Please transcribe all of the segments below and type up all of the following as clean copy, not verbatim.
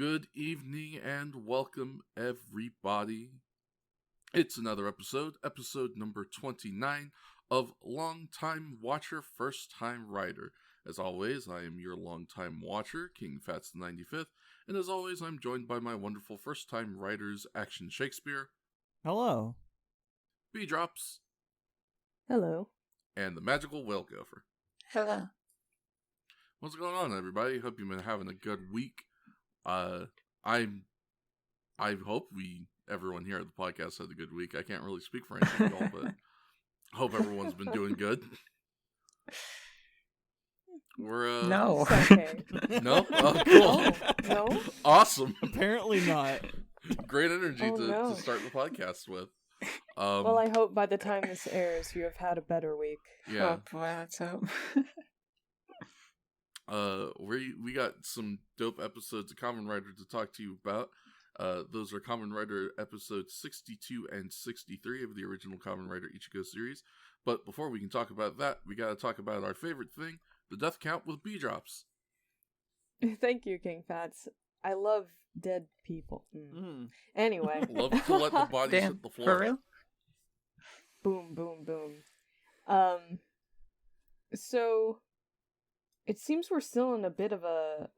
Good evening and welcome, everybody. It's another episode number 29 of Longtime Watcher, First Time Rider. As always, I am your longtime watcher, King Fats the 95th, and as always, I'm joined by my wonderful first-time writers, Action Shakespeare. Hello. B-Drops. Hello. And the Magical Whale Gopher. Hello. What's going on, everybody? Hope you've been having a good week. I hope everyone here at the podcast had a good week. I can't really speak for anyone, but I hope everyone's been doing good. We're No. Okay. No? Oh, cool. No? Awesome. Apparently not. Great energy no. to start the podcast with. Well, I hope by the time this airs, you have had a better week. Yeah. Oh boy, let's hope. We got some dope episodes of Kamen Rider to talk to you about. Those are Kamen Rider episodes 62 and 63 of the original Kamen Rider Ichigo series. But before we can talk about that, we gotta talk about our favorite thing, the death count with B-Drops. Thank you, King Fats. I love dead people. Anyway. Love to let the bodies hit the floor. For real? Boom, boom, boom. So it seems we're still in a bit of a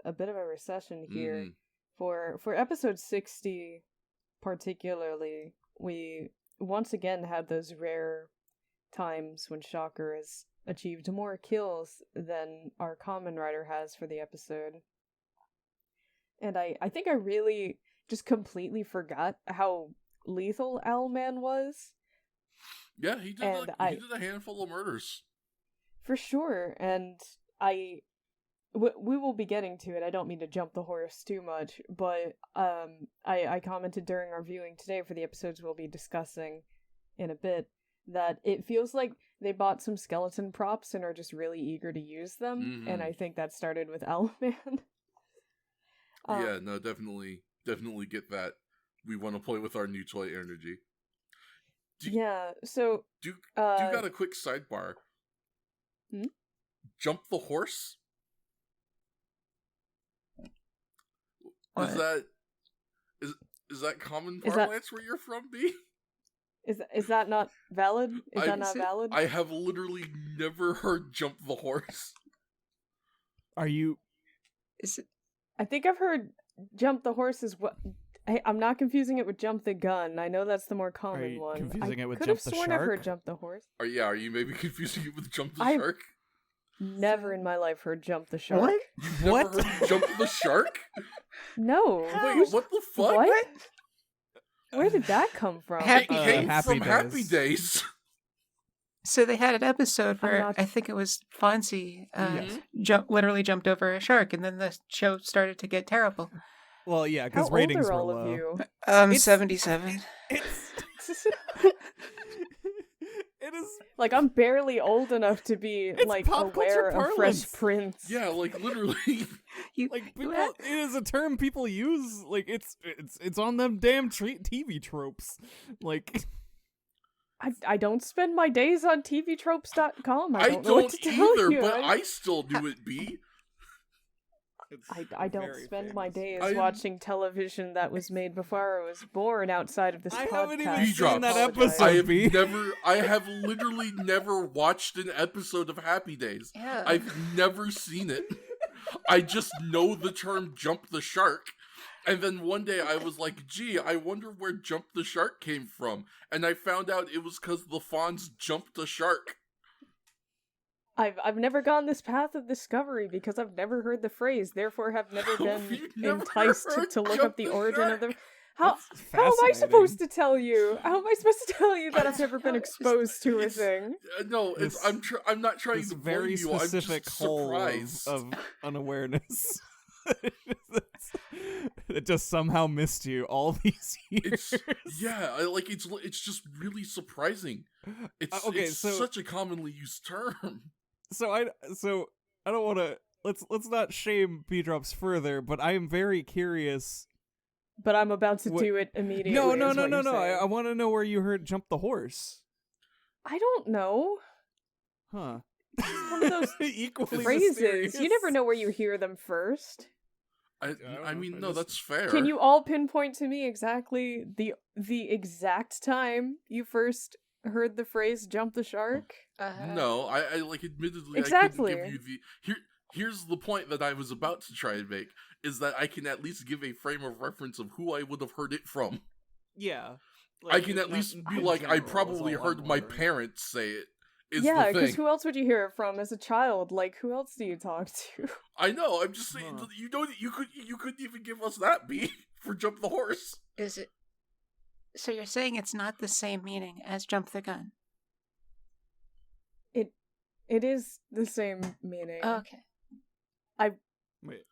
recession here. For episode 60 particularly, we once again had those rare times when Shocker has achieved more kills than our Kamen Rider has for the episode. And I think I really just completely forgot how lethal Owlman was. Yeah, he did a handful of murders. For sure, and we will be getting to it. I don't mean to jump the horse too much, but I commented during our viewing today for the episodes we'll be discussing in a bit that it feels like they bought some skeleton props and are just really eager to use them, and I think that started with Owlman. Yeah, no, definitely get that. We want to play with our new toy energy. So... Do you got a quick sidebar? Jump the horse? What? Is that common parlance where you're from, B? Is that not valid? Not valid? I have literally never heard jump the horse. Are you... Is it... I think I've heard jump the horse is what... I'm not confusing it with jump the gun. I know that's the more common one. Confusing it with jump the shark? I could have sworn I've heard jump the horse. Are you maybe confusing it with jump the shark? Never in my life heard jump the shark. What? You've never heard jump the shark? No. Wait, what the fuck? What? Where did that come from? It came from Happy Days. So they had an episode where I think it was Fonzie literally jumped over a shark, and then the show started to get terrible. Well, yeah, because ratings were low. How old are all of you? 77. It is like I'm barely old enough to be like aware of Fresh Prince. Yeah, like literally. It is a term people use. Like it's on them damn TV tropes. Like. I don't spend my days on tvtropes.com. I don't know what to tell either, you. But I still do it, B. I don't spend my days watching television that was made before I was born outside of this podcast. I haven't even seen that episode. I have literally never watched an episode of Happy Days. Yeah. I've never seen it. I just know the term jump the shark. And then one day I was like, gee, I wonder where Jump the Shark came from. And I found out it was because the Fonz jumped a shark. I've never gone this path of discovery because I've never heard the phrase, therefore have never been enticed to look up the origin of the... How am I supposed to tell you? How am I supposed to tell you that I've never been exposed to a thing? No, I'm not trying to very you. specific I'm just surprised of unawareness. It just somehow missed you all these years. It's just really surprising. It's such a commonly used term. So I don't want to let's not shame B-Drops further, but I am very curious. But I'm about to do it immediately. No. I want to know where you heard jump the horse. I don't know. Huh. One of those equally phrases. mysterious. You never know where you hear them first. I mean, no, that's fair. Can you all pinpoint to me exactly the exact time you first heard the phrase "jump the shark"? No, I like admittedly Exactly. I couldn't give you the Here's the point that I was about to try and make, is that I can at least give a frame of reference of who I would have heard it from. Yeah. I can at least be like, I probably heard my parents say it. Yeah, because who else would you hear it from as a child? Like, who else do you talk to? I know. I'm just saying. You know, you couldn't even give us that beat for "jump the horse." Is it? So you're saying it's not the same meaning as "jump the gun"? It is the same meaning. Oh, okay. Wait.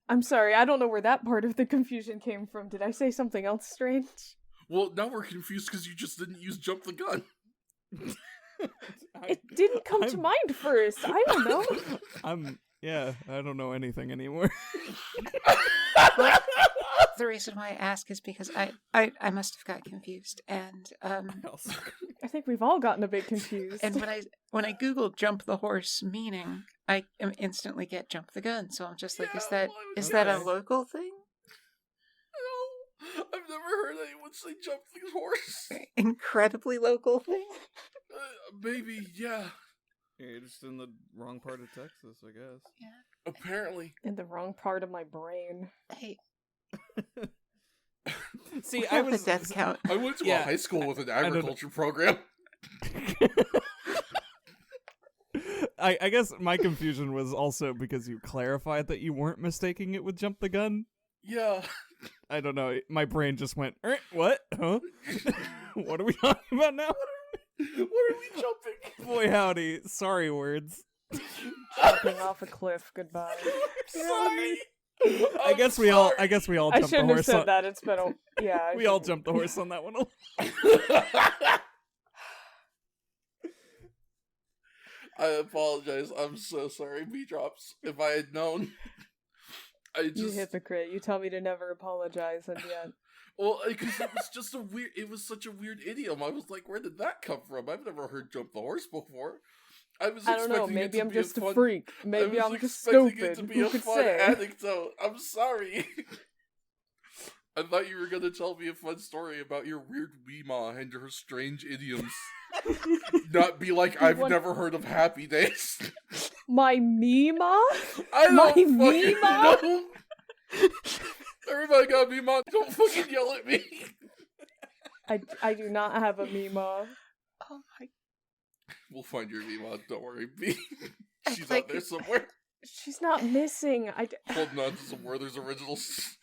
I'm sorry. I don't know where that part of the confusion came from. Did I say something else strange? Well, now we're confused because you just didn't use "jump the gun." It didn't come to mind first. I don't know. I don't know anything anymore. The reason why I ask is because I must have got confused, and I think we've all gotten a bit confused. And when I Googled "jump the horse" meaning, I instantly get "jump the gun." So I'm just like, is that a local thing? No, I've never heard anyone say "jump the horse." Incredibly local thing. Maybe, yeah. You're just in the wrong part of Texas, I guess. Yeah. Apparently. In the wrong part of my brain. Hey. See, I was a death count. I went to a high school with an agriculture program. I guess my confusion was also because you clarified that you weren't mistaking it with "jump the gun." Yeah. I don't know. My brain just went, what? Huh? What are we talking about now? What are we jumping? Boy, howdy. Sorry words. Jumping off a cliff. Goodbye. Sorry. I guess we all jumped the horse. I shouldn't have said that. It's been a we all jumped the horse on that one. I apologize. I'm so sorry, B-Drops. If I had known, You hypocrite. You tell me to never apologize, and yet. Well, because it was just it was such a weird idiom. I was like, where did that come from? I've never heard "jump the horse" before. I don't know. Maybe I'm just a freak. Maybe I'm just stupid. It to be a fun anecdote. I'm sorry. I thought you were going to tell me a fun story about your weird Weemaw and her strange idioms. Not be like, I've never heard of Happy Days. My Meemaw? I don't My fucking Meemaw? know. Everybody got Meemaw. Don't fucking yell at me. I do not have a Meemaw. Oh my. We'll find your Meemaw. Don't worry, B. She's out there somewhere. She's not missing. Holding on to some Werther's Originals.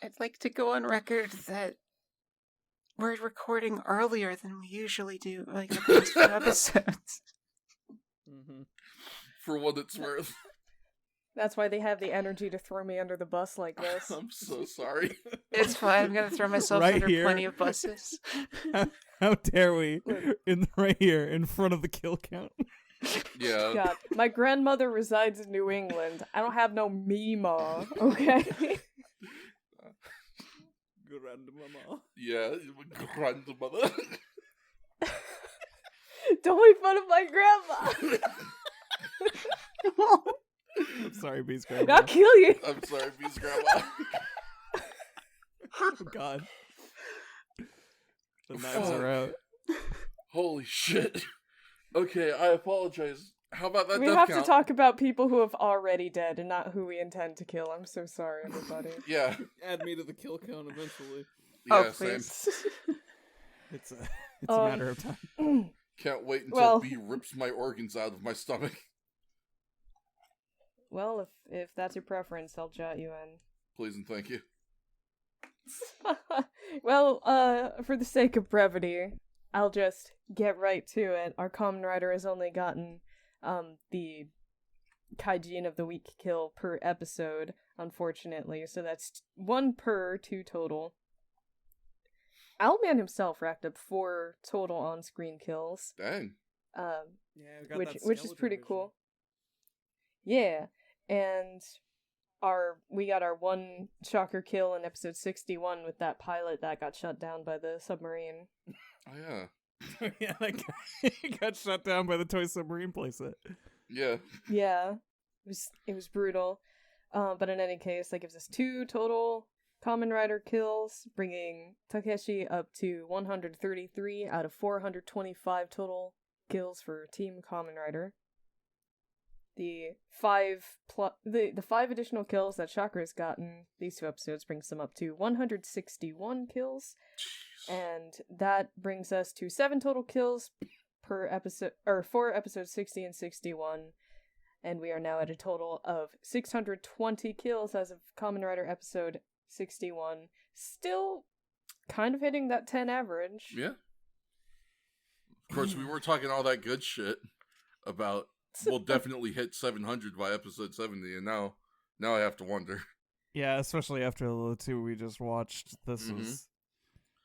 I'd like to go on record that we're recording earlier than we usually do, like the past few episodes. Mm-hmm. For what it's worth. That's why they have the energy to throw me under the bus like this. I'm so sorry. It's fine. I'm gonna throw myself Right under here. plenty of buses. How dare we? Right here, in front of the kill count. Yeah. God, my grandmother resides in New England. I don't have no Meemaw, okay? Grandmama. Yeah, grandmother. Don't make fun of my grandma. I'm sorry, B's grandma. I'll kill you. I'm sorry, B's grandma. Oh God. The knives are out. Holy shit. Okay, I apologize. How about that We death have count? to talk about people who have already dead and not who we intend to kill. I'm so sorry, everybody. Yeah. Add me to the kill count eventually. Yeah, Oh, same. please. It's a matter of time. Can't wait until B rips my organs out of my stomach. Well, if that's your preference, I'll jot you in. Please and thank you. Well, for the sake of brevity, I'll just get right to it. Our Kamen Rider has only gotten the Kaijin of the Week kill per episode, unfortunately, so that's 1 per 2 total. Owlman himself racked up 4 total on-screen kills. Dang. Which is pretty cool. Yeah, and we got our 1 shocker kill in episode 61 with that pilot that got shut down by the submarine. Oh yeah. Yeah, that guy got shut down by the toy submarine playset. Yeah. Yeah, it was brutal. But in any case, that gives us 2 total Kamen Rider kills, bringing Takeshi up to 133 out of 425 total kills for Team Kamen Rider. The 5 additional kills that Chakra's gotten these 2 episodes brings them up to 161 kills. Jeez. And that brings us to 7 total kills per episode, or for episodes 60 and 61. And we are now at a total of 620 kills as of Kamen Rider episode 61. Still kind of hitting that 10 average. Yeah. Of course, we were talking all that good shit about we'll definitely hit 700 by episode 70, and now I have to wonder. Yeah, especially after the 2 we just watched. This was...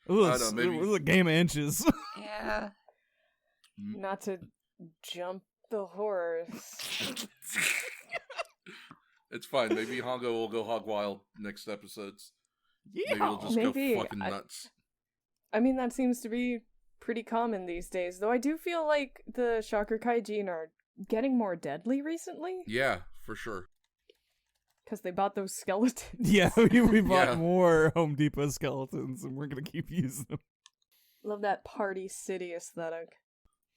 I don't know, maybe... It was a game of inches. Yeah. Not to jump the horse. It's fine. Maybe Hongo will go hog wild next episodes. Yeah. Maybe he'll just go fucking nuts. I mean, that seems to be pretty common these days, though I do feel like the Shocker Kaijin are getting more deadly recently. Yeah, for sure. Because they bought those skeletons. Yeah, we bought Yeah. more Home Depot skeletons, and we're gonna keep using them. Love that Party City aesthetic.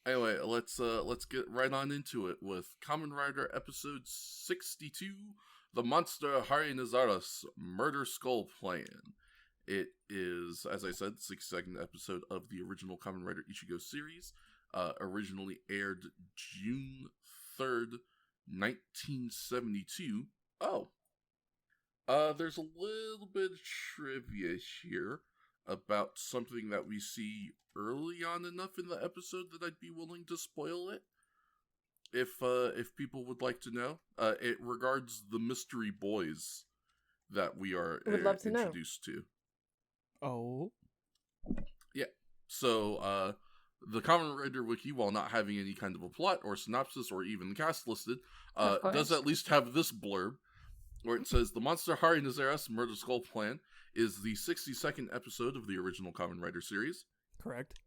Anyway, let's get right on into it with Kamen Rider episode 62, The Monster Harinazara's Murder Skull Plan. It is, as I said, the 62nd episode of the original Kamen Rider Ichigo series. Originally aired June 3rd, 1972. Oh. There's a little bit of trivia here about something that we see early on enough in the episode that I'd be willing to spoil it. If people would like to know. It regards the mystery boys that we are Would love to introduced to. Oh. Yeah. So, the Kamen Rider Wiki, while not having any kind of a plot or synopsis or even cast listed, does at least have this blurb, where it says, The Monster Harinazara's Murder Skull Plan is the 62nd episode of the original Kamen Rider series. Correct.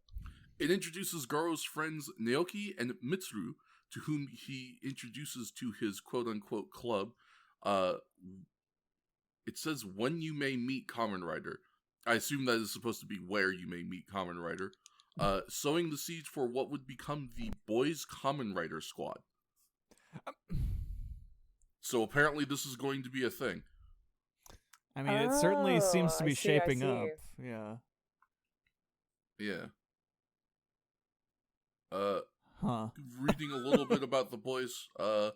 It introduces Goro's friends Naoki and Mitsuru, to whom he introduces to his quote-unquote club. It says, when you may meet Kamen Rider. I assume that is supposed to be where you may meet Kamen Rider. Sowing the seeds for what would become the Boys Kamen Rider Squad. So apparently this is going to be a thing. I mean, it certainly seems to be I see. shaping up. Yeah. Yeah. Huh. Reading a little bit about the boys, the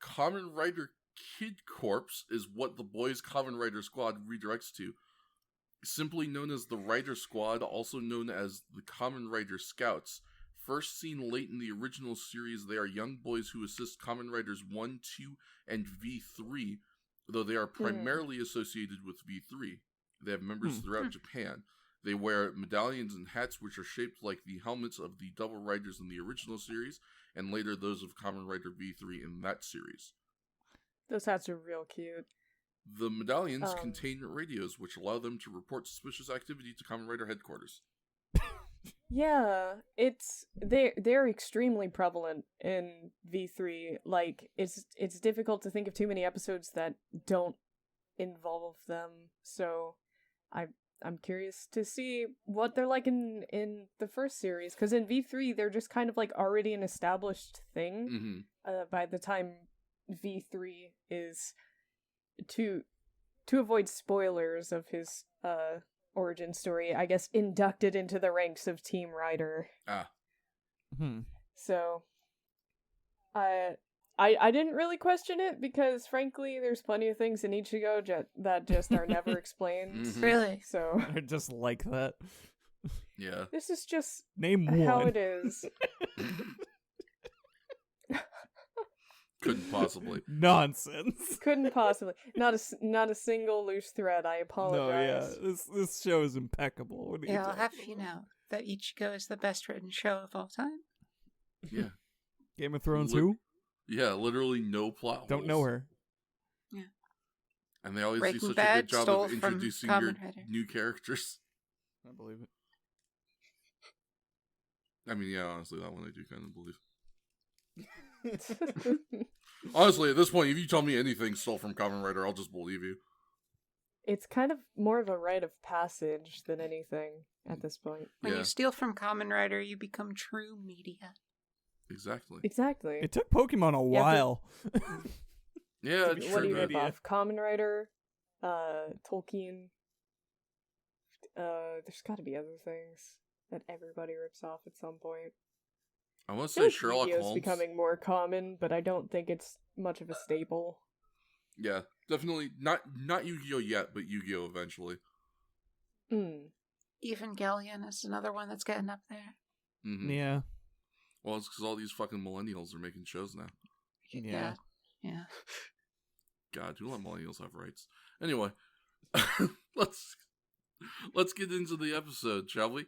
Kamen Rider Kid Corps is what the Boys Kamen Rider Squad redirects to. Simply known as the Rider Squad, also known as the Kamen Rider Scouts. First seen late in the original series, they are young boys who assist Kamen Riders 1, 2, and V3, though they are primarily associated with V3. They have members throughout Japan. They wear medallions and hats which are shaped like the helmets of the Double Riders in the original series, and later those of Kamen Rider V3 in that series. Those hats are real cute. The medallions contain radios which allow them to report suspicious activity to Kamen Rider headquarters. Yeah, they're extremely prevalent in V3. Like, it's difficult to think of too many episodes that don't involve them. So I'm curious to see what they're like in the first series, because in V3 they're just kind of like already an established thing. By the time V3 is to avoid spoilers of his origin story, I guess, inducted into the ranks of Team Rider. So I didn't really question it, because frankly there's plenty of things in Ichigo that just are never explained. Really? So They're just like that. Yeah. this is just Name one. how it is. Couldn't possibly. Nonsense. Couldn't possibly. Not a single loose thread. I apologize. No, yeah. This show is impeccable. What are you Yeah, I'll talking have you about? know that Ichigo is the best written show of all time. Yeah. Game of Thrones Lit- who? Yeah, literally no plot Don't holes. know her. And they always Breaking do such Bad a good job stole of from introducing Kamen your Rider. new characters. I believe it. I mean, yeah, honestly, that one I do kind of believe. Honestly, at this point, if you tell me anything stole from Kamen Rider, I'll just believe you. It's kind of more of a rite of passage than anything at this point. When you steal from Kamen Rider, you become true media. Exactly. It took Pokemon a while. Yeah, what do you rip off? Kamen Rider, Tolkien. There's got to be other things that everybody rips off at some point. I want to say Sherlock Yu-Gi-Oh's Holmes. Becoming more common, but I don't think it's much of a staple. Yeah, definitely not Yu-Gi-Oh yet, but Yu-Gi-Oh eventually. Evangelion is another one that's getting up there. Mm-hmm. Yeah. Well, it's because all these fucking millennials are making shows now. Yeah. God, who let millennials have rights? Anyway, let's get into the episode, shall we?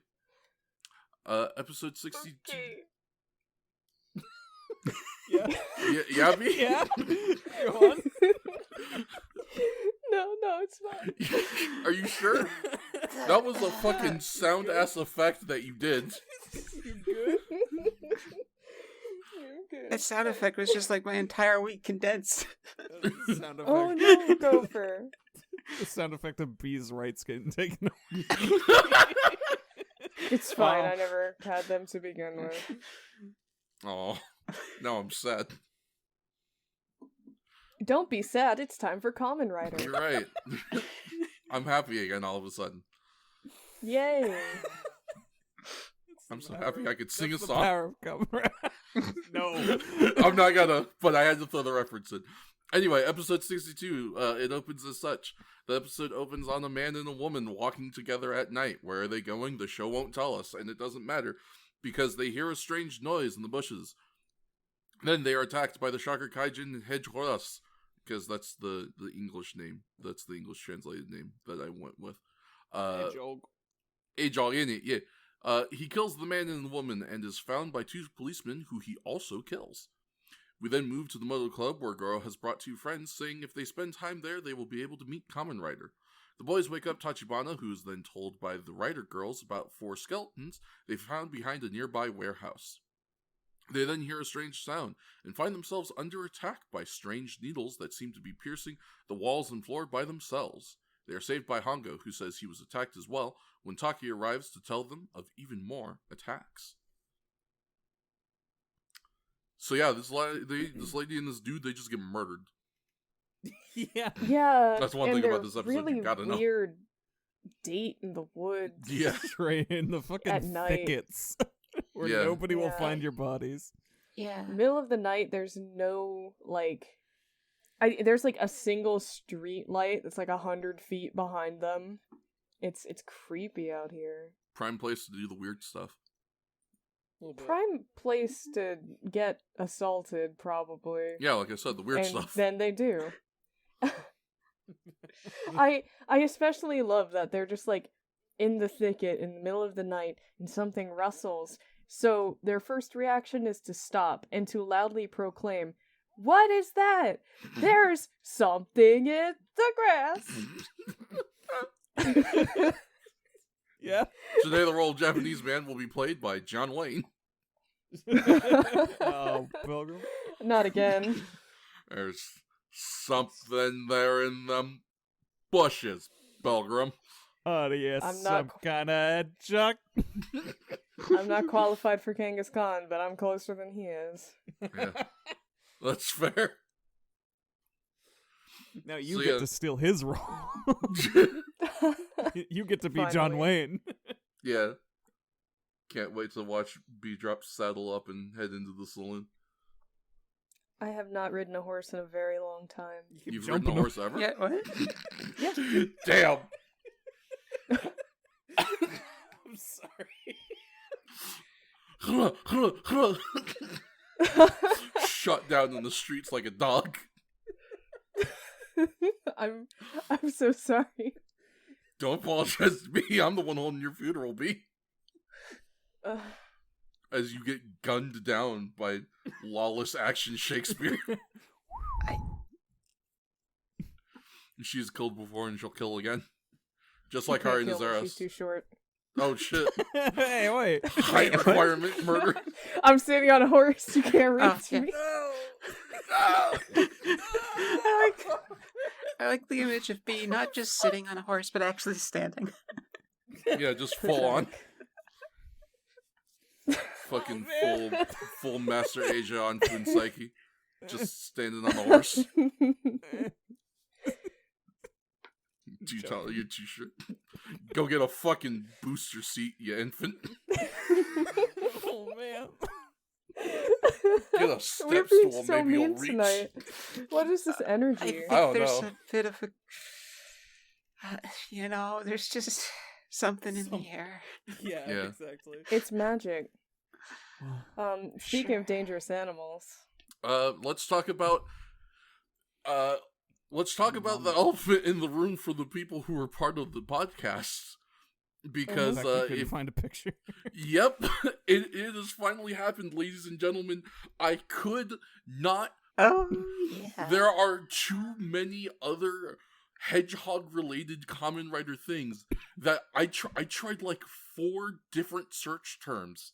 Episode 62. Okay. Yeah, me? Yeah. Go on. No, it's fine. Are you sure? That was a fucking sound-ass effect that you did. You good? That sound effect was just like my entire week condensed. Sound effect. Oh no, Gopher. The sound effect of B's rights getting taken away. It's fine, I never had them to begin with. Oh, now I'm sad. Don't be sad, it's time for Kamen Rider. You're right. I'm happy again all of a sudden. Yay! I'm so happy I could sing a That's song. The power of Kamen Rider. No. I'm not gonna, but I had to throw the reference in. Anyway, episode 62, it opens as such. The episode opens on a man and a woman walking together at night. Where are they going? The show won't tell us, and it doesn't matter, because they hear a strange noise in the bushes. Then they are attacked by the Shocker Kaijin Hedgehoras, because that's the English name. That's the English translated name that I went with. Hedgehog in it, yeah. He kills the man and the woman and is found by two policemen who he also kills. We then move to the Moto Club where Goro has brought two friends, saying if they spend time there, they will be able to meet Kamen Rider. The boys wake up Tachibana, who is then told by the Rider girls about 4 skeletons they found behind a nearby warehouse. They then hear a strange sound and find themselves under attack by strange needles that seem to be piercing the walls and floor by themselves. They are saved by Hongo, who says he was attacked as well, when Taki arrives to tell them of even more attacks. So yeah, this lady and this dude, they just get murdered. Yeah. That's one thing about this episode really you gotta know. Weird date in the woods. Yeah. Right in the fucking At night. thickets. Where nobody will find your bodies. Yeah. Middle of the night, there's no, there's a single street light that's 100 feet behind them. It's creepy out here. Prime place to do the weird stuff. Prime place to get assaulted, probably. Yeah, like I said, the weird and stuff. Then they do. I especially love that they're just in the thicket in the middle of the night and something rustles. So their first reaction is to stop and to loudly proclaim, "What is that? There's something in the grass." Yeah. Today the role of Japanese man will be played by John Wayne. Oh, Pilgrim. Not again. There's something there in them bushes, Pilgrim. Oh, yes, I'm some not- kind of junk. I'm not qualified for Kangaskhan, Khan, but I'm closer than he is. Yeah, that's fair. Now you So, get yeah. to steal his role. You get to be John Finally. Wayne. Yeah. Can't wait to watch B-Drop saddle up and head into the saloon. I have not ridden a horse in a very long time. You've ridden a horse ever? Yeah, what? Yeah. Damn! I'm sorry. Shut down in the streets like a dog. I'm so sorry. Don't apologize to me. I'm the one holding your funeral, B. As you get gunned down by lawless action Shakespeare. She has killed before and she'll kill again. Just like Can't Hari kill me, Nazaros. she's too short. Oh shit! Hey, wait. Height requirement murder. I'm standing on a horse. You can't reach yeah. me. No. I like the image of B not just sitting on a horse, but actually standing. Yeah, just full on. Fucking full Master Asia on Twin Psyche. Just standing on the horse. You're too sure. Go get a fucking booster seat, you infant. Oh, man. Get a We're step being stool, so maybe you'll mean reach. tonight. What is this I energy? think I don't there's know. a bit of a, there's just something in the air. Yeah, Yeah. exactly. It's magic. Speaking Sure. of dangerous animals. Let's talk about the elephant in the room for the people who are part of the podcast. Because Zach, you couldn't if find a picture. Yep, it has finally happened, ladies and gentlemen. I could not. Oh, yeah. There are too many other hedgehog-related Kamen Rider things that I tried like 4 different search terms,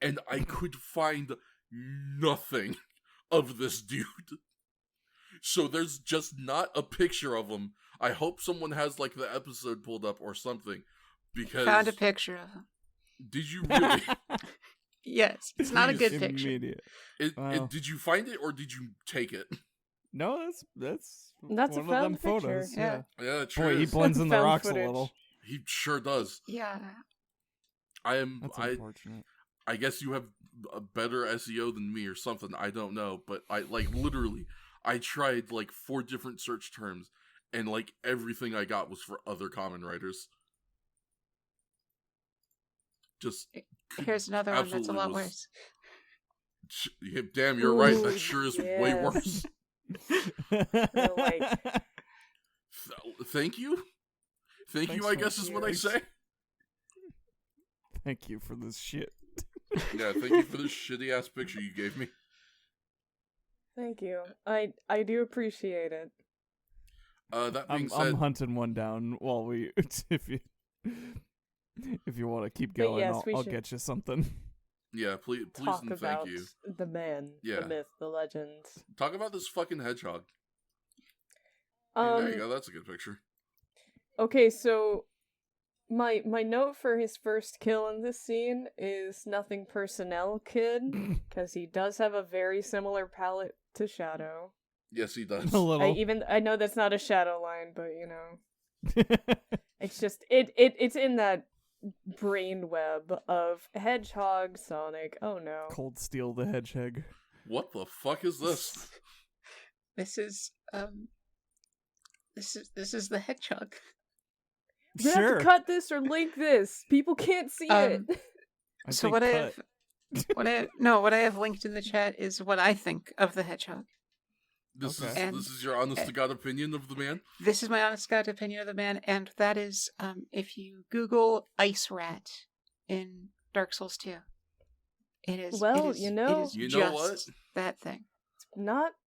and I could find nothing of this dude. So there's just not a picture of him. I hope someone has like the episode pulled up or something, because Found a picture of him. Did you really? Yes, it's not a good picture. Immediate. Wow. Did you find it or did you take it? No, that's That's a one of them found picture. photos. Yeah. Yeah, true. Boy, he blends in the Found rocks footage. a little. He sure does. Yeah. That's I unfortunate. I guess you have a better SEO than me or something. I don't know, but I like literally I tried like 4 different search terms, and like everything I got was for other Kamen Riders. Just Here's another one that's a absolutely lot was- worse. Yeah, damn, you're right. Ooh, That sure is way yes. worse. like- Thank you. Thank Thanks you, I for guess is what I yours. say. Thank you for this shit. Yeah, thank you for this shitty ass picture you gave me. Thank you. I do appreciate it. That being I'm said, hunting one down while we if you want to keep But going, yes, we I'll should get you something. yeah, please Talk and about thank you. the man, Yeah. the myth, the legend. Talk about this fucking hedgehog. There you go. That's a good picture. Okay, so my note for his first kill in this scene is nothing personnel, kid, because he does have a very similar palette to Shadow. Yes, he does. A little. I know that's not a Shadow line, but you know, it's just it's in that brain web of Hedgehog, Sonic. Oh no. Cold Steel the Hedgehog. What the fuck is this? This is the hedgehog. You have to cut this or link this. People can't see it. So what I have linked in the chat is what I think of the hedgehog. This Okay. is your honest to god opinion of the man? This is my honest God opinion of the man, and that is if you Google Ice Rat in Dark Souls 2. It is Well, it is, you know- it is You know just what? that thing.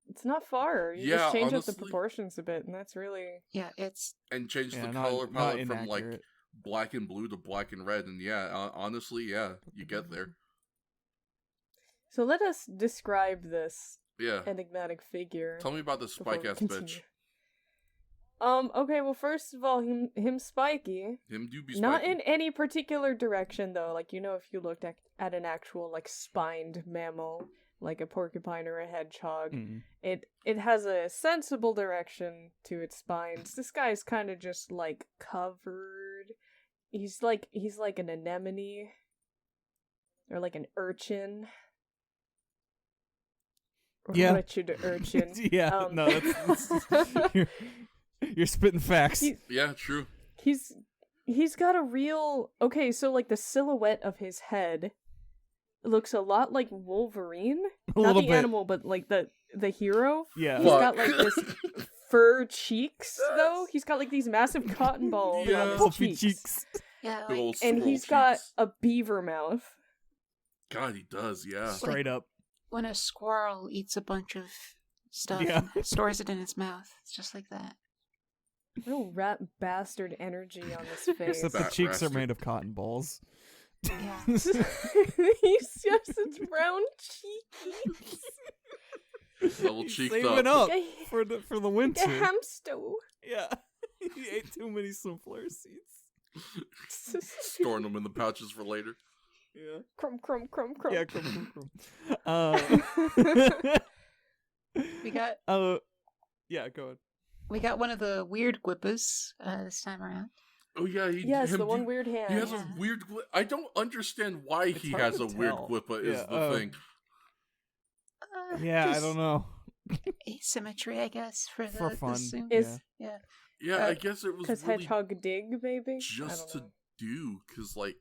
It's not far. You Yeah, just change up honestly- the proportions a bit, and that's really Yeah, it's And change Yeah, the not- color not palette from like inaccurate. black and blue to black and red, and yeah, honestly, yeah, you get there. So let us describe this Yeah. enigmatic figure. Tell me about this before spike we ass continue. bitch. Okay, well, first of all, him spiky. Him do be spiky. Not in any particular direction, though. Like, you know, if you looked at an actual, like, spined mammal, like a porcupine or a hedgehog, Mm. it has a sensible direction to its spines. This guy's kind of just, like, covered. He's like an anemone. Or like an urchin. Or Yeah. wretched urchin. Yeah, no, that's you're spitting facts. Yeah, true. He's got a real okay, so like the silhouette of his head looks a lot like Wolverine. A Not little the bit. animal, but like the hero. Yeah. He's got like this Fuck. fur cheeks though. He's got like these massive cotton balls Yeah. on his Puffy cheeks. cheeks. yeah, Big like, old And scroll he's got cheeks. a beaver mouth. God, he does, yeah. Straight up. when a squirrel eats a bunch of stuff Yeah. and stores it in its mouth. It's just like that. Real rat bastard energy on his face. Except the Bat cheeks are bastard. made of cotton balls. Yeah. He's got such brown cheeks. Double He's cheeked saving up. up for the winter. Like a hamster. Yeah. He ate too many sunflower seeds. Storing them in the pouches for later. Yeah. Crumb, crumb, crumb, crumb. Yeah, crumb. We got yeah, go ahead. we got one of the weird Gwippas this time around. Oh yeah, Yes, the one weird hand. He has Yeah. a weird. I don't understand why It's he hard has to a weird tell. Gwippa. Is Yeah, the thing. Yeah, I just don't know. Asymmetry, I guess, for For the fun. suit. Is- Yeah. Yeah, I guess it was Because really hedgehog dig, baby. just I to don't know. do because like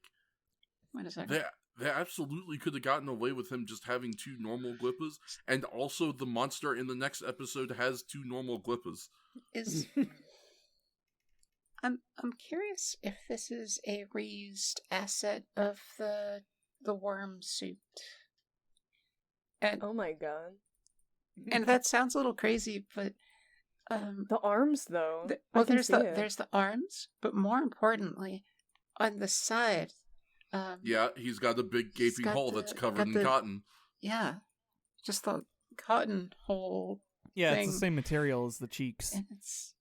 Wait a second. they absolutely could have gotten away with him just having two normal Gwippas, and also the monster in the next episode has two normal Gwippas. Is I'm curious if this is a reused asset of the worm suit. And Oh my god. and that sounds a little crazy, but The arms, though. well, I can there's see it. there's the arms, but more importantly, on the side, Yeah, he's got a big He's gaping got hole the- that's covered got in the- cotton. yeah, just the cotton hole, Yeah, it's thing. the same material as the cheeks. and it's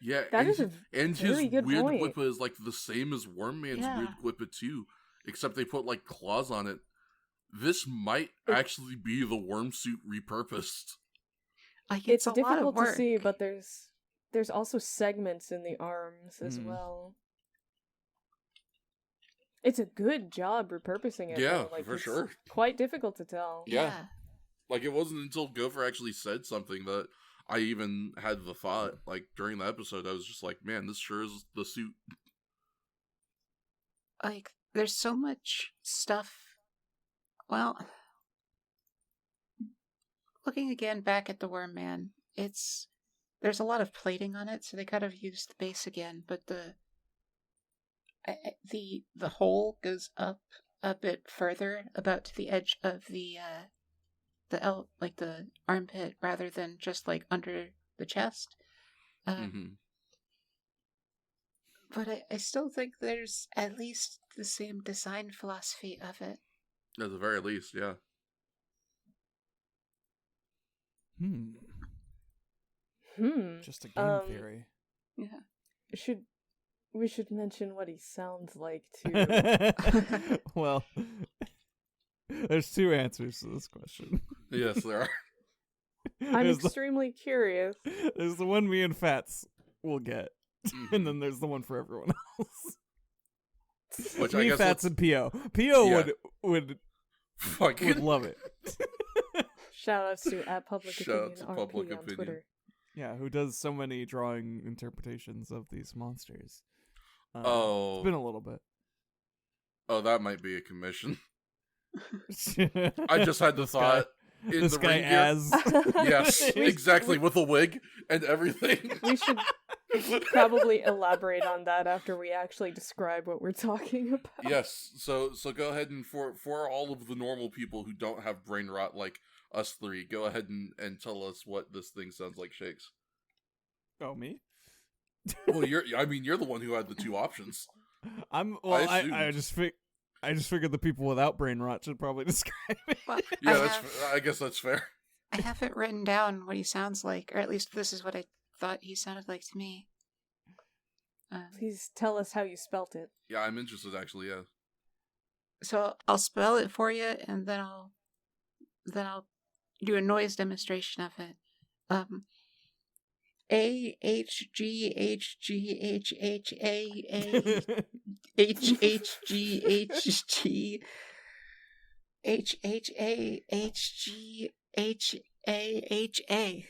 Yeah, That and, is a and his very good weird point. Gwippa is like the same as Worm Man's Yeah. weird Gwippa too, except they put like claws on it. This might It- actually be the worm suit repurposed. like It's a lot of difficult to work. see, but there's also segments in the arms as Mm. well. It's a good job repurposing it. Yeah, though. Like, for it's sure. Quite difficult to tell. Yeah. Like, it wasn't until Gopher actually said something that I even had the thought, like, during the episode, I was just like, man, this sure is the suit. Like there's so much stuff. Well, looking again back at the Worm Man, there's a lot of plating on it, so they kind of used the base again, but the hole goes up a bit further, about to the edge of the armpit, rather than just like under the chest. But I still think there's at least the same design philosophy of it. At the very least, yeah. Just a game theory. Yeah. We should mention what he sounds like too. Well, there's two answers to this question. Yes, there are. I'm There's extremely curious. There's the one me and Fats will get, and then there's the one for everyone else. Which I me, guess Fats, let's- and P.O. P.O. Yeah. would Fucking love it. Shout outs to @Public Shout out Opinion to RP Public on Opinion. Twitter. Yeah, who does so many drawing interpretations of these monsters. It's Oh. been a little bit. Oh, that might be a commission. I just had the This guy- thought. In this the guy ring gear. as Yes, exactly, with a wig and everything. We should probably elaborate on that after we actually describe what we're talking about. Yes, so go ahead and for all of the normal people who don't have brain rot like us three, go ahead and tell us what this thing sounds like, Shakes. Oh, me? Well, you're the one who had the two options. I just figured the people without brain rot should probably describe it. Well, Yeah, I guess that's fair. I have it written down what he sounds like, or at least this is what I thought he sounded like to me. Please tell us how you spelt it. Yeah, I'm interested actually, yeah. So I'll spell it for you, and then I'll do a noise demonstration of it. A H G H G H H A H H G H G H H A H G H A H A.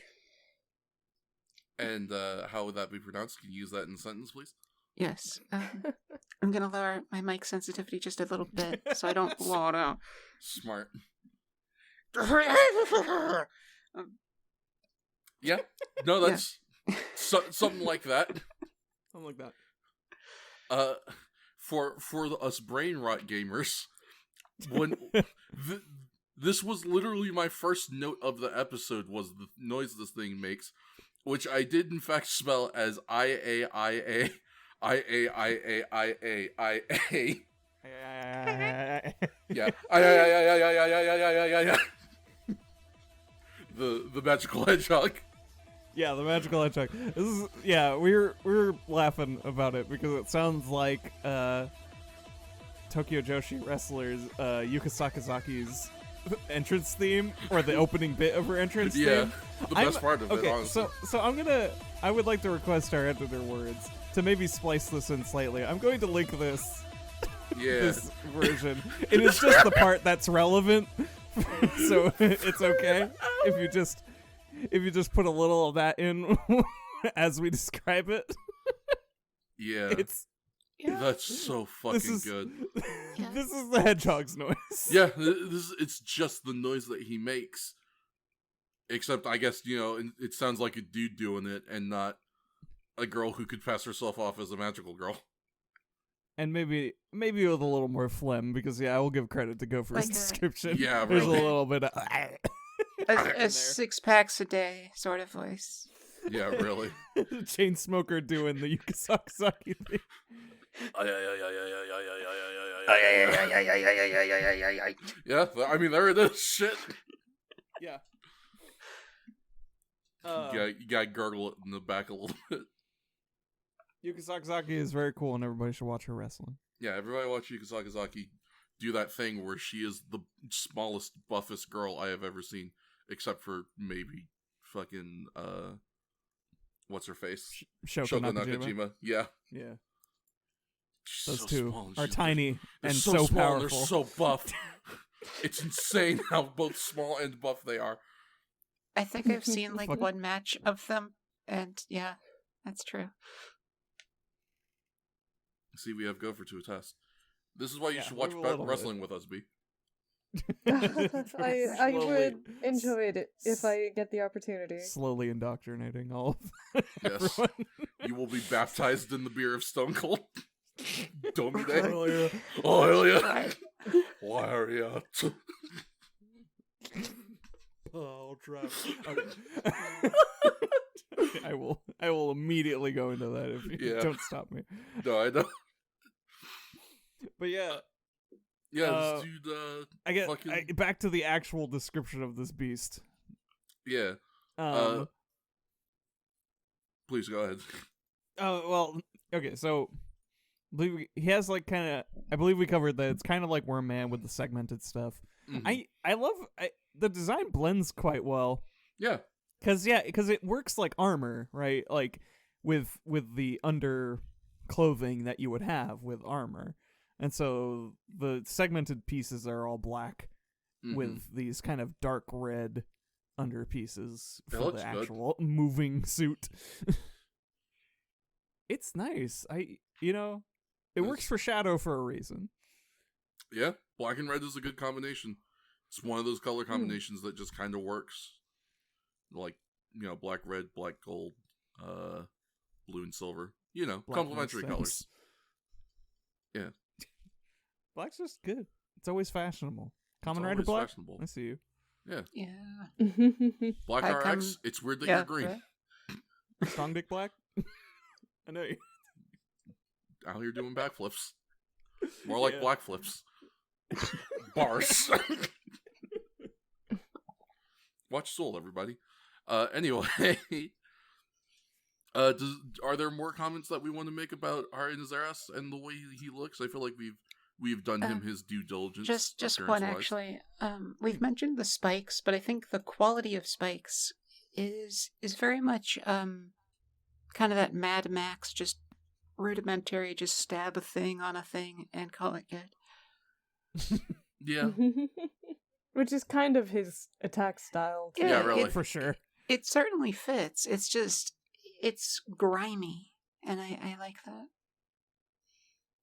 And how would that be pronounced? Can you use that in a sentence, please? Yes. I'm gonna lower my mic sensitivity just a little bit so I don't blow it out. Smart. Yeah. No, that's something like that. Something like that. For us brain rot gamers, when this was literally my first note of the episode was the noise this thing makes which I did in fact spell as I-A-I-A, I-A-I-A-I-A-I-A. Yeah. I. The magical hedgehog. Yeah, the magical hedgehog. This is we're laughing about it because it sounds like Tokyo Joshi wrestlers Yuka Sakazaki's entrance theme, or the opening bit of her entrance theme. The best part of it, honestly. So I would like to request our editor words to maybe splice this in slightly. I'm going to link this this version. It is just the part that's relevant. So it's okay if you just put a little of that in as we describe it. Yeah. That's so fucking good. This is the hedgehog's noise. Yeah, it's just the noise that he makes. Except, I guess, it sounds like a dude doing it and not a girl who could pass herself off as a magical girl. And maybe with a little more phlegm, because I will give credit to Go for his description. Yeah, There's really. a little bit of a 6 packs a day sort of voice. Yeah, really. Chain smoker doing the Yuka Sakazaki thing. Yeah, I mean, there it is. Shit. Yeah. You gotta gurgle it in the back a little bit. Yuka Sakazaki is very cool, and everybody should watch her wrestling. Yeah, everybody watch Yuka Sakazaki do that thing where she is the smallest, buffest girl I have ever seen, except for maybe fucking, what's her face? Shoko Nakajima. Yeah. Yeah. She's Those so two small, are tiny they're and so so small powerful. And they're so buff. It's insane how both small and buff they are. I think I've seen like one match of them, and yeah, that's true. See, we have Gopher to attest. This is why you should watch wrestling with us, B. I would enjoy it if I get the opportunity. Slowly indoctrinating all of Yes. You will be baptized in the beer of Stone Cold. Don't they? Oh, yeah. Oh, hell yeah. Lariat. Oh, trap. I will immediately go into that if you don't stop me. No, I know. But yeah. Yeah, this dude, I get back to the actual description of this beast. Yeah. Please go ahead. Oh, well, okay, so he has like I believe we covered that it's kind of like Worm Man with the segmented stuff. Mm-hmm. I love the design blends quite well. Yeah. Cuz it works like armor, right? Like with the under clothing that you would have with armor. And so the segmented pieces are all black with these kind of dark red under pieces for the actual moving suit. It's nice. It works for Shadow for a reason. Yeah, black and red is a good combination. It's one of those color combinations that just kind of works. Like, black, red, black, gold, blue and silver. Complementary colors. Yeah. Black's just good. It's always fashionable. Kamen Rider Black? Fashionable. I see you. Yeah. Yeah. Black RX, it's weird that you're green. Right? Strong Dick Black? I know you. Out here doing backflips. More like black flips. Bars. Watch Soul, everybody. Anyway. Are there more comments that we want to make about Harry Nazaras and the way he looks? I feel like we've done him his due diligence. Just one, actually. We've mentioned the spikes, but I think the quality of spikes is very much kind of that Mad Max, just rudimentary, just stab a thing on a thing and call it good. Yeah. Which is kind of his attack style, too. Yeah, really. For sure. It certainly fits. It's just, it's grimy, and I like that.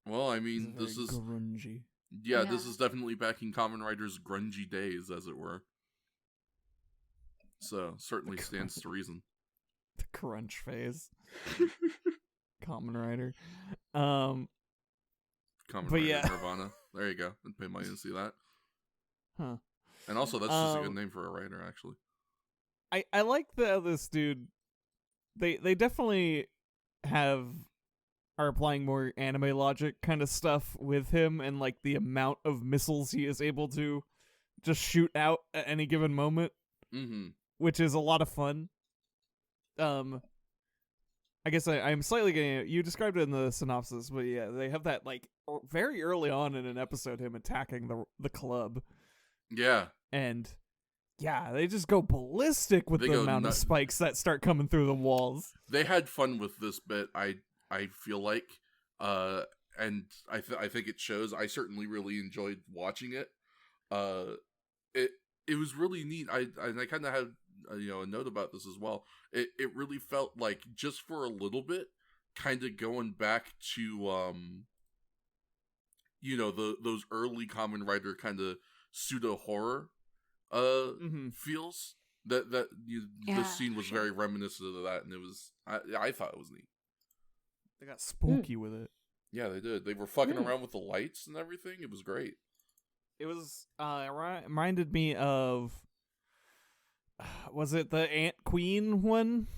Well, I mean, this is grungy. Yeah, this is definitely back in Kamen Rider's grungy days, as it were. So, certainly stands to reason. The crunch phase. Kamen Rider. Kamen Rider Nirvana. There you go. I'd pay money to see that. Huh. And also, that's just a good name for a writer, actually. I like that this dude they definitely are applying more anime logic kind of stuff with him, and like the amount of missiles he is able to just shoot out at any given moment, which is a lot of fun. I guess I'm slightly getting it. You described it in the synopsis, but yeah, they have that like very early on in an episode, him attacking the club. Yeah. And yeah, they just go ballistic with the amount of spikes that start coming through the walls. They had fun with this bit, I feel like. And I think it shows. I certainly really enjoyed watching it. It was really neat. I kind of had a note about this as well. It really felt like, just for a little bit, kind of going back to those early Kamen Rider kind of pseudo horror feels. This scene was very reminiscent of that, and it was I thought it was neat. They got spooky with it. Yeah, they did. They were fucking around with the lights and everything. It was great. It was reminded me of, was it the Ant Queen one?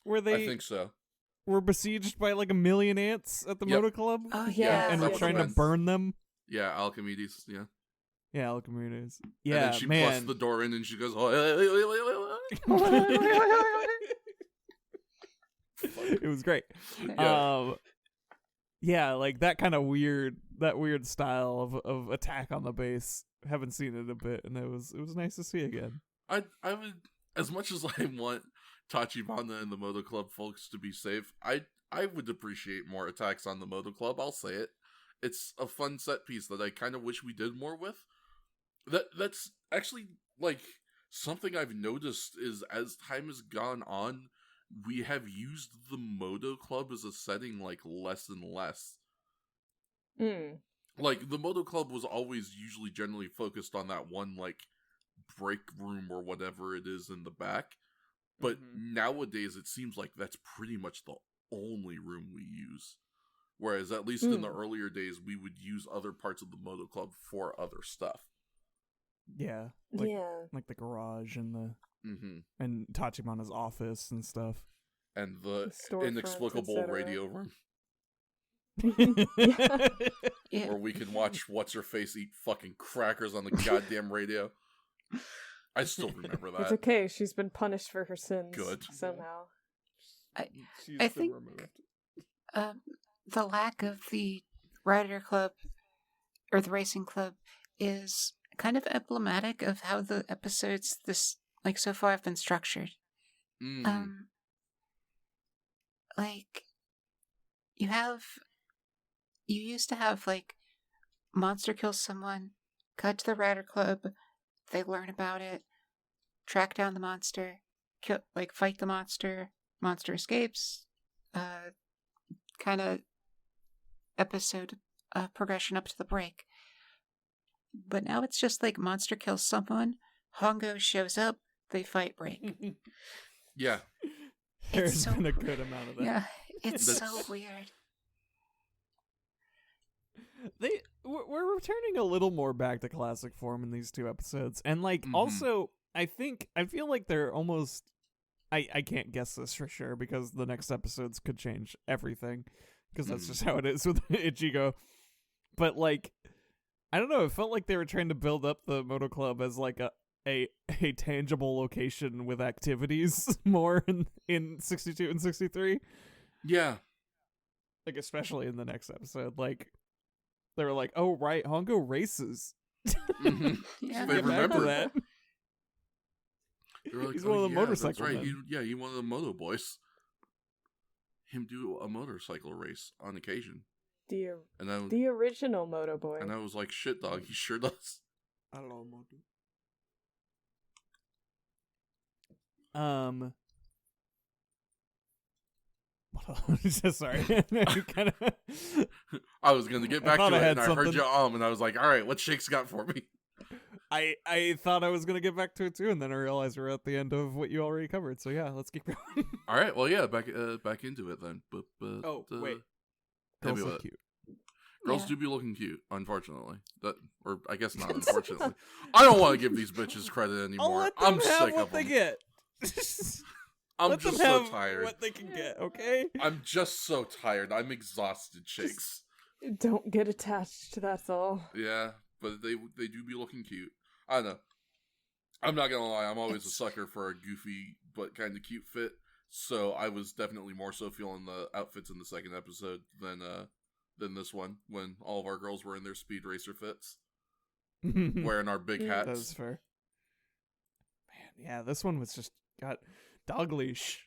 Where they, I think so, were besieged by like 1 million ants at the Moto Club? Oh yeah. And were trying to burn them? Yeah, Alchemedes, yeah. Yeah, Alchemedes. Yeah, and then she busts the door in and she goes, it was great. Yeah, like that kind of weird style of attack on the base. Haven't seen it in a bit, and it was nice to see again. I would, as much as I want Tachibana and the Moto Club folks to be safe, I would appreciate more attacks on the Moto Club. I'll say it. It's a fun set piece that I kind of wish we did more with. That's actually like something I've noticed is, as time has gone on, we have used the Moto Club as a setting like less and less. Like, the Moto Club was always usually generally focused on that one like break room or whatever it is in the back. But nowadays it seems like that's pretty much the only room we use. Whereas at least in the earlier days, we would use other parts of the Moto Club for other stuff. Yeah. Like the garage and the and Tachibana's office and stuff. And the inexplicable radio room. Yeah. Where we can watch What's-Her-Face eat fucking crackers on the goddamn radio. I still remember that. It's okay, she's been punished for her sins. Good. Somehow. I think the lack of the Rider Club, or the Racing Club, is kind of emblematic of how the episodes so far have been structured. Like, you used to have, like, monster kills someone, cut to the Rider Club, they learn about it, track down the monster, fight the monster escapes, kind of episode progression up to the break. But now it's just like monster kills someone, Hongo shows up, they fight break. Yeah. There's been a good amount of that. Yeah, it's so weird. We're returning a little more back to classic form in these two episodes, and like also I feel like they're almost, I can't guess this for sure because the next episodes could change everything, because that's just how it is with Ichigo. But like, I don't know, it felt like they were trying to build up the Moto Club as like a tangible location with activities more in 62 and 63. Yeah. Like, especially in the next episode, like, they were like, oh, right, Hongo races. Yeah, they remember that. They were like, he's one of the motorcycle right. men. He's one of the moto boys. Him do a motorcycle race on occasion. The original Moto Boy. And I was like, shit, dog, he sure does. I don't know, Moto. Sorry. I was gonna get back to it, and I something. heard you and I was like, all right, what Shake's got for me? I thought I was gonna get back to it too, and then I realized we're at the end of what you already covered. So yeah, let's keep going. All right, well, yeah, back into it then. Wait, girls look cute. Girls do be looking cute, unfortunately. Or I guess not, unfortunately. I don't want to give these bitches credit anymore. I'll let them I'm have sick what of they them. get. I'm Let just them so have tired. what they can get, okay? I'm just so tired. I'm exhausted, Shakes. Don't get attached, that's all. Yeah, but they do be looking cute. I don't know. I'm not gonna lie, I'm always a sucker for a goofy but kind of cute fit. So I was definitely more so feeling the outfits in the second episode than this one, when all of our girls were in their Speed Racer fits, wearing our big hats. That's fair. Man, yeah, this one was just got Dogleash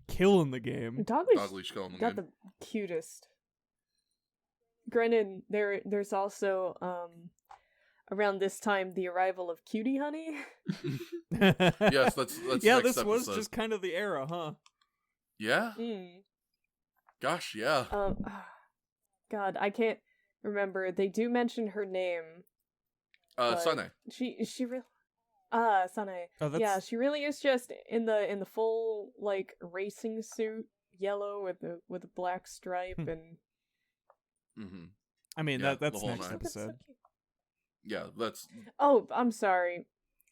killing the game. Dogleash killing the got game. the cutest. Granted, there's also around this time the arrival of Cutie Honey. Yes, that's yeah. next This episode. was just kind of the era, huh? Yeah. Mm. Gosh, yeah. God, I can't remember. They do mention her name. Sunny. She really. Sunny. Oh, that's... Yeah, she really is just in the full like racing suit, yellow with a black stripe and. Mm-hmm. I mean Yeah, that's the whole next nine. episode. Yeah, that's. Oh, I'm sorry.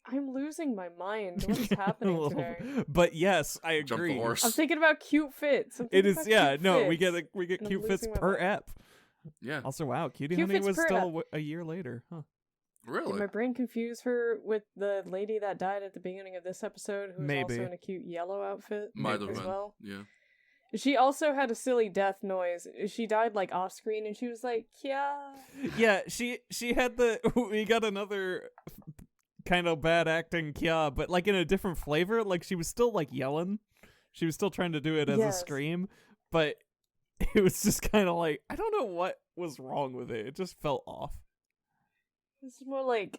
I'm losing my mind. What is happening today? But yes, I Jump agree. the horse. I'm thinking about cute fits. It is, yeah. No, we fits. get And cute I'm fits losing my per mind. ep. Yeah. Also, wow, Cutie Cute Honey fits was per still a year later, huh? Did Really? my brain confuse her with the lady that died at the beginning of this episode, who was Maybe. also in a cute yellow outfit? Might have as been. well. Yeah. She also had a silly death noise. She died like off screen, and she was like, "Yeah." Yeah, she had the. We got another kind of bad acting Kya, but like in a different flavor. Like she was still like yelling. She was still trying to do it as a Yes. scream, but it was just kind of like, I don't know what was wrong with it. It just felt off. It's more like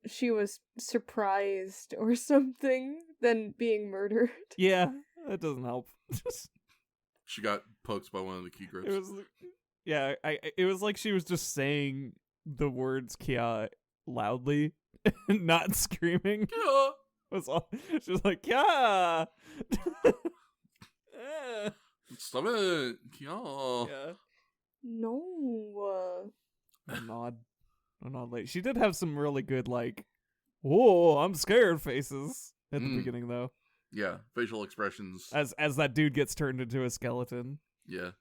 she was surprised or something than being murdered. Yeah, that doesn't help. She got poked by one of the key grips. It was, yeah, it was like she was just saying the words Kya loudly, and not screaming. Yeah. Was all she was like, Kya. Stop it. Yeah. Yeah. No. A nod. Like she did have some really good like, whoa, I'm scared faces at the beginning though. Yeah, facial expressions. As that dude gets turned into a skeleton. Yeah.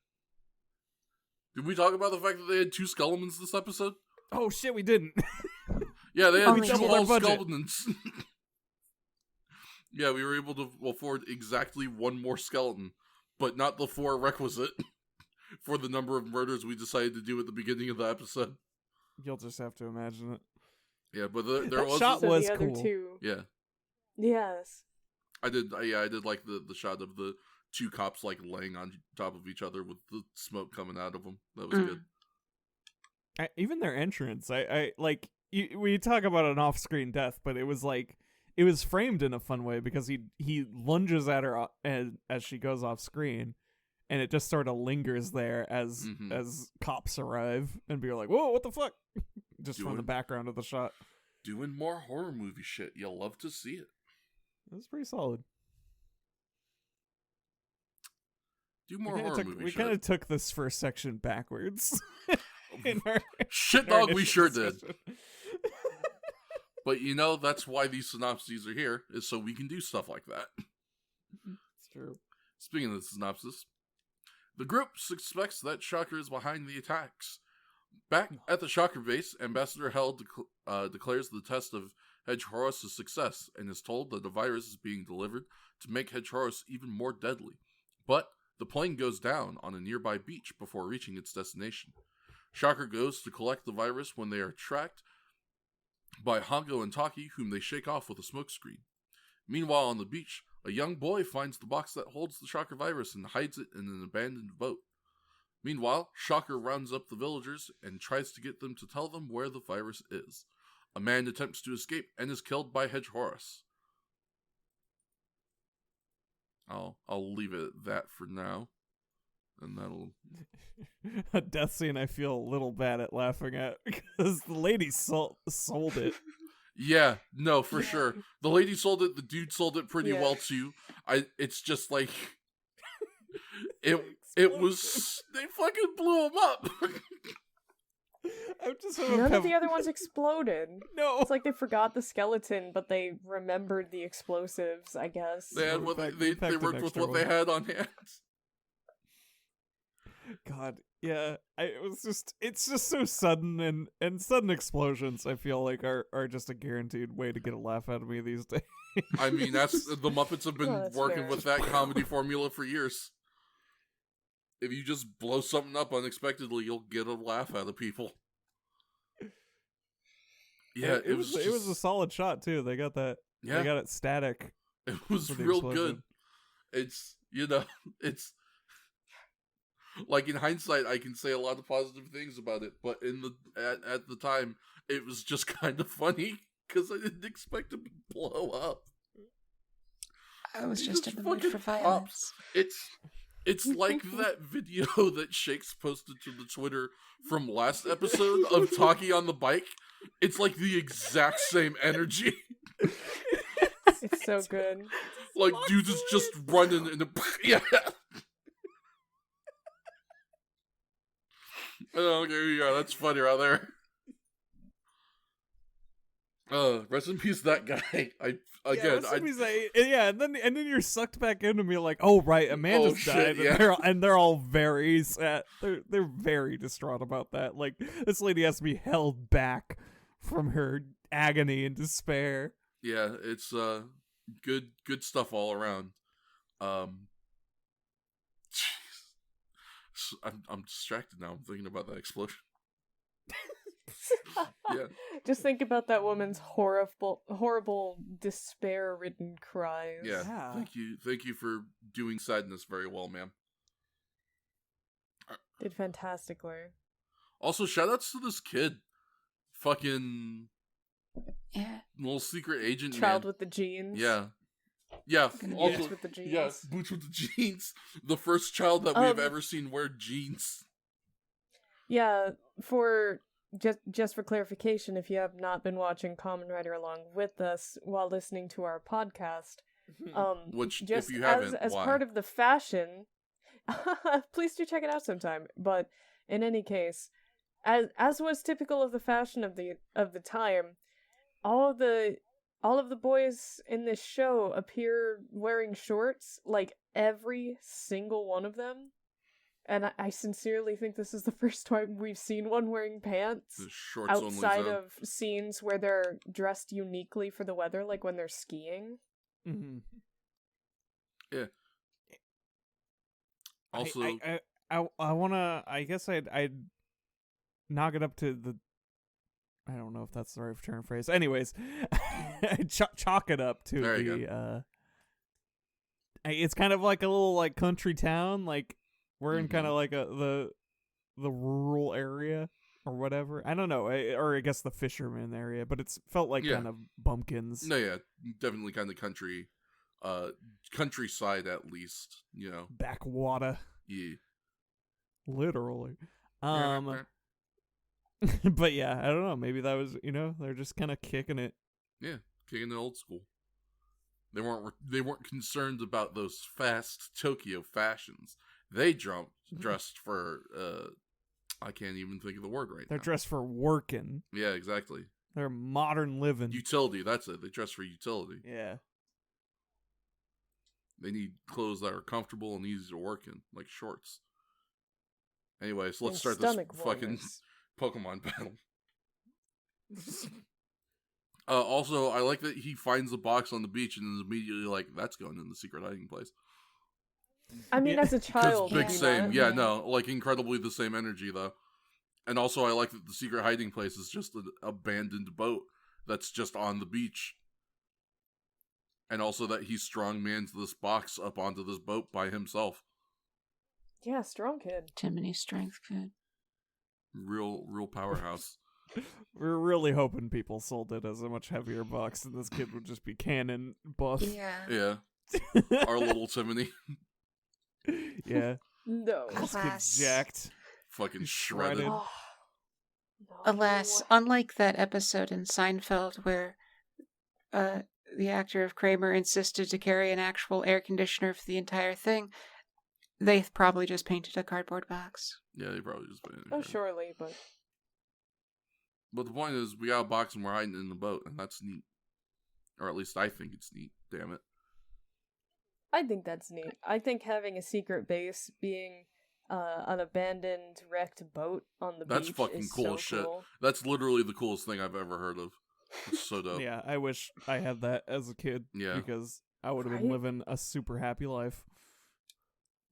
Did we talk about the fact that they had 2 skeletons this episode? Oh shit, we didn't. Yeah, they had Oh, 2 we doubled small our budget. skeletons. Yeah, we were able to afford exactly 1 more skeleton, but not the 4 requisite for the number of murders we decided to do at the begining of the episode. You'll just have to imagine it. Yeah, but there That was shot So was the other cool. two. yeah. Yes. I did like the shot of the 2 cops like laying on top of each other with the smoke coming out of them. That was good. Even their entrance, I like. We talk about an off-screen death, but it was like it was framed in a fun way because he lunges at her as she goes off screen, and it just sort of lingers there as cops arrive and be like, "Whoa, what the fuck?" Just from the background of the shot. Doing more horror movie shit. You'll love to see it. It was pretty solid. Do more horror movie We shit. kind of took this first section backwards. in our, Shit in our dog, we initial sure did. discussion. But you know, that's why these synopses are here, is so we can do stuff like that. It's true. Speaking of the synopsis, the group suspects that Shocker is behind the attacks. Back at the Shocker base, Ambassador Hell declares the test of Hedge Horus a success and is told that the virus is being delivered to make Hedge Horus even more deadly. But the plane goes down on a nearby beach before reaching its destination. Shocker goes to collect the virus when they are tracked by Hongo and Taki, whom they shake off with a smokescreen. Meanwhile, on the beach, a young boy finds the box that holds the Shocker virus and hides it in an abandoned boat. Meanwhile, Shocker rounds up the villagers and tries to get them to tell them where the virus is. A man attempts to escape and is killed by Hedge Horus. I'll leave it at that for now. And that'll... A death scene I feel a little bad at laughing at because the lady sold it. Yeah, no, for sure. The lady sold it, the dude sold it pretty Yeah. well too. It's just like... It was... They fucking blew him up! I'm just None of the other ones exploded. No. It's like they forgot the skeleton, but they remembered the explosives, I guess. They had what they worked with what they had on hand. God, yeah. It's just so sudden, and sudden explosions, I feel like, are just a guaranteed way to get a laugh out of me these days. I mean, the Muppets have been working fair. with that comedy formula for years. If you just blow something up unexpectedly, you'll get a laugh out of people. Yeah, it was a solid shot too. They got that. Yeah, they got it static. It was real good. It's it's like in hindsight, I can say a lot of positive things about it, but at the time, it was just kind of funny because I didn't expect it to blow up. I was just in the mood for violence. It's like that video that Shakes posted to the Twitter from last episode of Talkie on the bike. It's like the exact same energy. It's so good. Like, dude is just running and yeah. Oh, there you go. That's funny right there. Rest in peace, that guy. And then you're sucked back into me like, oh right, Amanda's died, and they're all very sad. They're very distraught about that. Like, this lady has to be held back from her agony and despair. Yeah, it's good stuff all around. I'm distracted now. I'm thinking about that explosion. Yeah. Just think about that woman's horrible, despair-ridden cries. Yeah. Thank you for doing sadness very well, ma'am. Did fantastically. Also, shoutouts to this kid. Fucking little secret agent child man. With the jeans. Yeah. Yeah. Also, boots with the jeans. Yeah, boots with the jeans. The first child that we've ever seen wear jeans. Yeah, for just for clarification, if you have not been watching Kamen Rider along with us while listening to our podcast, which just if you haven't, as why? part of the fashion, please do check it out sometime. But in any case, as was typical of the fashion of the time, all of the boys in this show appear wearing shorts, like every single one of them. And I sincerely think this is the first time we've seen one wearing pants outside of scenes where they're dressed uniquely for the weather, like when they're skiing. Mm-hmm. Yeah. Also, I wanna. I guess I'd knock it up to the. I don't know if that's the right term phrase. Anyways, chalk it up to the. It's kind of like a little like country town, like. We're in kind of like the rural area or whatever. I don't know, or I guess the fisherman area, but it's felt like kind of bumpkins. No, yeah, definitely kind of countryside at least, you know. Backwater. Yeah. Literally. But yeah, I don't know. Maybe that was, they're just kind of kicking it. Yeah, kicking it old school. They weren't concerned about those fast Tokyo fashions. They dressed for, I can't even think of the word right now. They're dressed for working. Yeah, exactly. They're modern living. Utility, that's it. They dress for utility. Yeah. They need clothes that are comfortable and easy to work in, like shorts. Anyway, so let's start this fucking Pokemon battle. Also, I like that he finds the box on the beach and is immediately like, that's going in the secret hiding place. I mean, as a child, big same. Yeah, no, like incredibly the same energy though. And also, I like that the secret hiding place is just an abandoned boat that's just on the beach. And also that he strongmans this box up onto this boat by himself. Yeah, strong kid. Timony strength kid. Real powerhouse. We're really hoping people sold it as a much heavier box, and this kid would just be canon buff. Yeah. Our little Timony. Yeah. No. This kid's jacked. Fucking shredded. Oh. No. Alas, unlike that episode in Seinfeld where the actor of Kramer insisted to carry an actual air conditioner for the entire thing, they probably just painted a cardboard box. Yeah, they probably just painted it. Oh, surely, but... But the point is, we got a box and we're hiding in the boat, and that's neat. Or at least I think it's neat, damn it. I think that's neat. I think having a secret base being an abandoned, wrecked boat on the That's beach fucking is cool so as shit. cool. That's literally the coolest thing I've ever heard of. It's so dope. Yeah, I wish I had that as a kid. Yeah. Because I would have been Right? living a super happy life.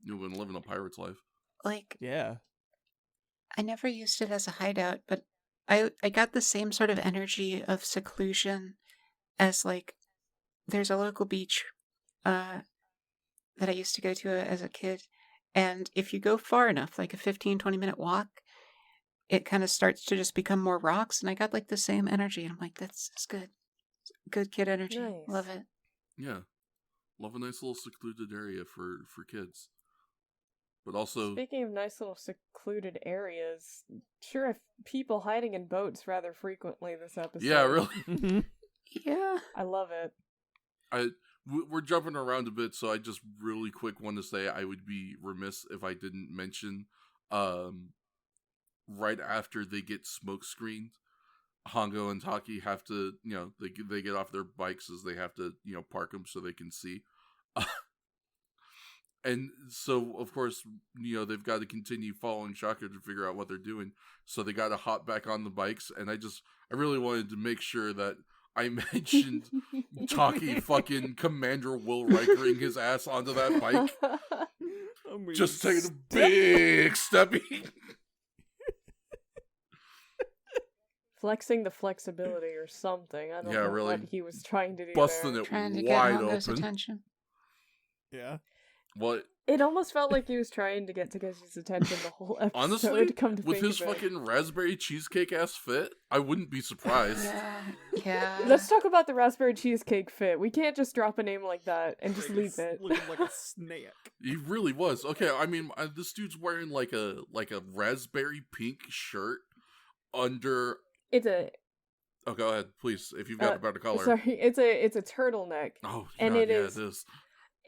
You've been living a pirate's life. Like, Yeah. I never used it as a hideout, but I got the same sort of energy of seclusion as, like, there's a local beach that I used to go to as a kid, and if you go far enough, like a 15-20 minute walk, it kind of starts to just become more rocks, and I got, like, the same energy, and I'm like, that's good. Good kid energy. Nice. Love it. Yeah. Love a nice little secluded area for kids. But also... Speaking of nice little secluded areas, sure have people hiding in boats rather frequently this episode. Yeah, really. Mm-hmm. Yeah. I love it. We're jumping around a bit, so I just really quick want to say I would be remiss if I didn't mention, right after they get smoke screened, Hongo and Taki have to, they get off their bikes as they have to, park them so they can see. And so, of course, they've got to continue following Shaka to figure out what they're doing. So they got to hop back on the bikes. And I really wanted to make sure that I mentioned Taki fucking Commander Will Rikering his ass onto that bike. Just taking a big stepping. Flexing the flexibility or something. I don't know really. what he was trying to do Busting there. it Trying to wide get Hongo's open. attention. Yeah. What? It almost felt like he was trying to get Takeshi's attention the whole episode. Honestly, come to with think his of it. fucking raspberry cheesecake ass fit, I wouldn't be surprised. Yeah. Let's talk about the raspberry cheesecake fit. We can't just drop a name like that and just leave it. Looking like a snake. He really was. Okay, I mean, this dude's wearing like a raspberry pink shirt under. It's a. Oh, go ahead, please. If you've got a better color. Sorry, it's a turtleneck. Oh, and God, it yeah, is. it is.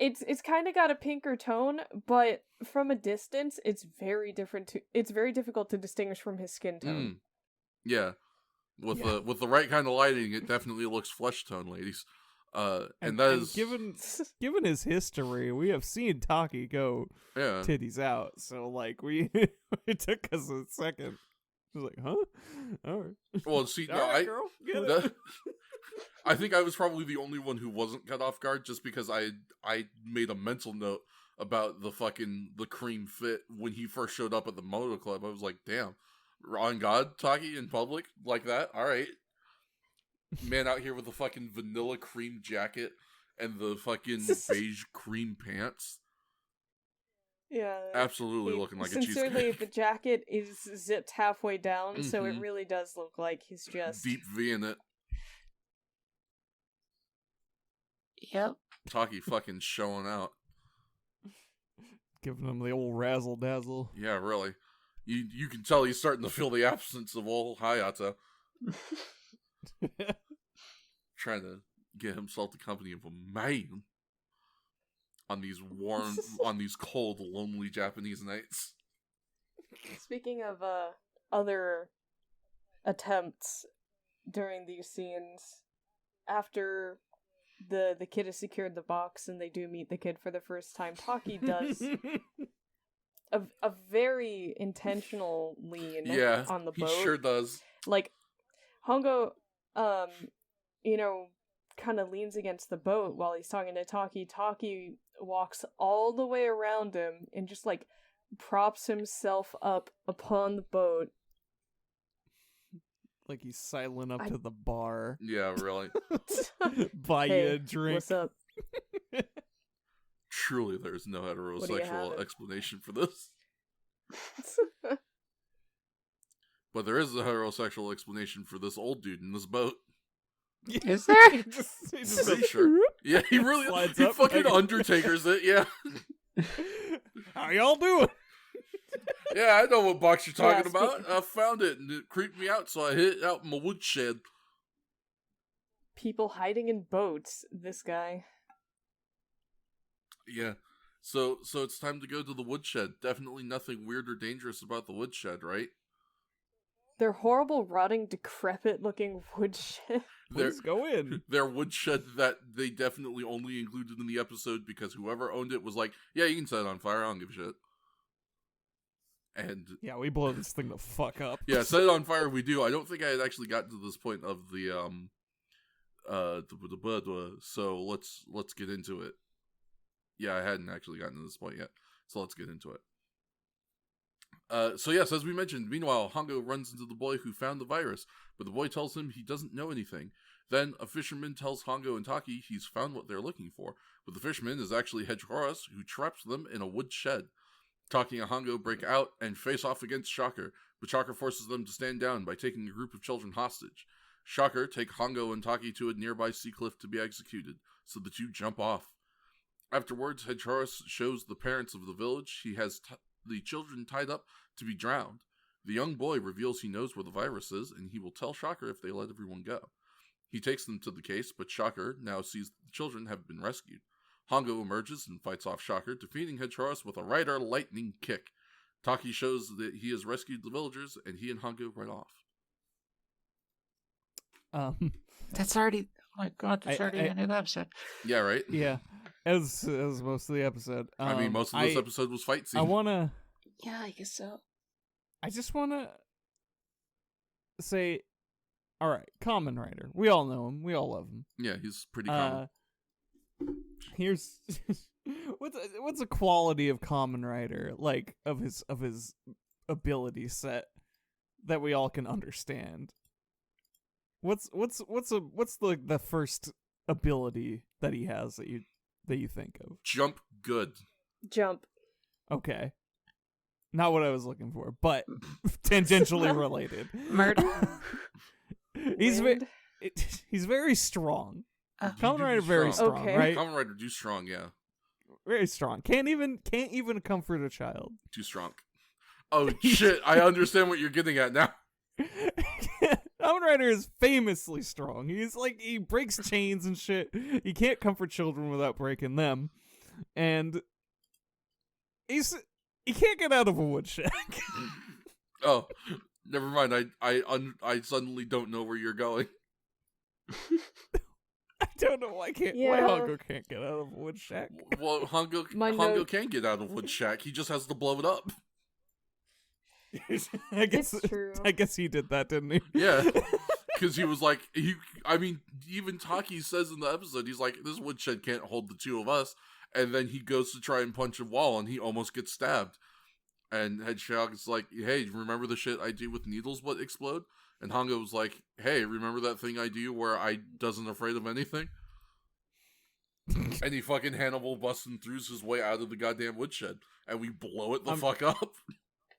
It's kind of got a pinker tone, but from a distance, it's very different. It's very difficult to distinguish from his skin tone. Yeah, with the right kind of lighting, it definitely looks flesh tone, ladies. And that is given his history, we have seen Taki go titties out. So like it took us a second. I was like, huh? All right. Well, see, All no, right, girl, get it. I think I was probably the only one who wasn't cut off guard, just because I made a mental note about the cream fit when he first showed up at the moto club. I was like, damn, on God, Taki in public like that? All right. Man out here with the fucking vanilla cream jacket and the fucking beige cream pants. Yeah. Absolutely looking like a Sincerely, cheesecake. the jacket is zipped halfway down, so it Mhm. really does look like he's just... Deep V in it. Yep. Taki fucking showing out. Giving him the old razzle dazzle. Yeah, really. You can tell he's starting to feel the absence of old Hayato. Trying to get himself the company of a man on these cold, lonely Japanese nights. Speaking of other attempts during these scenes, after the kid has secured the box and they do meet the kid for the first time, Taki does a very intentional lean on the boat. He sure does. Like, Hongo, kind of leans against the boat while he's talking to Taki. Taki walks all the way around him and just, like, props himself up upon the boat. Like he's sidling up to the bar. Yeah, really. Buy you a drink. What's up? Truly, there's no heterosexual explanation for this. But there is a heterosexual explanation for this old dude in this boat. Is there? He just Pretty goes, sure. Yeah, he really Slides he up fucking like- Undertaker's it, yeah. How y'all doing? Yeah, I know what box you're talking Yeah, about. I found it and it creeped me out, so I hid it out in my woodshed. People hiding in boats, this guy. Yeah. So it's time to go to the woodshed. Definitely nothing weird or dangerous about the woodshed, right? their horrible, rotting, decrepit-looking woodshed. Please go in. Their woodshed that they definitely only included in the episode because whoever owned it was like, yeah, you can set it on fire, I don't give a shit. And yeah, we blow this thing the fuck up. Yeah, set it on fire we do. I don't think I had actually gotten to this point of the so let's get into it. Yeah, I hadn't actually gotten to this point yet, so let's get into it. So yes, as we mentioned, meanwhile, Hongo runs into the boy who found the virus, but the boy tells him he doesn't know anything. Then a fisherman tells Hongo and Taki he's found what they're looking for, but the fisherman is actually Hedge Horus, who traps them in a wood shed. Taki and Hongo break out and face off against Shocker, but Shocker forces them to stand down by taking a group of children hostage. Shocker take Hongo and Taki to a nearby sea cliff to be executed, so the two jump off. Afterwards, Hedge Horus shows the parents of the village he has the children tied up to be drowned. The young boy reveals he knows where the virus is, and he will tell Shocker if they let everyone go. He takes them to the case, but Shocker now sees that the children have been rescued. Hongo emerges and fights off Shocker, defeating Hedge Horus with a Rider lightning kick. Taki shows that he has rescued the villagers, and he and Hongo ride off. That's already... Oh my god, that's already the end of the episode. Yeah, right? Yeah. As most of the episode. I mean, most of this episode was fight scene. Yeah, I guess so. I just wanna say, alright, Kamen Rider. We all know him. We all love him. Yeah, he's pretty common. Here's what's a quality of Kamen Rider, like of his ability set that we all can understand. What's the first ability that he has that you think of? Jump good. Jump. Okay. Not what I was looking for, but tangentially related. Murder. He's very strong. Kamen Rider very strong, okay. right? Kamen Rider do strong, yeah. Very strong. Can't even comfort a child. Too strong. Oh shit! I understand what you're getting at now. Kamen Rider is famously strong. He breaks chains and shit. He can't comfort children without breaking them, and he can't get out of a woodshed. Oh, never mind. I suddenly don't know where you're going. I don't know why Hongo can't get out of a wood shack. Well, Hongo can get out of wood shack. He just has to blow it up. I guess it's true. I guess he did that, didn't he? Yeah, because he was like, even Taki says in the episode, he's like, this woodshed can't hold the two of us, and then he goes to try and punch a wall, and he almost gets stabbed. And Hedgehog is like, hey, remember the shit I do with needles what explode? And Hongo was like, hey, remember that thing I do where I doesn't afraid of anything? And he fucking Hannibal busting through his way out of the goddamn woodshed. And we blow it the fuck up.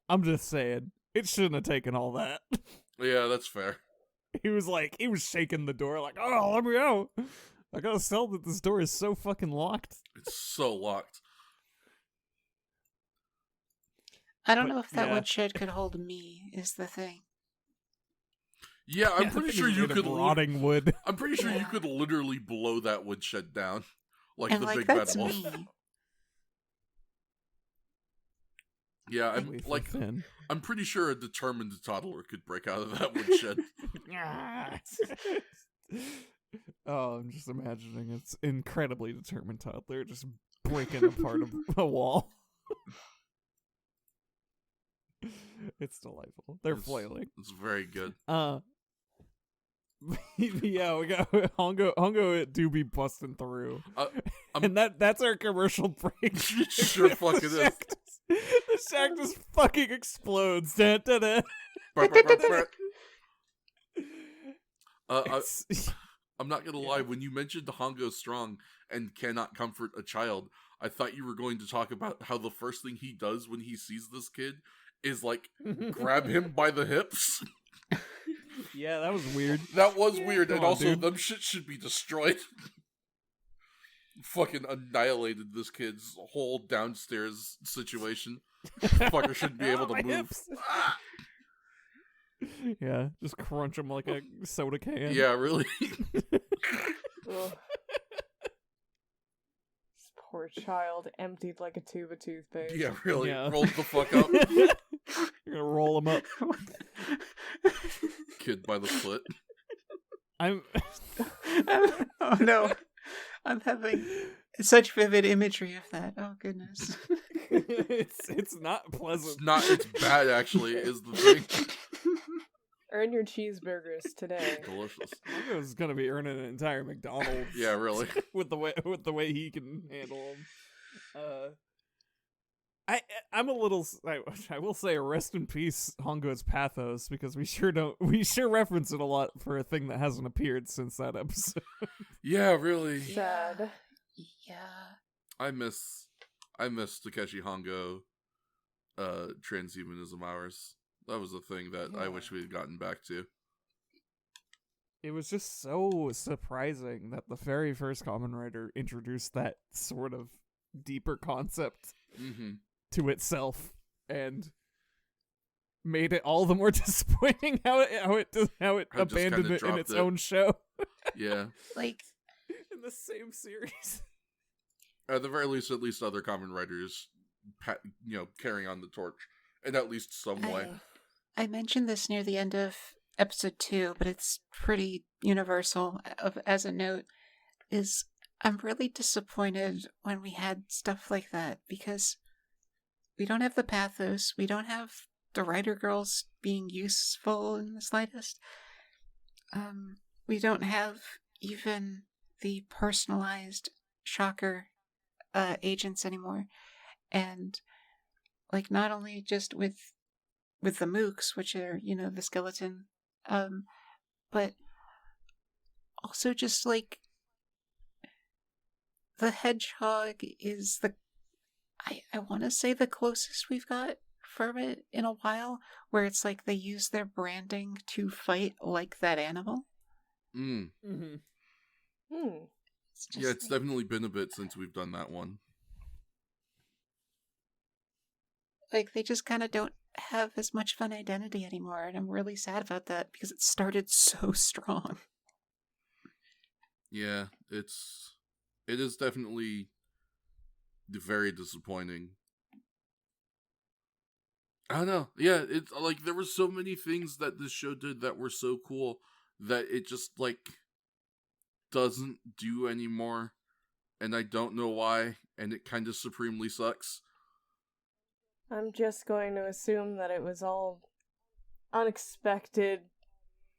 I'm just saying, it shouldn't have taken all that. Yeah, that's fair. He was shaking the door like, oh, let me out. I gotta sell that this door is so fucking locked. It's so locked. I don't know if that woodshed could hold me, is the thing. Yeah, I'm pretty sure you could rotting wood. I'm pretty sure you could literally blow that woodshed down. Like and the big that's metal. me. Yeah, I'm pretty sure a determined toddler could break out of that woodshed. Oh, I'm just imagining it's incredibly determined toddler just breaking apart a wall. It's delightful. They're flailing. It's very good. Yeah, we got Hongo do be busting through. And that's our commercial break. Sure fucking is. The shack just fucking explodes. Da, da, da. I'm not gonna lie, when you mentioned Hongo strong and cannot comfort a child, I thought you were going to talk about how the first thing he does when he sees this kid is like grab him by the hips. Yeah, that was weird. That was weird, and also dude. them shit should be destroyed. Fucking annihilated this kid's whole downstairs situation. Fucker shouldn't be able to move. Yeah, just crunch him like a soda can. Yeah, really. This poor child emptied like a tube of toothpaste. Yeah, really. Yeah. Rolled the fuck up. You're gonna roll him up. kid by the foot. I'm oh no. I'm having such vivid imagery of that. Oh goodness. it's not pleasant. It's bad actually, is the thing. Earn your cheeseburgers today. Delicious. Hongo's gonna be earning an entire McDonald's. Yeah, really. with the way he can handle them. I'm a little. I will say, rest in peace, Hongo's pathos, because we sure reference it a lot for a thing that hasn't appeared since that episode. Yeah, really. Sad. Yeah. I miss Takeshi Hongo transhumanism hours. That was a thing that I wish we had gotten back to. It was just so surprising that the very first Kamen Rider introduced that sort of deeper concept to itself and made it all the more disappointing how it abandoned it in its own show. Yeah. Like in the same series. At the very least, at least other Kamen Riders, carrying on the torch in at least some way. I mentioned this near the end of episode 2, but it's pretty universal as a note, is I'm really disappointed when we had stuff like that, because we don't have the pathos, we don't have the Rider Girls being useful in the slightest. We don't have even the personalized Shocker agents anymore. And like, not only just with the mooks, which are, the skeleton, but also just like the hedgehog is I want to say the closest we've got from it in a while, where it's like they use their branding to fight like that animal. It's definitely been a bit since we've done that one. Like, they just kind of don't have as much of an identity anymore, and I'm really sad about that, because it started so strong. Yeah, it is definitely very disappointing. I don't know. Yeah, it's like there were so many things that this show did that were so cool that it just like doesn't do anymore, and I don't know why, and it kind of supremely sucks. I'm just going to assume that it was all unexpected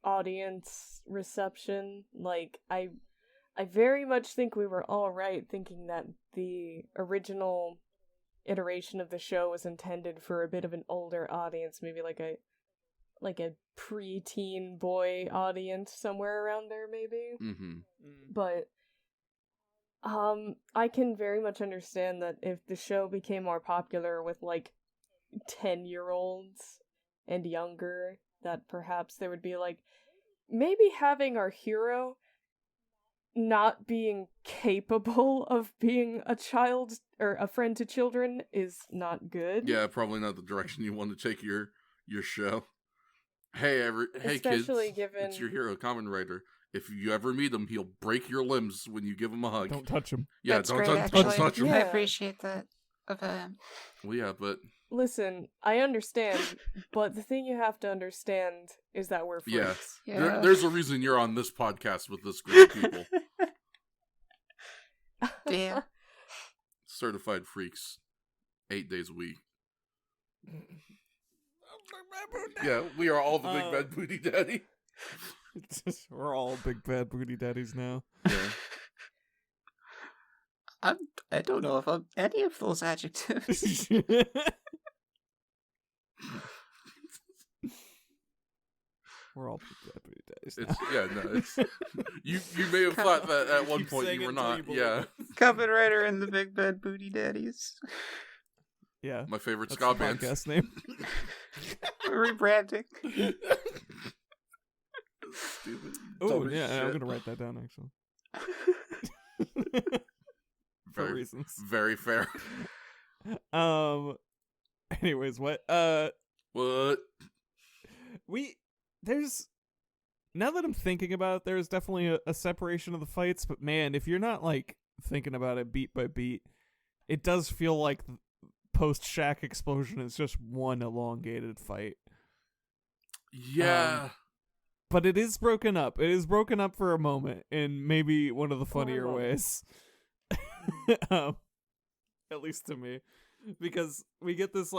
audience reception. Like, I very much think we were all right thinking that the original iteration of the show was intended for a bit of an older audience, maybe like a pre-teen boy audience, somewhere around there, maybe. But I can very much understand that if the show became more popular with like 10-year-olds and younger, that perhaps there would be like, maybe having our hero not being capable of being a child or a friend to children is not good. Yeah, probably not the direction you want to take your show. Hey kids, given... it's your hero, Kamen Rider. If you ever meet him, he'll break your limbs when you give him a hug. Don't touch him. Yeah, That's don't great, touch him. Yeah. I appreciate that. Well, yeah, but... Listen, I understand, but the thing you have to understand is that we're freaks. Yeah. There's a reason you're on this podcast with this group of people. Damn. Certified freaks. 8 days a week. Yeah, we are all the big bad booty daddy. We're all big bad booty daddies now. Yeah. I don't know if I'm any of those adjectives. We're all big bad booty daddies now. It's you may have thought that at one point you were not. Yeah. Kamen Rider and the Big Bad Booty Daddies. Yeah. My favorite That's ska the band. podcast name. Rebranding. Stupid. Oh, yeah, I'm going to write that down, actually. For reasons. Very fair. Anyways, what? What? There's, now that I'm thinking about it, there's definitely a separation of the fights, but man, if you're not, like, thinking about it beat by beat, it does feel like post-Shack explosion is just one elongated fight. Yeah. but it is broken up. It is broken up for a moment in maybe one of the funnier ways. At least to me, because we get this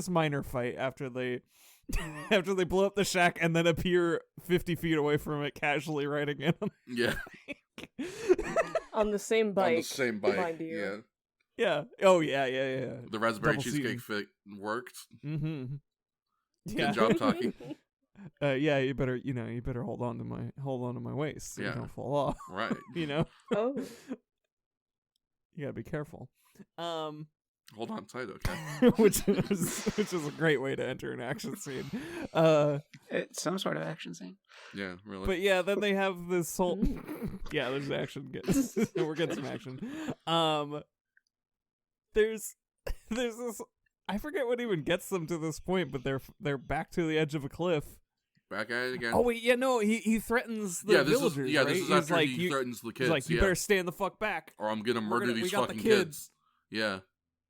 minor fight after they blow up the shack and then appear 50 feet away from it, casually riding in them. Yeah. On the same bike. Mind you. Yeah. Oh yeah. The raspberry Double cheesecake fit worked. Mm-hmm. Good job, Taki. Yeah, you better hold on to my waist so you don't fall off. Right. Oh. You gotta be careful. Hold on tight, okay. which is a great way to enter an action scene. It's some sort of action scene. Yeah, really. But yeah, then they have this whole yeah, there's action. We're getting some action. There's this. I forget what even gets them to this point, but they're back to the edge of a cliff. Back at it again. Oh wait, yeah, no, he threatens the villagers. Right? This is after he threatens the kids. He's like, you better stand the fuck back, or I'm gonna murder these fucking kids. Yeah.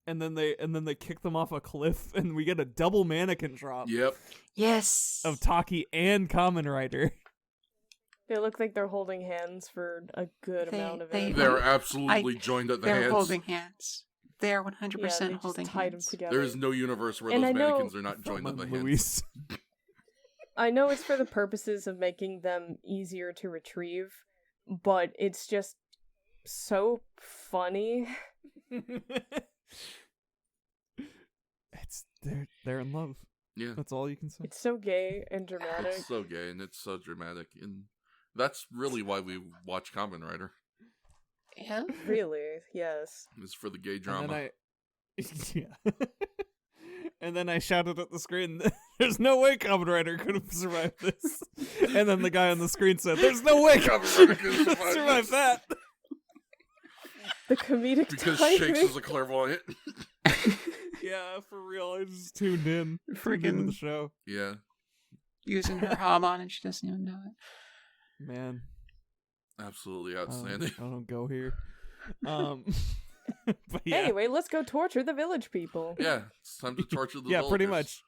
And then they kick them off a cliff, and we get a double mannequin drop. Yep. Yes. Of Taki and Kamen Rider. They look like they're holding hands for a good amount of it. They're absolutely joined at the hands. They're holding hands. They're 100% holding tied hands. Them together. There is no universe where those mannequins are not joined at the hands. I know it's for the purposes of making them easier to retrieve, but it's just so funny. They're in love. Yeah. That's all you can say. It's so gay and dramatic. It's so gay and it's so dramatic, and that's really why we watch Kamen Rider. Yeah. Really, yes. It's for the gay drama. And then I shouted at the screen, "There's no way Kamen Rider could have survived this." And then the guy on the screen said, "There's no way Kamen Rider could have survived that." The comedic because timing. Shakes is a clairvoyant. Yeah, for real. I just tuned in to the show. Yeah. Using her Hamon and she doesn't even know it. Man. Absolutely outstanding. I don't go here. But yeah. Anyway, let's go torture the village people. Yeah, it's time to torture the villagers. Pretty much.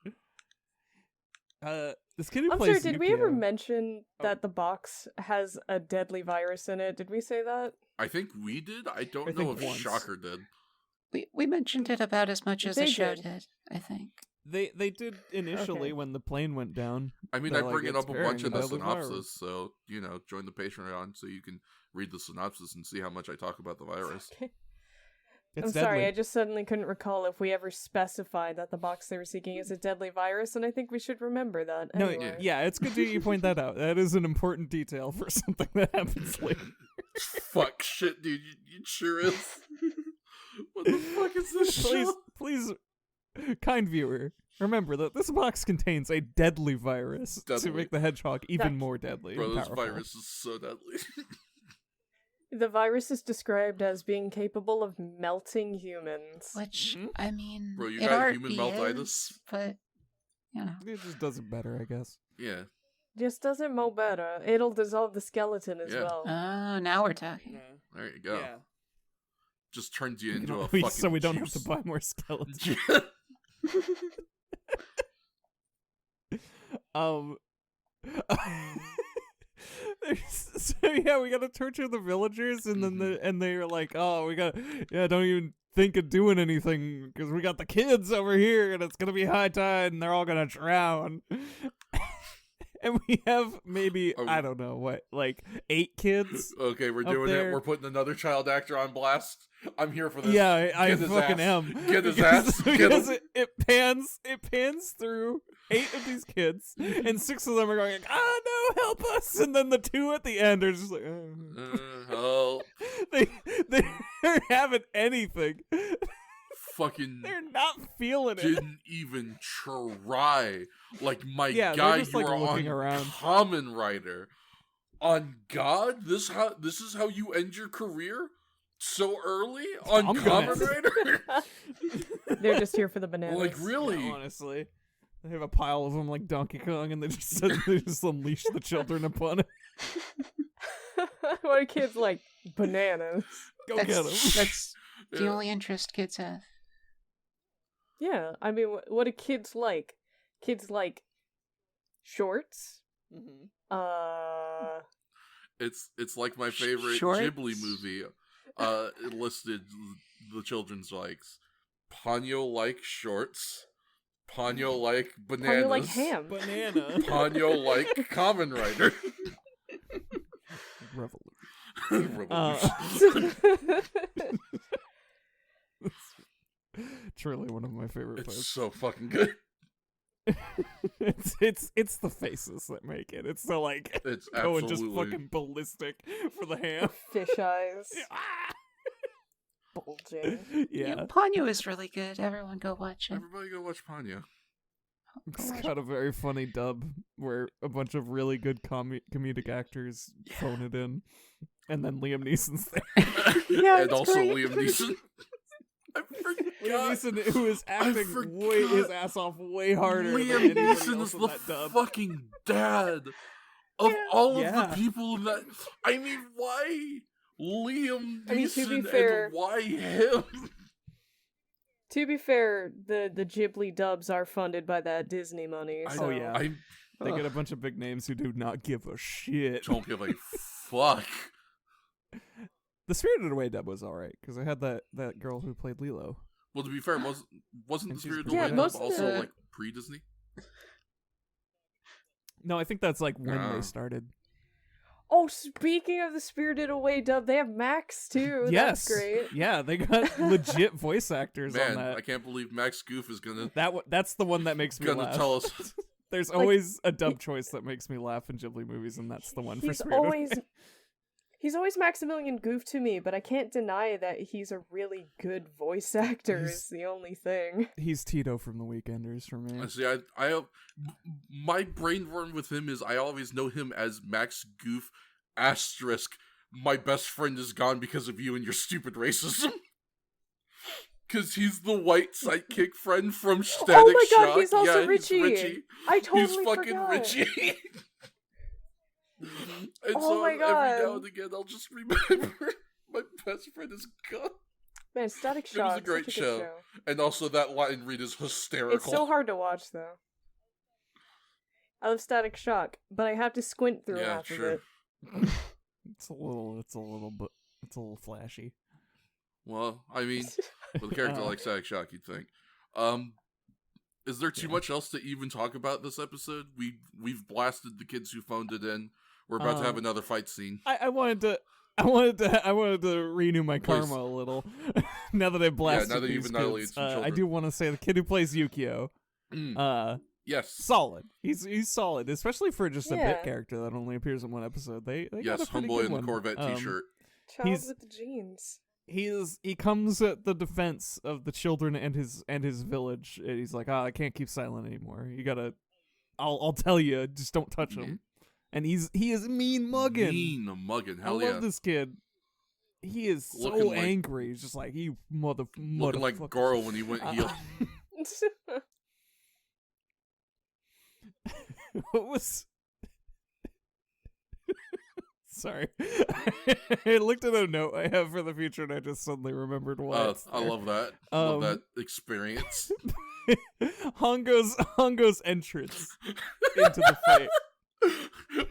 This kid who I'm plays sorry, did we ever mention that the box has a deadly virus in it? Did we say that? I think we did. I don't know if Shocker did. We mentioned it about as much as the show did, I think. They did initially when the plane went down. I mean, I bring it up a bunch in the synopsis, so, join the Patreon so you can read the synopsis and see how much I talk about the virus. Okay. I'm sorry, I just suddenly couldn't recall if we ever specified that the box they were seeking is a deadly virus, and I think we should remember that. Anyway. No, yeah, it's good that you point that out. That is an important detail for something that happens later. Fuck, shit, dude, it sure is. What the fuck is this show? Please, kind viewer, remember that this box contains a deadly virus to make the hedgehog even more deadly. Bro, this virus is so deadly. The virus is described as being capable of melting humans. Which, I mean, bro, you got human meltitis? But, it just does it better, I guess. Yeah. Just does it more better. It'll dissolve the skeleton as well. Oh, now we're talking. Yeah. There you go. Yeah. Just turns you into a fucking so we don't juice. have to buy more skeletons. So yeah, we gotta torture the villagers, and then they're like, "Oh, don't even think of doing anything because we got the kids over here, and it's gonna be high tide, and they're all gonna drown." And we have maybe, I don't know what, like 8 kids. Okay, we're doing it. We're putting another child actor on blast. I'm here for this. Yeah, I fucking am. Get his ass. Because it pans through 8 of these kids, and 6 of them are going like, "Ah, no, help us!" And then the 2 at the end are just like, "Oh." They're having anything. Fucking they're not feeling it. Didn't even try. Like, my guy, you just, like, are on around. Kamen Rider. On God, this is how you end your career so early on Kamen Rider. They're just here for the bananas. Like, really? Yeah, honestly, they have a pile of them like Donkey Kong, and they just unleash the children upon it. What are kids like? Bananas. Go get them. That's the only interest kids have. Yeah, I mean, what do kids like? Kids like shorts, It's like my favorite Shorts? Ghibli movie. It listed the children's likes. Ponyo like shorts. Ponyo like bananas. Ponyo like ham. Banana. Ponyo like Kamen Rider. Revolution. Truly one of my favorite It's parts. so fucking good. It's the faces that make it. It's the like It's going absolutely just fucking ballistic for the ham. Fish eyes. Bulging. Yeah. Ponyo is really good. Everyone go watch it. Everybody go watch Ponyo. It's got a very funny dub where a bunch of really good comedic actors phone it in, and then Liam Neeson's there. Yeah, And it's also great. Liam Neeson. I Liam forgot. Neeson, who is acting forgot. his ass off way harder Liam than anybody Neeson else is in the that dub. fucking dad of all of Yeah. the people in that. I mean, why Liam I mean, to be Neeson fair- and why him? To be fair, the Ghibli dubs are funded by that Disney money. I- So. Oh, yeah. I They get a bunch of big names who do not give a shit. don't give a fuck. The Spirited Away dub was alright, because I had that girl who played Lilo. Well, to be fair, wasn't the And she's Spirit of pretty the good. most Wind of also the- like pre-Disney? No, I think that's like when Ah. they started. Oh, speaking of the Spirited Away dub, they have Max too. Yes. That's great. Yeah, they got legit voice actors on Man, that. I can't believe Max Goof is gonna That's the one that makes me laugh. tell us. There's always a dub choice that makes me laugh in Ghibli movies, and that's the one for Spirited Away. He's always Maximilian Goof to me, but I can't deny that he's a really good voice actor. He's- Is the only thing. He's Tito from The Weekenders for me. See, my brain worm with him is I always know him as Max Goof asterisk. My best friend is gone because of you and your stupid racism. Because he's the white sidekick friend from Static Oh my god, Shock. he's also Yeah, Richie. Richie. I totally He's fucking forgot. Richie. And Oh so my every now God. and again, I'll just remember my best friend is gone. Man, Static It was Shock. a great such a good show. And also that line read is hysterical. It's so hard to watch though. I love Static Shock, but I have to squint through Yeah, half sure. of it. It's a little flashy. Well, I mean, with a character like Static Shock, you'd think. Is there too much else to even talk about this episode? We've blasted the kids who phoned it in. We're about to have another fight scene. I wanted to renew my Please. karma a little. Now that I blasted now that you've these annihilated kids, some I children. do want to say the kid who plays Yukio, Yes. solid. He's solid, especially for just a Yeah. bit character that only appears in one episode. They got Yes, a pretty homeboy good in the one. Corvette t-shirt. Child He's- with the jeans. He comes at the defense of the children and his village. And he's like, I can't keep silent anymore. You gotta, I'll tell you, just don't touch him. And he is mean mugging. Mean mugging, I hell love yeah. this kid. He is Looking so like- angry. He's just like, you Looking like motherfucker. Goro when he went heel. What was? Sorry, I looked at a note I have for the future, and I just suddenly remembered why. it's I there. love that. Love that experience. Hongo's entrance into the fight.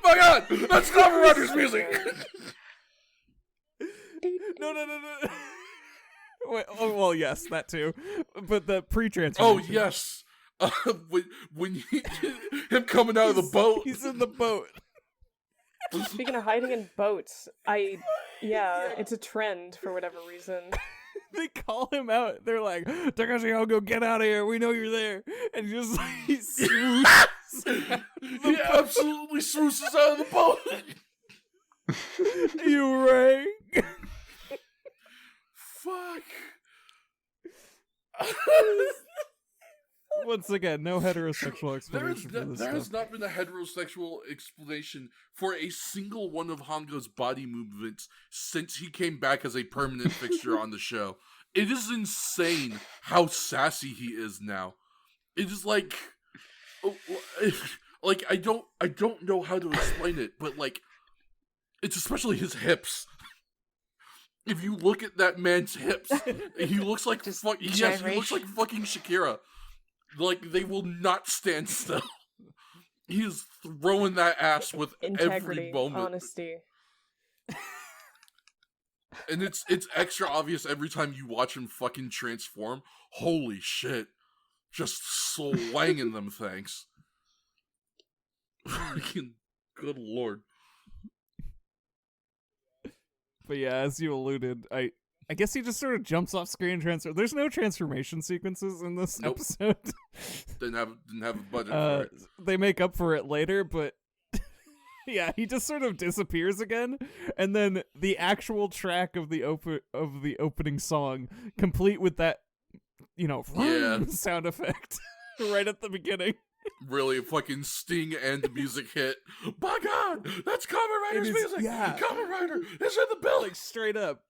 My God, that's Kamen Rider's music. No. Wait, oh, well, yes, that too. But the Oh pre-transformation. yes, when him coming out of the boat. He's in the boat. Speaking of hiding in boats, it's a trend for whatever reason. They call him out. They're like, Takashi Hongo, get out of here. We know you're there. And he swooshes. He absolutely swooses out of the boat. You rang. Fuck. Once again, no heterosexual There explanation for this has stuff. not been a heterosexual explanation for a single one of Hongo's body movements since he came back as a permanent fixture on the show. It is insane how sassy he is now. It is like I don't know how to explain it, but like, it's especially his hips. If you look at that man's hips, he looks like Just he looks like fucking Shakira. Like, they will not stand still. He is throwing that ass with integrity, every moment. honesty. And it's extra obvious every time you watch him fucking transform. Holy shit. Just slanging them things. Fucking good lord. But yeah, as you alluded, I guess he just sort of jumps off screen transfer. There's no transformation sequences in this episode. Didn't have a budget for it. They make up for it later, but yeah, he just sort of disappears again, and then the actual track of the opening song, complete with that, sound effect right at the beginning. Really fucking sting and the music hit. By God, that's Kamen Rider's music. Yeah, Kamen Rider is in the building. Like straight up.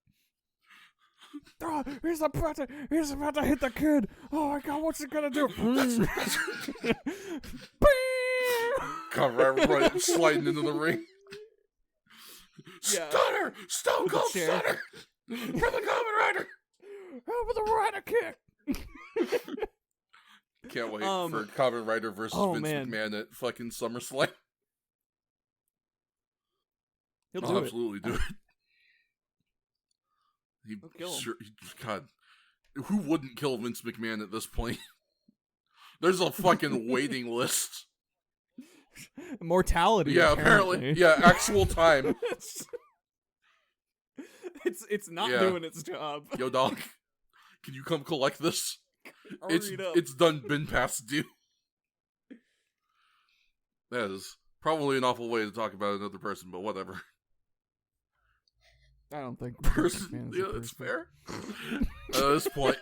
Oh, he's about to hit the kid. Oh my God, what's he gonna do? Kamen Rider right, sliding into the ring. Yeah. Stunner, Stone Cold Stunner for the Kamen Rider. Over the Rider kick. Can't wait for Kamen Rider versus Vince McMahon at fucking SummerSlam. He'll absolutely do it. God, who wouldn't kill Vince McMahon at this point? There's a fucking waiting list. Mortality. Yeah, apparently. Yeah, actual time. It's not doing its job. Yo, dog, can you come collect this? Hurry up. It's done been past due. That is probably an awful way to talk about another person, but whatever. I don't think person. Yeah, that's fair. At this point,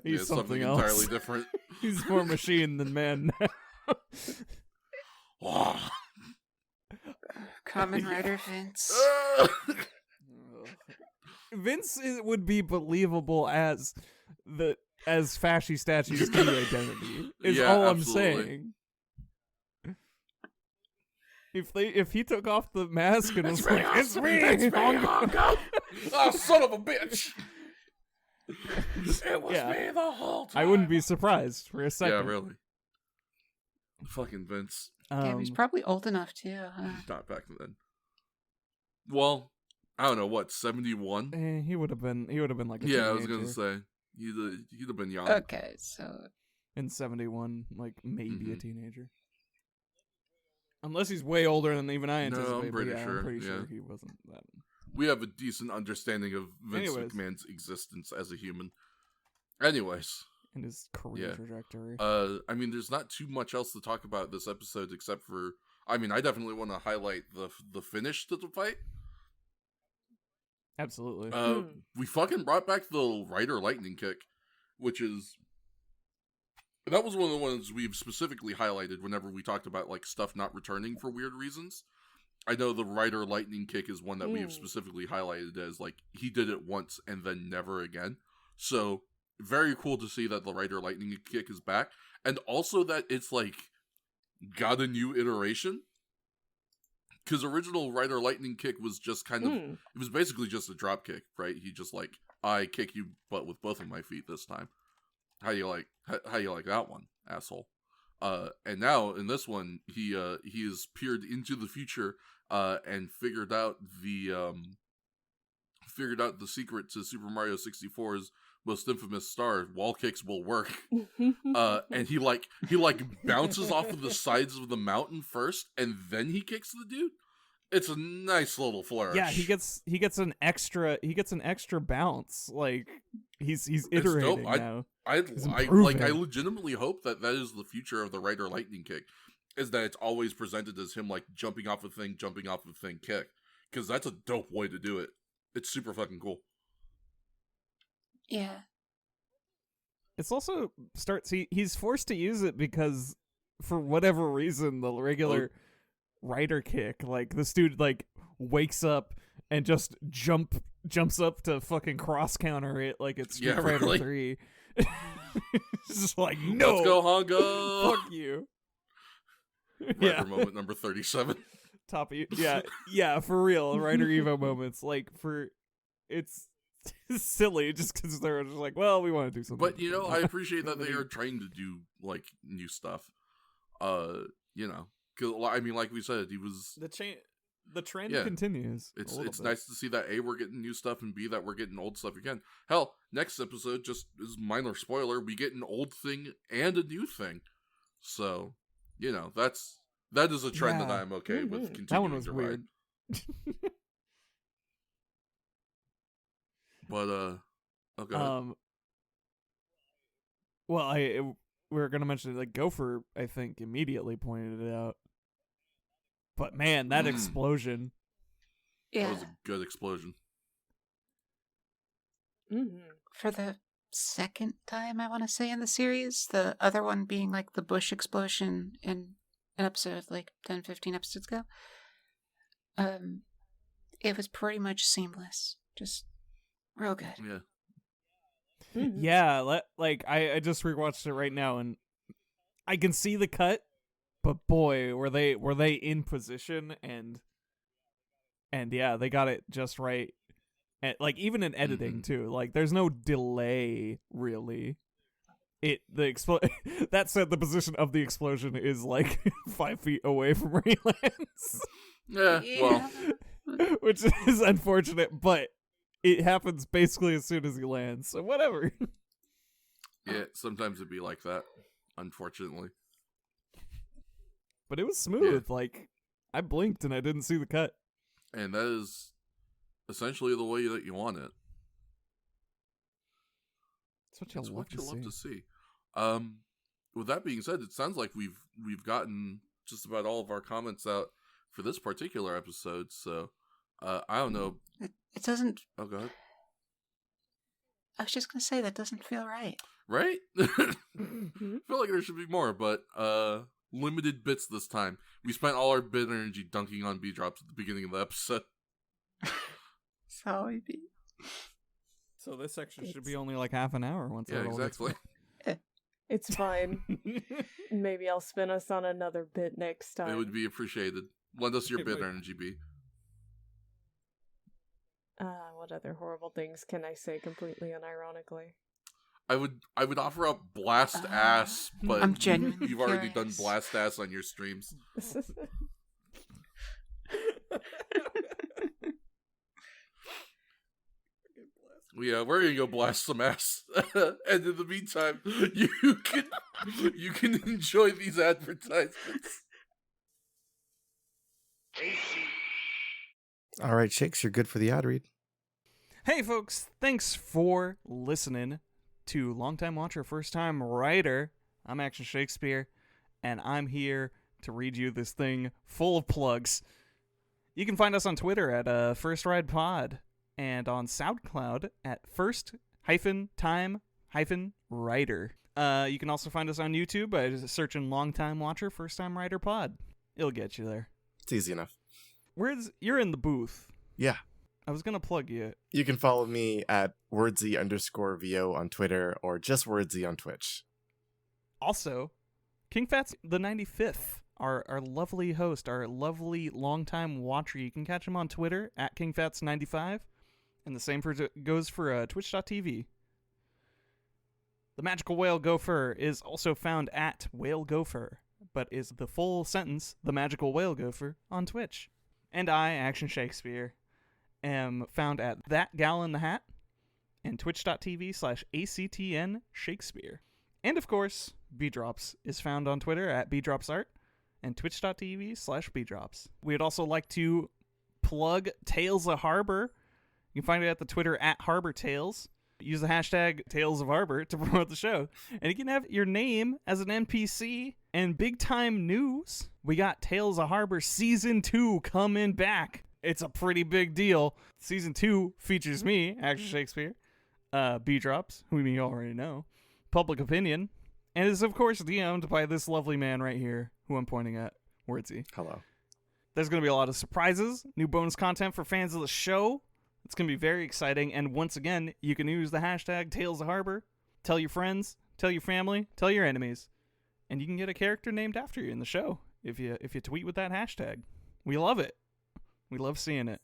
he's something else. Entirely different. He's more machine than man now. Kamen Rider Vince. Vince would be believable as Fashy Statue's key identity. Is all I'm saying. If he took off the mask and was like, "It's me, Hongo!" Oh, son of a bitch! It was me the whole time. I wouldn't be surprised for a second. Yeah, really. Fucking Vince. Yeah, he's probably old enough too. Not back then. Well, I don't know what 71. He would have been like a teenager. Yeah, I was gonna say he'd have been young. Okay, so in 71, like maybe a teenager. Unless he's way older than even I anticipated. No, I'm pretty sure. I'm pretty sure he wasn't that. We have a decent understanding of Vince McMahon's existence as a human. Anyways. And his career trajectory. I mean, there's not too much else to talk about this episode except for, I mean, I definitely want to highlight the finish to the fight. Absolutely. We fucking brought back the Rider lightning kick, which is, that was one of the ones we've specifically highlighted whenever we talked about like stuff not returning for weird reasons. I know the Rider lightning kick is one that we have specifically highlighted as like he did it once and then never again. So very cool to see that the Rider lightning kick is back, and also that it's like got a new iteration. Because original Rider lightning kick was just kind of it was basically just a drop kick, right? He just like, I kick you but with both of my feet this time. How you like that one, asshole? And now in this one, he has peered into the future and figured out the secret to Super Mario 64's most infamous star: wall kicks will work. And he bounces off of the sides of the mountain first, and then he kicks the dude. It's a nice little flourish. Yeah, he gets an extra bounce. Like he's iterating now. I legitimately hope that is the future of the Rider lightning kick, is that it's always presented as him like jumping off a thing kick, because that's a dope way to do it. It's super fucking cool. Yeah. It's also he's forced to use it because for whatever reason the regular Rider kick, like this dude like wakes up and just jumps up to fucking cross counter it like it's Street Fighter 3. It's just like, no, let's go Hongo. Fuck you. Rider moment number 37. Top of you. Yeah, for real. Rider Evo moments. Like it's silly just because they're just like, well, we want to do something. But I appreciate that they are trying to do like new stuff. You know, 'cause, I mean, like we said, he was the trend continues. It's nice to see that A, we're getting new stuff, and B, that we're getting old stuff again. Hell, next episode, just as minor spoiler, we get an old thing and a new thing. So, you know, that is a trend that I'm okay with continuing. That one was to weird. But okay. Well, we were gonna mention like Gopher, I think, immediately pointed it out. But man, that explosion. Yeah. That was a good explosion. For the second time, I want to say, in the series, the other one being like the bush explosion in an episode like 10, 15 episodes ago. It was pretty much seamless. Just real good. Yeah. Yeah, like I just rewatched it right now, and I can see the cut, but boy, were they in position, and yeah, they got it just right, and like even in editing too. Like there's no delay really. That said, the position of the explosion is like 5 feet away from where he lands. Yeah, well, which is unfortunate, but it happens basically as soon as he lands, so whatever. Yeah, sometimes it'd be like that, unfortunately. But it was smooth. Yeah. Like, I blinked and I didn't see the cut. And that is essentially the way that you want it. That's what you love to see. With that being said, it sounds like we've gotten just about all of our comments out for this particular episode, so I don't know. It doesn't... Oh, go ahead. I was just going to say, that doesn't feel right. Right? I feel like there should be more, but limited bits this time. We spent all our bit energy dunking on B-drops at the beginning of the episode. Sorry, B. So this section should be only like half an hour once. Yeah, exactly. It's fine. Maybe I'll spin us on another bit next time. It would be appreciated. Lend us your bit energy, B. What other horrible things can I say completely unironically? I would offer up blast ass, but I'm genuinely you've already done blast ass on your streams. Yeah, we're gonna go blast some ass, and in the meantime, you can enjoy these advertisements. All right, Shakes, you're good for the ad read. Hey, folks, thanks for listening to Longtime Watcher, First Time Writer. I'm Action Shakespeare, and I'm here to read you this thing full of plugs. You can find us on Twitter at First Ride Pod, and on SoundCloud at First-Time-Writer. You can also find us on YouTube by searching Longtime Watcher, First Time Writer Pod. It'll get you there. It's easy enough. You're in the booth. Yeah. I was going to plug you. You can follow me at Wordsy_VO on Twitter or just Wordsy on Twitch. Also, King Fat's the 95th, our lovely host, our lovely longtime watcher. You can catch him on Twitter at KingFats95, and the same goes for Twitch.tv. The Magical Whale Gopher is also found at Whale Gopher, but is the full sentence The Magical Whale Gopher on Twitch. And I, Action Shakespeare, am found at That Gal in the Hat and twitch.tv/ACTN Shakespeare. And of course, B-Drops is found on Twitter at BDropsArt and twitch.tv/BDrops. We'd also like to plug Tales of Harbor. You can find it at the Twitter at Harbor Tales. Use the hashtag Tales of Harbor to promote the show. And you can have your name as an NPC. And big time news, we got Tales of Harbor Season 2 coming back. It's a pretty big deal. Season 2 features me, Action Shakespeare, B-Drops, whom you already know, Public Opinion, and is of course DM'd by this lovely man right here, who I'm pointing at, Wordsy. Hello. There's going to be a lot of surprises, new bonus content for fans of the show. It's going to be very exciting, and once again, you can use the hashtag Tales of Harbor. Tell your friends, tell your family, tell your enemies, and you can get a character named after you in the show if you tweet with that hashtag. We love it. We love seeing it.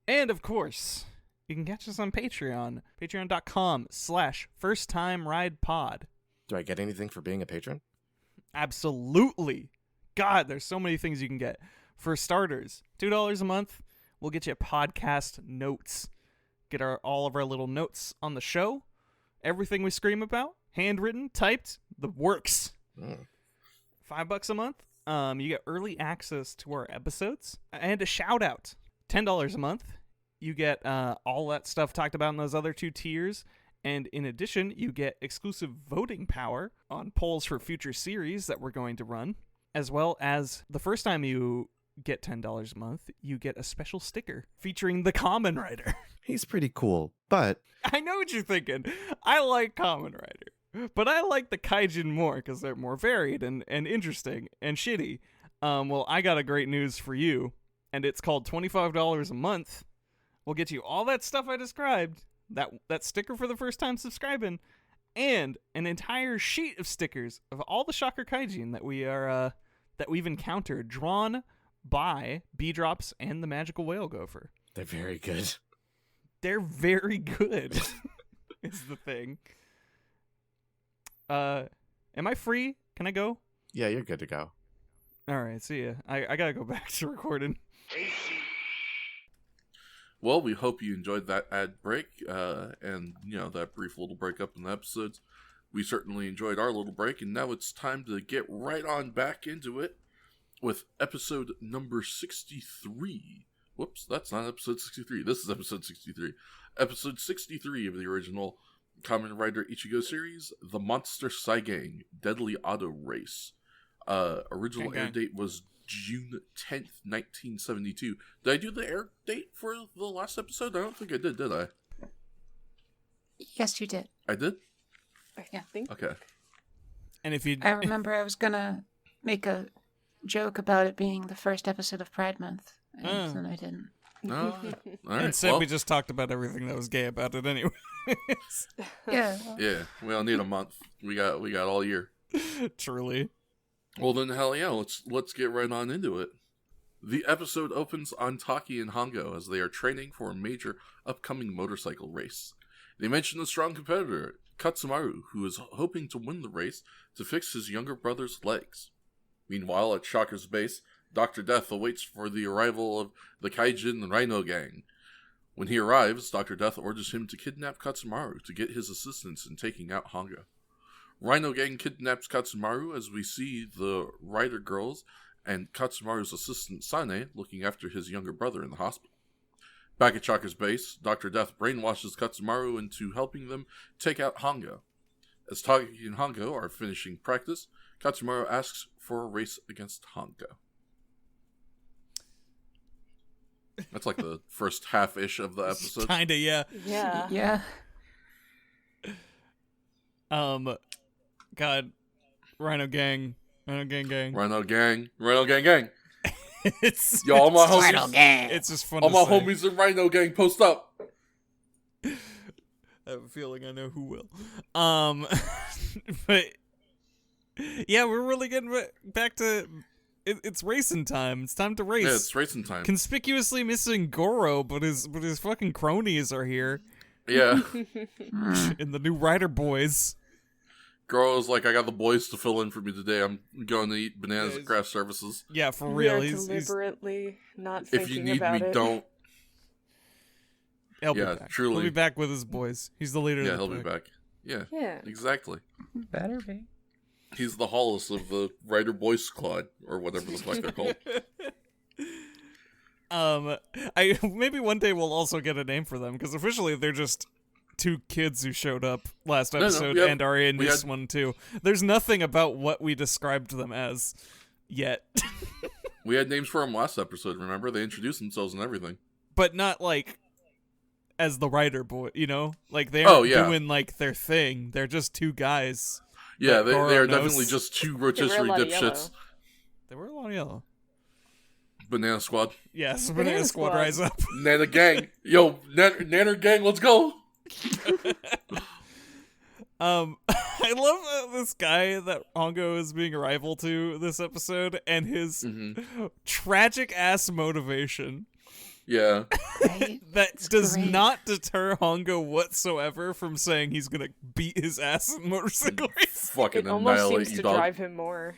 And of course, you can catch us on Patreon, patreon.com/firsttimeridepod. Do I get anything for being a patron? Absolutely. God, there's so many things you can get. For starters, $2 a month, we'll get you podcast notes. Get all of our little notes on the show. Everything we scream about, handwritten, typed, the works. $5 a month, you get early access to our episodes and a shout out. $10 a month, you get all that stuff talked about in those other 2 tiers. And in addition, you get exclusive voting power on polls for future series that we're going to run, as well as the first time you get $10 a month, you get a special sticker featuring the Kamen Rider. He's pretty cool, but... I know what you're thinking. I like Kamen Rider, but I like the Kaijin more because they're more varied and interesting and shitty. Well, I got a great news for you, and it's called $25 a month. We'll get you all that stuff I described, that sticker for the first time subscribing, and an entire sheet of stickers of all the Shocker Kaijin that we've encountered, drawn by B-Drops and the Magical Whale Gopher. They're very good. They're very good. Is the thing. Am I free? Can I go? Yeah, you're good to go. All right, see ya. I gotta go back to recording. Well, we hope you enjoyed that ad break, and, that brief little break up in the episodes. We certainly enjoyed our little break, and now it's time to get right on back into it with episode number 63. Whoops, that's not episode 63. This is episode 63. Episode 63 of the original Kamen Rider Ichigo series, The Monster Saigang Deadly Auto Race. Original air date was June 10th, 1972. Did I do the air date for the last episode? I don't think I did I? Yes, you did. I did? I think. Okay. And if you... I remember I was gonna make a joke about it being the first episode of Pride Month, and then I didn't. All right. Instead, we just talked about everything that was gay about it anyway. Yeah. Yeah, we don't need a month. We got all year. Truly. Well then, hell yeah, let's get right on into it. The episode opens on Taki and Hongo as they are training for a major upcoming motorcycle race. They mention a strong competitor, Katsumaru, who is hoping to win the race to fix his younger brother's legs. Meanwhile, at Shocker's base, Dr. Death awaits for the arrival of the Kaijin Rhino Gang. When he arrives, Dr. Death orders him to kidnap Katsumaru to get his assistance in taking out Hongo. Rhino Gang kidnaps Katsumaru as we see the Rider girls and Katsumaru's assistant Sane looking after his younger brother in the hospital. Back at Shocker's base, Dr. Death brainwashes Katsumaru into helping them take out Hongo. As Taki and Hongo are finishing practice, Katsumaru asks for a race against Hongo. That's like the first half-ish of the episode. Kinda, yeah. Yeah. Yeah. God, Rhino Gang. It's Yo, all my homies. Rhino Gang. It's just fun. All my to say. homies in Rhino Gang, post up. I have a feeling I know who will. But yeah, we're really getting back to it's racing time. It's time to race. Yeah, it's racing time. Conspicuously missing Goro, but his fucking cronies are here. Yeah. In the new Rider Boys. Girl's like, I got the boys to fill in for me today. I'm going to eat bananas at craft services. Yeah, for We real. are He's deliberately not If thinking you need about me, it. don't. he'll be Yeah, back. truly. He'll be back with his boys. He's the leader. Yeah, of the he'll be pack. back. Yeah, Yeah. exactly. Better be. He's the Hollis of the Rider Boys Squad, or whatever the fuck they're called. I maybe one day we'll also get a name for them because officially they're just two kids who showed up last episode and are in this one too. There's nothing about what we described them as yet. We had names for them last episode, remember? They introduced themselves and everything. But not like as the Rider Boy, you know? Like they aren't doing like their thing. They're just two guys. Yeah, they are knows. definitely just two rotisserie dipshits. They were a lot of yellow. Banana Squad. Yes, Banana Squad rise up. Nana Gang. Yo, Nanner Gang, let's go. I love this guy that Hongo is being a rival to this episode and his tragic ass motivation. Yeah. Right? That does great. not deter Hongo whatsoever from saying he's gonna beat his ass in motorcycle race. Fucking It almost annihilate seems you, to dog. drive him more.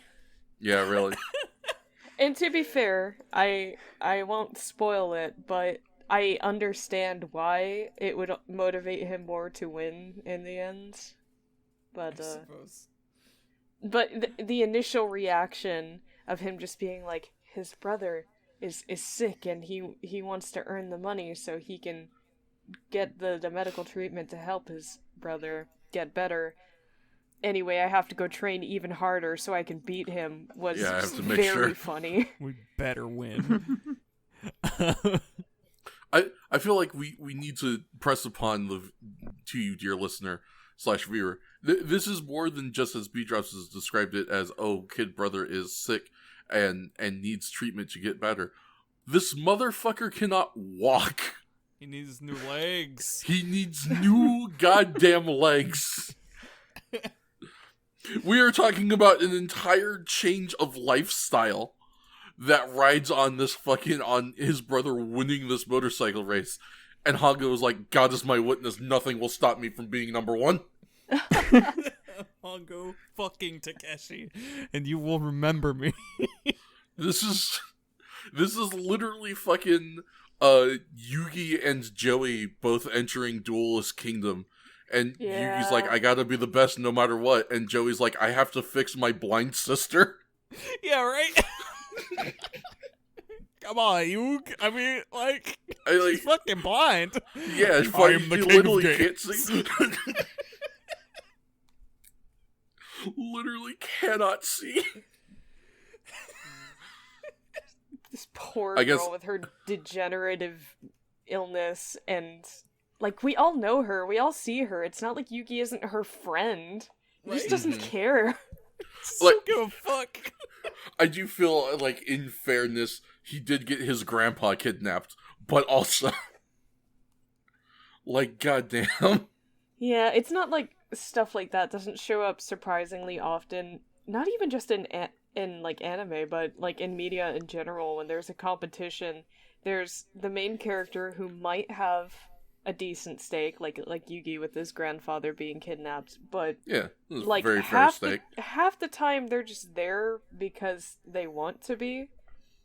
Yeah, really. And to be fair, I won't spoil it, but I understand why it would motivate him more to win in the end. But I suppose. But the initial reaction of him just being like, his brother is sick and he wants to earn the money so he can get the medical treatment to help his brother get better. Anyway, I have to go train even harder so I can beat him was I have to make very sure. funny. We better win. I feel like we need to press upon to you, dear listener / viewer. This is more than just as B-Drops has described it as, oh, kid brother is sick and needs treatment to get better. This motherfucker cannot walk. He needs new legs. He needs new goddamn legs. We are talking about an entire change of lifestyle that rides on on his brother winning this motorcycle race. And Hongo was like, God is my witness, nothing will stop me from being number one. Hongo fucking Takeshi, and you will remember me. This is literally fucking Yugi and Joey both entering Duelist Kingdom. And Yeah. Yugi's like, I gotta be the best no matter what. And Joey's like, I have to fix my blind sister. Yeah, right? Come on, Yug. I mean, she's fucking blind. Yeah, I am the she king literally of can't games. see. Literally cannot see. This poor I guess- girl with her degenerative illness, and like, we all know her, we all see her. It's not like Yugi isn't her friend. He just Right. doesn't care. Like- Don't give a fuck. I do feel like, in fairness, he did get his grandpa kidnapped, but also, like, goddamn. Yeah, it's not like stuff like that doesn't show up surprisingly often. Not even just in like anime, but like in media in general. When there's a competition, there's the main character who might have a decent stake, like Yugi with his grandfather being kidnapped, but Yeah, this is like very fair stake. half the time they're just there because they want to be,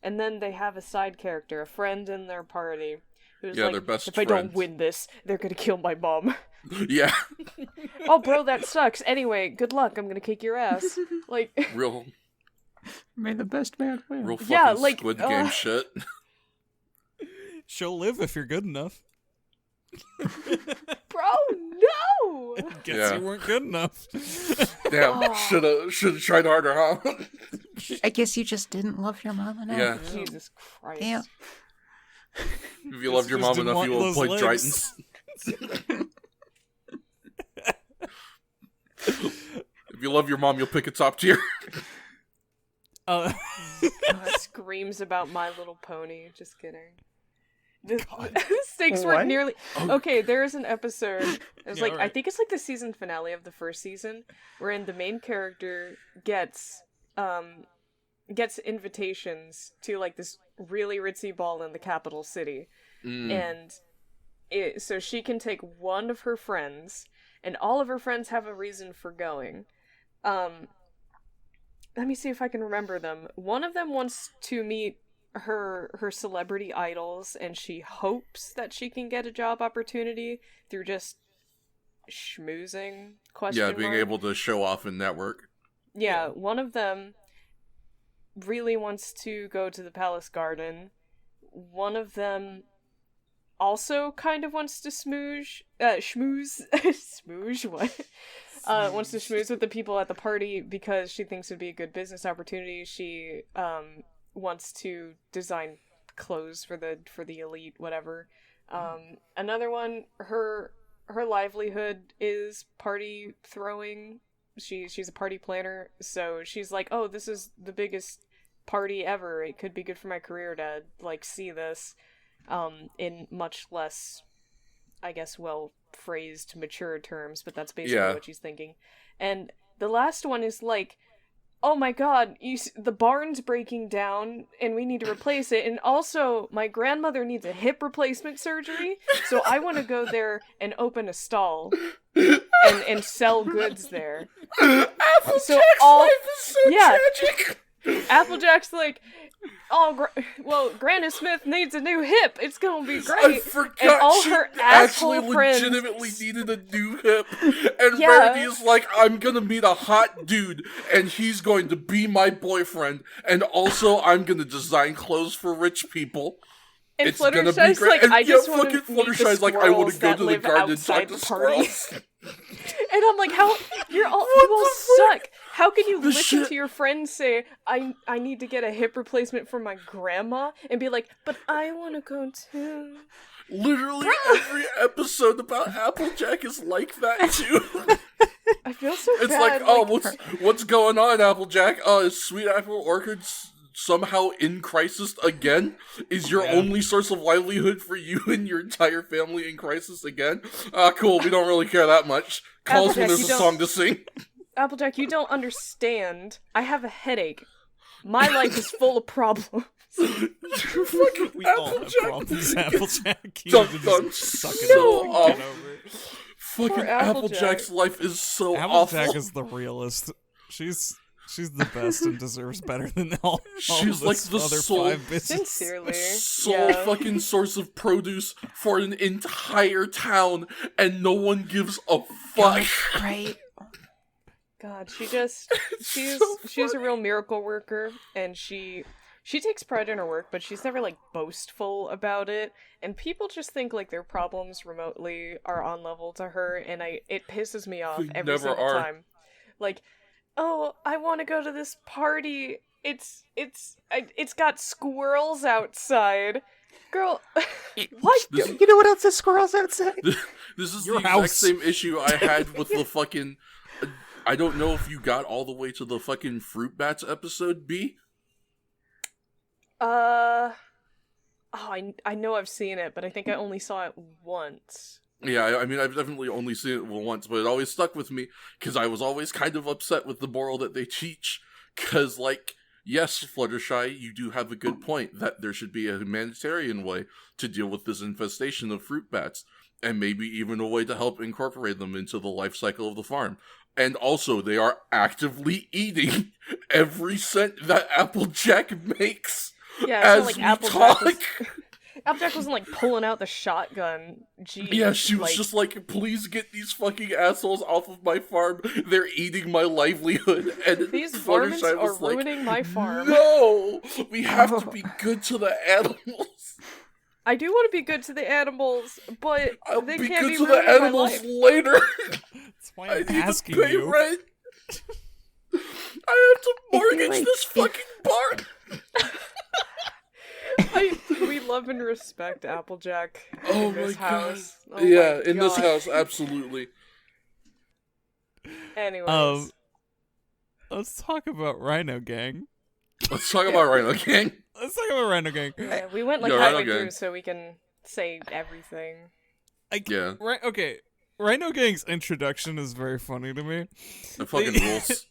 and then they have a side character, a friend in their party, who's Yeah, like, their best if I don't friend. win this, they're gonna kill my mom. Yeah, Oh, bro, that sucks. Anyway, good luck. I'm gonna kick your ass. Like, real May the best man win. fucking Yeah, like, Squid Game shit. She'll live if you're good enough. bro, no. Guess Yeah. you weren't good enough. Oh. Damn, should have tried harder, huh? I guess you just didn't love your mom enough. Yeah. Jesus Christ. Damn. If you loved your Just mom didn't enough, want you would have those played legs. Tritons. If you love your mom, you'll pick a top tier. Screams about My Little Pony. Just kidding. The God. stakes were What? nearly okay. There is an episode. It's Yeah, like I right. think it's like the season finale of the first season, wherein the main character gets invitations to like this really ritzy ball in the capital city, and so she can take one of her friends, and all of her friends have a reason for going. Let me see if I can remember them. One of them wants to meet her celebrity idols, and she hopes that she can get a job opportunity through just schmoozing. Yeah, being able to show off in network. Yeah, one of them really wants to go to the Palace Garden. One of them also kind of wants to schmooze, smooze, what? Wants to schmooze with the people at the party because she thinks it'd be a good business opportunity. She, wants to design clothes for the elite, whatever. Another one, her livelihood is party throwing. She's a party planner, so she's like, oh, this is the biggest party ever. It could be good for my career to like see this, in much less, I guess, well phrased, mature terms. But that's basically what she's thinking. And the last one is like, oh my god, the barn's breaking down and we need to replace it, and also my grandmother needs a hip replacement surgery, so I want to go there and open a stall and sell goods there. Applejack's So all- life is so yeah. tragic. Applejack's like, oh, Granny Smith needs a new hip. It's gonna be great. I forgot and all she her actually asshole friends legitimately needed a new hip. And Yeah. Rarity is like, I'm gonna meet a hot dude, and he's going to be my boyfriend, and also I'm gonna design clothes for rich people. And It's gonna be Fluttershy's great. like, And I just want fucking to meet the Fluttershy's like, I want squirrels to go that to the live garden and talk outside to the party. squirrels. And I'm like, how you all suck. How can you listen to your friends say, I need to get a hip replacement for my grandma, and be like, but I want to go too. Literally every episode about Applejack is like that too. I feel so It's bad. like, oh, what's going on, Applejack? Is Sweet Apple Orchard somehow in crisis again? Is your only source of livelihood for you and your entire family in crisis again? Cool, we don't really care that much. Call us when Applejack, there's a song to sing. Applejack, you don't understand. I have a headache. My life is full of problems. Fucking We all have Applejack. problems, Applejack. You Dun, need to dun, just suck it so up and awful. get over it. Fucking Poor Applejack. Applejack's life is so Applejack awful. is the realist. She's the best and deserves better than all She's of like this the other soul- 5 bitches. Sincerely. Sole Yeah. fucking source of produce for an entire town, and no one gives a fuck. Right. God, she's so she's a real miracle worker, and she takes pride in her work, but she's never like boastful about it. And people just think like their problems remotely are on level to her, and it pisses me off They every never single are. time. Like, oh, I want to go to this party. It's got squirrels outside. Girl, what? You know what else is squirrels outside? This is Your the house. exact same issue I had with the fucking... I don't know if you got all the way to the fucking Fruit Bats episode, B. Oh, I know I've seen it, but I think I only saw it once. Yeah, I mean, I've definitely only seen it once, but it always stuck with me, because I was always kind of upset with the moral that they teach, because, like, yes, Fluttershy, you do have a good point, that there should be a humanitarian way to deal with this infestation of fruit bats, and maybe even a way to help incorporate them into the life cycle of the farm. And also, they are actively eating every cent that Applejack makes Yeah, it's as not like we Applejack talk. Applejack wasn't like pulling out the shotgun. Jeez. Yeah, she was just like, please get these fucking assholes off of my farm. They're eating my livelihood. And These varmints Fluttershy are was like, ruining my farm. no! We have to be good to the animals. I do want to be good to the animals, but I'll they be can't good be to the ruining my animals life. later. That's why I I'm need to asking pay you. rent. I have to feel mortgage like this fucking barn. We love and respect Applejack Oh in this my god. house. Oh Yeah, my in this God. house, absolutely. Anyways. Let's talk about Rhino Gang. Let's talk about Rhino Gang. Let's talk about Rhino Gang. Yeah, we went like Yeah, halfway Rhino Gang. through so we can say everything. Yeah. Okay. Rhino Gang's introduction is very funny to me. It fucking rules.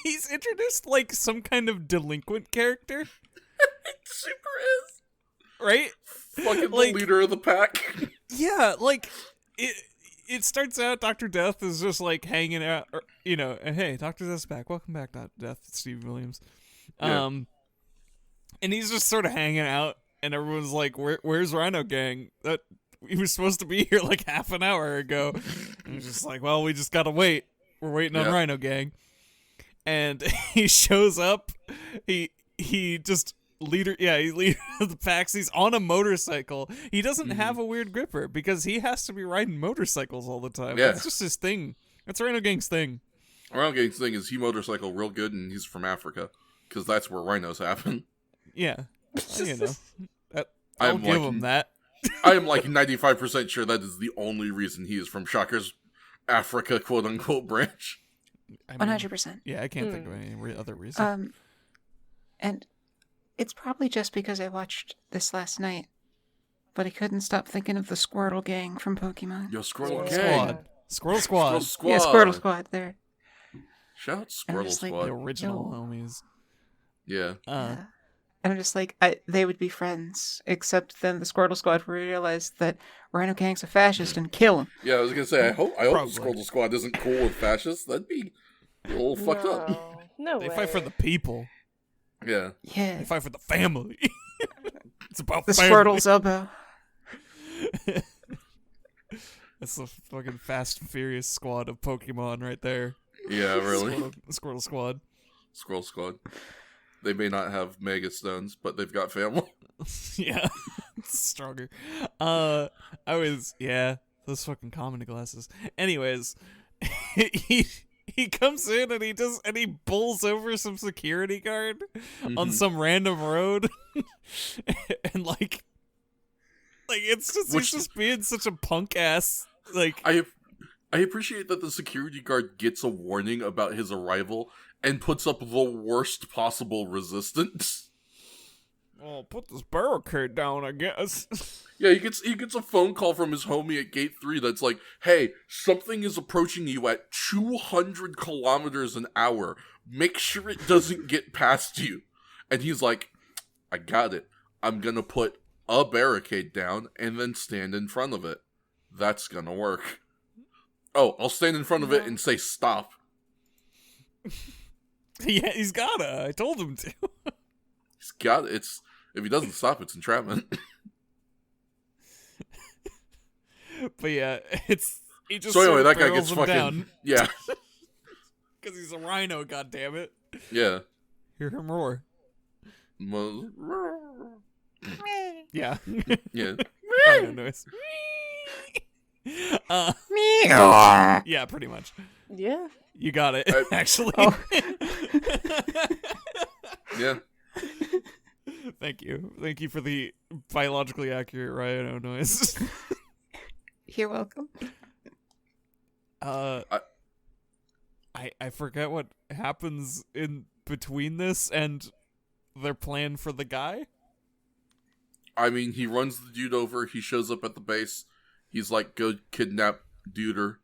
He's introduced like some kind of delinquent character, It super is. right? Fucking Like- the leader of the pack. Yeah, like it starts out Dr. Death is just like hanging out, or, you know, hey, Dr. Death's back. Welcome back, Dr. Death. It's Steve Williams. Yeah. And he's just sort of hanging out, and everyone's like, where's Rhino Gang? That he was supposed to be here like half an hour ago. And he's just like, well, we just gotta wait. We're waiting on Yeah. Rhino Gang. And he shows up. He just he's leader of the packs. He's on a motorcycle. He doesn't have a weird gripper because he has to be riding motorcycles all the time. Yeah. That's just his thing. That's Rhino Gang's thing. Rhino Gang's thing is he motorcycle real good, and he's from Africa, because that's where rhinos happen. Yeah. You know. I'll I'm give like- him that. I am like 95% sure that is the only reason he is from Shocker's Africa quote-unquote branch. I mean, 100%. yeah, I can't think of any other reason. And it's probably just because I watched this last night, but I couldn't stop thinking of the Squirtle Gang from Pokemon. Yo, Squirtle Yeah. Gang. Squirrel Squad. Squirtle Squad. Yeah, Squirtle Squad there. Shout out I'm Squirtle just like, Squad. The original Yo. homies. Yeah. Yeah. And I'm just like, they would be friends, except then the Squirtle Squad realized that Rhino Gang's a fascist and kill him. Yeah, I was gonna say, I hope Probably. Squirtle Squad isn't cool with fascists. That'd be a little fucked up. No They way. fight for the people. Yeah. Yeah. They fight for the family. It's about The family. Squirtle's elbow. That's the fucking Fast and Furious squad of Pokemon right there. Yeah, really. Squirtle Squad. Squirrel Squad. They may not have Mega Stones, but they've got family. Yeah. It's stronger. Those fucking Kamen glasses. Anyways, he comes in and he bowls over some security guard on some random road. And like it's just he's just being such a punk ass. Like I appreciate that the security guard gets a warning about his arrival and puts up the worst possible resistance. Oh, put this barricade down, I guess. Yeah, he gets a phone call from his homie at Gate 3 that's like, hey, something is approaching you at 200 kilometers an hour. Make sure it doesn't get past you. And he's like, I got it. I'm gonna put a barricade down and then stand in front of it. That's gonna work. Oh, I'll stand in front of it and say stop. Yeah, he's gotta. I told him to. He's got it. If he doesn't stop, it's entrapment. But yeah, he just so anyway, sort of that guy barrels gets him fucking down. Yeah. Because he's a rhino, goddammit. Yeah. Hear him roar. Yeah. Yeah. Rhino noise. Yeah, pretty much. Yeah. You got it, actually. Oh. Yeah. Thank you. Thank you for the biologically accurate rhino noise. You're welcome. I forget what happens in between this and their plan for the guy. I mean, he runs the dude over. He shows up at the base. He's like, go kidnap Duder.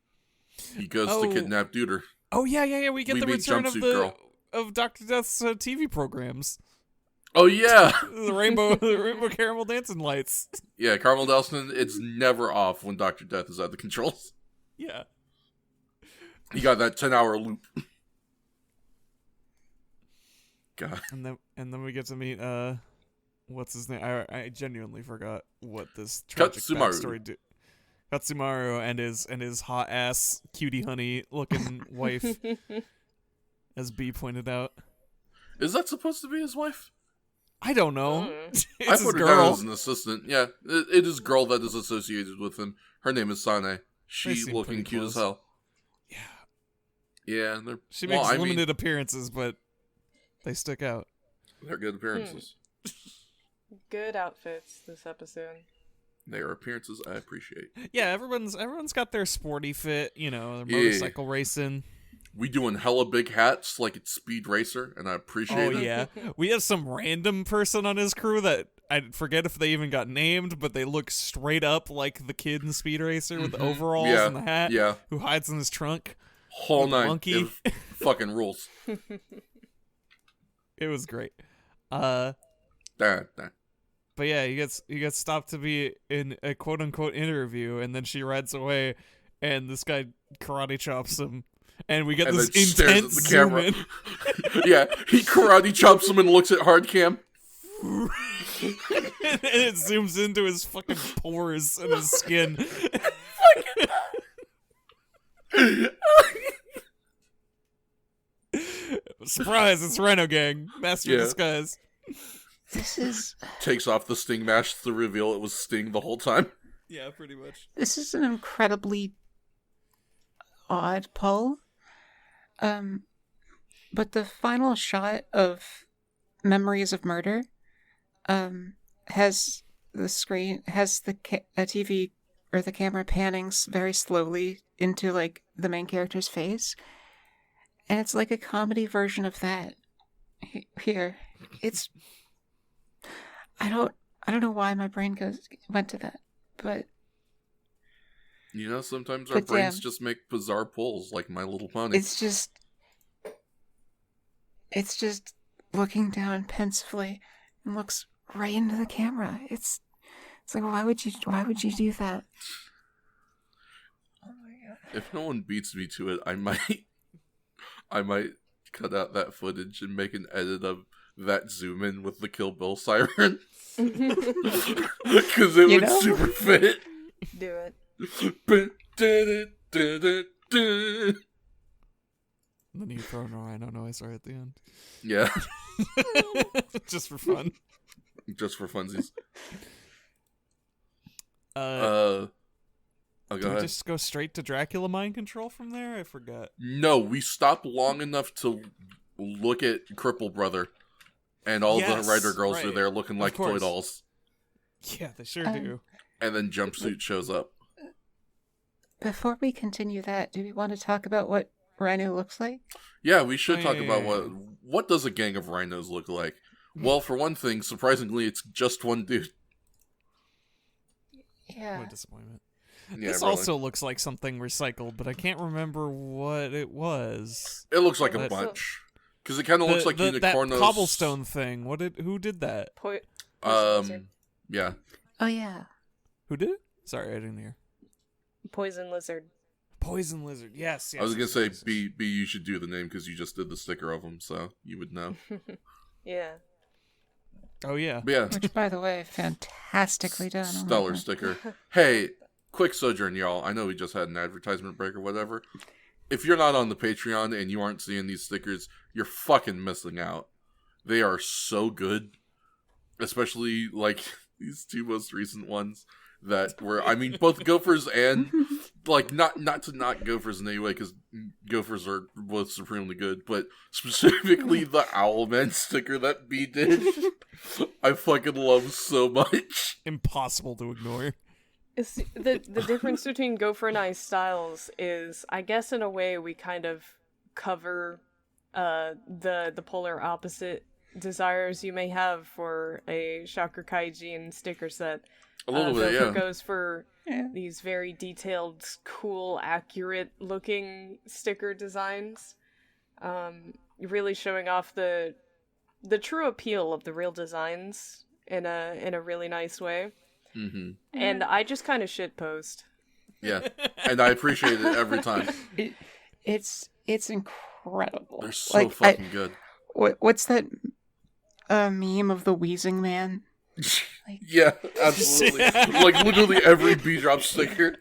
He goes to kidnap Duder. Oh, yeah. We get the meet return Jumpsuit of Dr. Death's TV programs. Oh, yeah. the rainbow caramel dancing lights. Yeah, Carmel Delson, it's never off when Dr. Death is at the controls. Yeah. He got that 10-hour loop. God. And then we get to meet what's his name? I genuinely forgot what this tragic backstory do. Katsumaru and his hot ass cutie honey looking wife, as B pointed out. Is that supposed to be his wife? I don't know. I put her down as an assistant. Yeah, it is girl that is associated with him. Her name is Sane. She looking cute as hell. Yeah. Yeah. She makes limited appearances, but they stick out. They're good appearances. Good outfits this episode. They are appearances I appreciate. Yeah, everyone's got their sporty fit, their motorcycle racing. We doing hella big hats like it's Speed Racer, and I appreciate it. Oh, yeah. We have some random person on his crew that I forget if they even got named, but they look straight up like the kid in Speed Racer with the overalls and the hat who hides in his trunk. Whole night. Monkey. It fucking rules. It was great. Nah. But yeah, he gets stopped to be in a quote unquote interview, and then she rides away, and this guy karate chops him, and we get this intense zoom in. Yeah, he karate chops him and looks at hard cam. And it zooms into his fucking pores and his skin. Surprise, it's Rhino Gang. Master of Disguise. This is... Takes off the Sting mask to reveal it was Sting the whole time. Yeah, pretty much. This is an incredibly odd pull. But the final shot of Memories of Murder has the TV or the camera panning very slowly into like the main character's face, and it's like a comedy version of that. Here, it's I don't know why my brain went to that, but sometimes our brains just make bizarre pulls, like My Little Pony. It's just looking down pensively and looks right into the camera. It's like, why would you do that? Oh my god! If no one beats me to it, I might cut out that footage and make an edit of that zoom in with the Kill Bill siren. Because it would super fit. Do it. And then you throw a rhino noise right at the end. Yeah. Just for fun. Just for funsies. Go ahead. we just go straight to Dracula mind control from there? I forgot. No, we stopped long enough to look at Cripple Brother, and all the Rider girls are there looking like toy dolls. Yeah, they sure do. And then Jumpsuit shows up. Before we continue that, do we want to talk about what Rhino looks like? Yeah, we should talk about what does a gang of rhinos look like. Well, for one thing, surprisingly, it's just one dude. Yeah. What a disappointment. Yeah, this really. also looks like something recycled, but I can't remember what it was. It looks like a bunch. Because it kind of looks like Unicorno's... That cobblestone thing. Who did that? Yeah. Oh, yeah. Who did it? Sorry, I didn't hear. Poison Lizard. Poison Lizard, yes. I was going to say, B, you should do the name because you just did the sticker of him, so you would know. Yeah. Oh, yeah. But yeah. Which, by the way, fantastically done. Stellar sticker. Hey, quick sojourn, y'all. I know we just had an advertisement break or whatever. If you're not on the Patreon and you aren't seeing these stickers, you're fucking missing out. They are so good. Especially, like, these two most recent ones that were, I mean, both Gophers and, like, not to knock Gophers in any way, because Gophers are both supremely good, but specifically the Owlman sticker that B did, I fucking love so much. Impossible to ignore. The difference between Gopher and I's styles is, I guess in a way, we kind of cover the polar opposite desires you may have for a Shocker Kaijin sticker set. A little bit, Gopher yeah. goes for these very detailed, cool, accurate-looking sticker designs. Really showing off the true appeal of the real designs in a really nice way. Mm-hmm. And I just kind of shitpost. Yeah, and I appreciate it every time. It's incredible. They're so fucking good. What's that meme of the wheezing man? Yeah, absolutely. Like literally every B-drop sticker.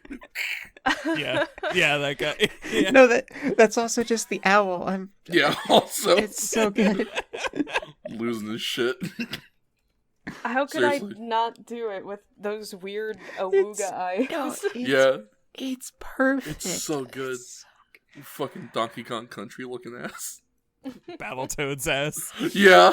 Yeah, that guy. Yeah. No, that's also just the owl. Also. It's so good. Losing his shit. How could Seriously. I not do it with those weird awooga eyes? No, it's perfect. It's so good. You fucking Donkey Kong Country looking ass. Battletoad's ass. Yeah.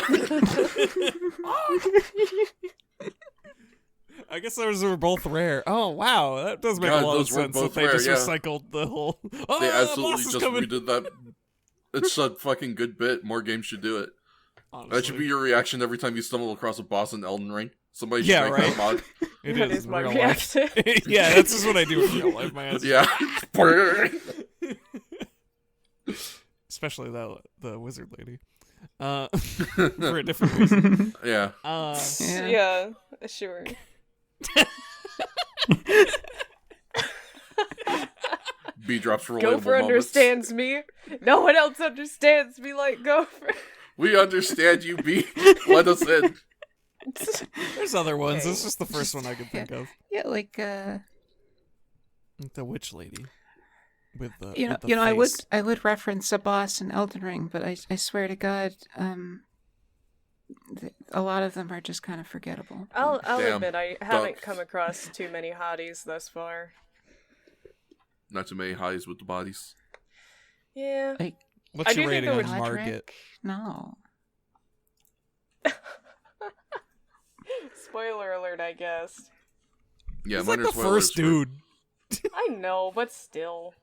I guess those were both rare. Oh, wow. That does make a lot of sense that they just recycled the whole... Oh, they the absolutely boss is just coming. redid that. It's a fucking good bit. More games should do it. Honestly. That should be your reaction every time you stumble across a boss in Elden Ring. Somebody should make that mod. It is my in real reaction. life. Yeah, that's just what I do in real life, my ass. Yeah. Especially the wizard lady. For a different reason. Yeah. Yeah, sure. B drops relatable Gopher moments. understands me. No one else understands me like Gopher. We understand you, B. Let us in. There's other ones. Okay. This is just the first one I could think of. Yeah, like The witch lady. With the face. I would reference a boss in Elden Ring, but I swear to God, a lot of them are just kind of forgettable. I'll admit I haven't come across too many hotties thus far. Not too many highs with the bodies. Yeah. What's your rating on Godric? Margit? No. Spoiler alert, I guess. Yeah, He's like the first dude. I know, but still.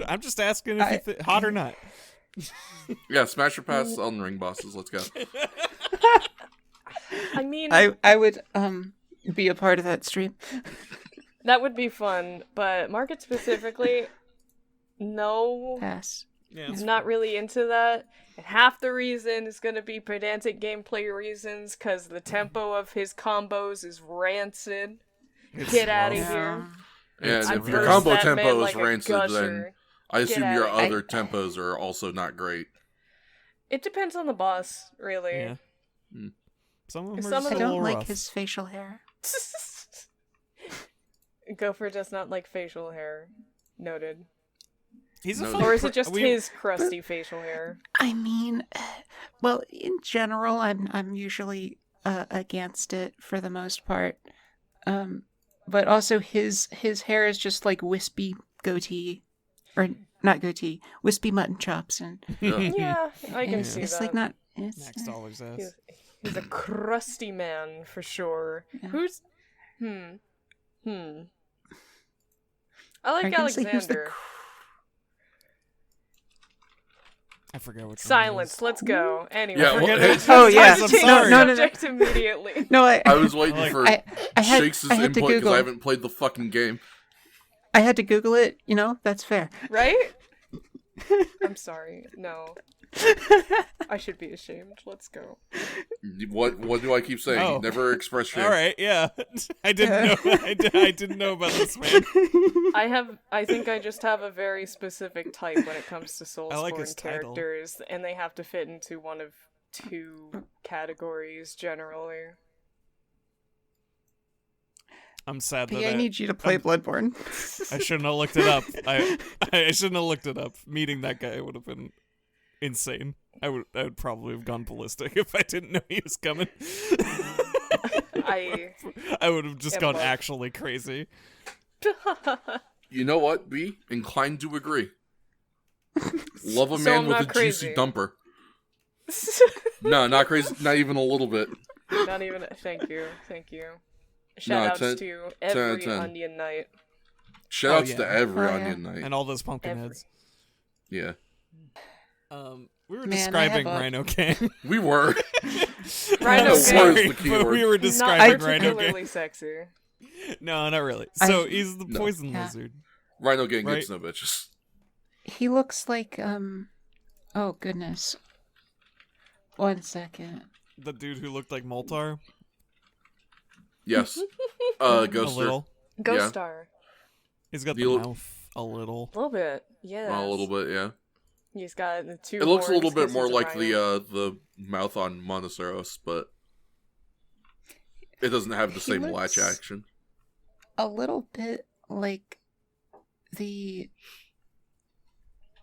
I'm just asking if you hot or not. Yeah, smash or pass Elden Ring bosses. Let's go. I mean, I would be a part of that stream. that would be fun, but Market specifically, no. Pass. Yeah, I'm not really into that. And half the reason is going to be pedantic gameplay reasons, because the tempo of his combos is rancid. Get out of here. And I if your burst combo that tempo man is like a rancid, then gusher. I assume your outta other tempos are also not great. It depends on the boss, really. Yeah. Some of them are Some just of a I little don't like rough. his facial hair. Gopher does not like facial hair. Noted. He's a No, fun Or is it just we- his crusty facial hair? I mean, well, in general, I'm usually against it for the most part. But also his hair is just like wispy goatee, or not goatee, wispy mutton chops, and Yeah. Yeah, I can it's, see it's that. like not. It's, Max Dollar's ass. He's a crusty man, for sure. Yeah. Who's... I are like you gonna say who's the Alexander. I forget which Silence, let's go. Anyway. Yeah, well, Forget hey, it. Oh, yeah. Time to I'm change sorry. the subject immediately. No, I was waiting Like- for I had Shakes' I had to input because Google. I haven't played the fucking game. I had to Google it. You know, that's fair. Right? I'm sorry. No. I should be ashamed. Let's go. What do I keep saying? Oh. Never express shame. All right, yeah. I didn't know. I didn't know about this, man. I think I just have a very specific type when it comes to I like Soulsborne his title. characters, and they have to fit into one of two categories generally. I'm sad P, that I need you to play Bloodborne. I shouldn't have looked it up. I shouldn't have looked it up. Meeting that guy would have been insane. I would probably have gone ballistic if I didn't know he was coming. I would have just Yeah, gone but- actually crazy. You know what, B? Inclined to agree. Love a So man I'm with a not crazy. juicy dumper. No, not crazy. Not even a little bit. Not even. Thank you. Shout outs 10 to 10 out of every 10. Onion Knight. Shoutouts yeah. to every Oh, yeah. Onion Night. And all those pumpkin Every. heads. Yeah. We were Man, I describing have a- Rhino Gang. We were. Rhino No, Gang. sorry. the but keyword. we were Not describing Rhino Gang. particularly sexy. No, not really. I- So he's the No. poison Yeah. lizard. Rhino Gang Right. gets no bitches. He looks like Oh goodness. 1 second. The dude who looked like Moltar. Yes. A Ghoster. little. Ghost Yeah. Star. He's got the You- mouth a little. A little bit. Yeah. A little bit, yeah. He's got the two. It looks a little horns bit 'cause more he's a like rhino. the mouth on Monoceros, but it doesn't have the He same looks- latch action. A little bit like the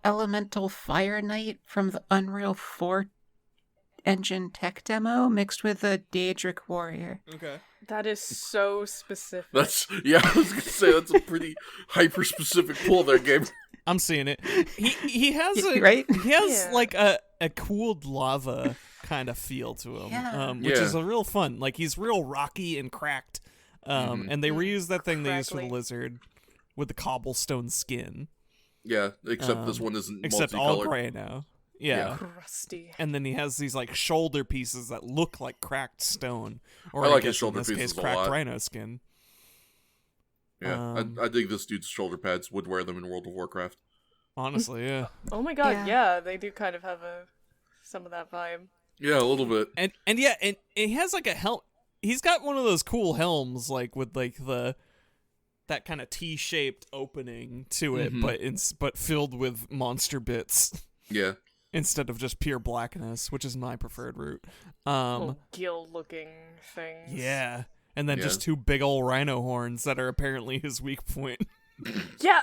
Elemental Fire Knight from the Unreal 4 engine tech demo mixed with a Daedric Warrior. Okay. That is so specific. That's I was gonna say that's a pretty hyper specific pull there, Gabe. I'm seeing it. He has a Right? He has Yeah. like a cooled lava kind of feel to him, Yeah. which is Yeah. a real fun. Like he's real rocky and cracked. And they reused that thing they used for the Crackly. lizard with the cobblestone skin. Yeah, except this one isn't Except all multicolored. gray now. Yeah. Crusty. And then he has these like shoulder pieces that look like cracked stone, or I like guess his shoulder in this pieces case, a cracked lot. rhino skin. Yeah, I dig this dude's shoulder pads. Would wear them in World of Warcraft. Honestly, yeah. Oh my god, Yeah. yeah, they do kind of have some of that vibe. Yeah, a little bit. And yeah, and he has like a helm. He's got one of those cool helms, like with like that kind of T-shaped opening to it, Mhm. but filled with monster bits Yeah, instead of just pure blackness, which is my preferred route. Little gill-looking things. Yeah, and then Yeah. just two big old rhino horns that are apparently his weak point. Yeah.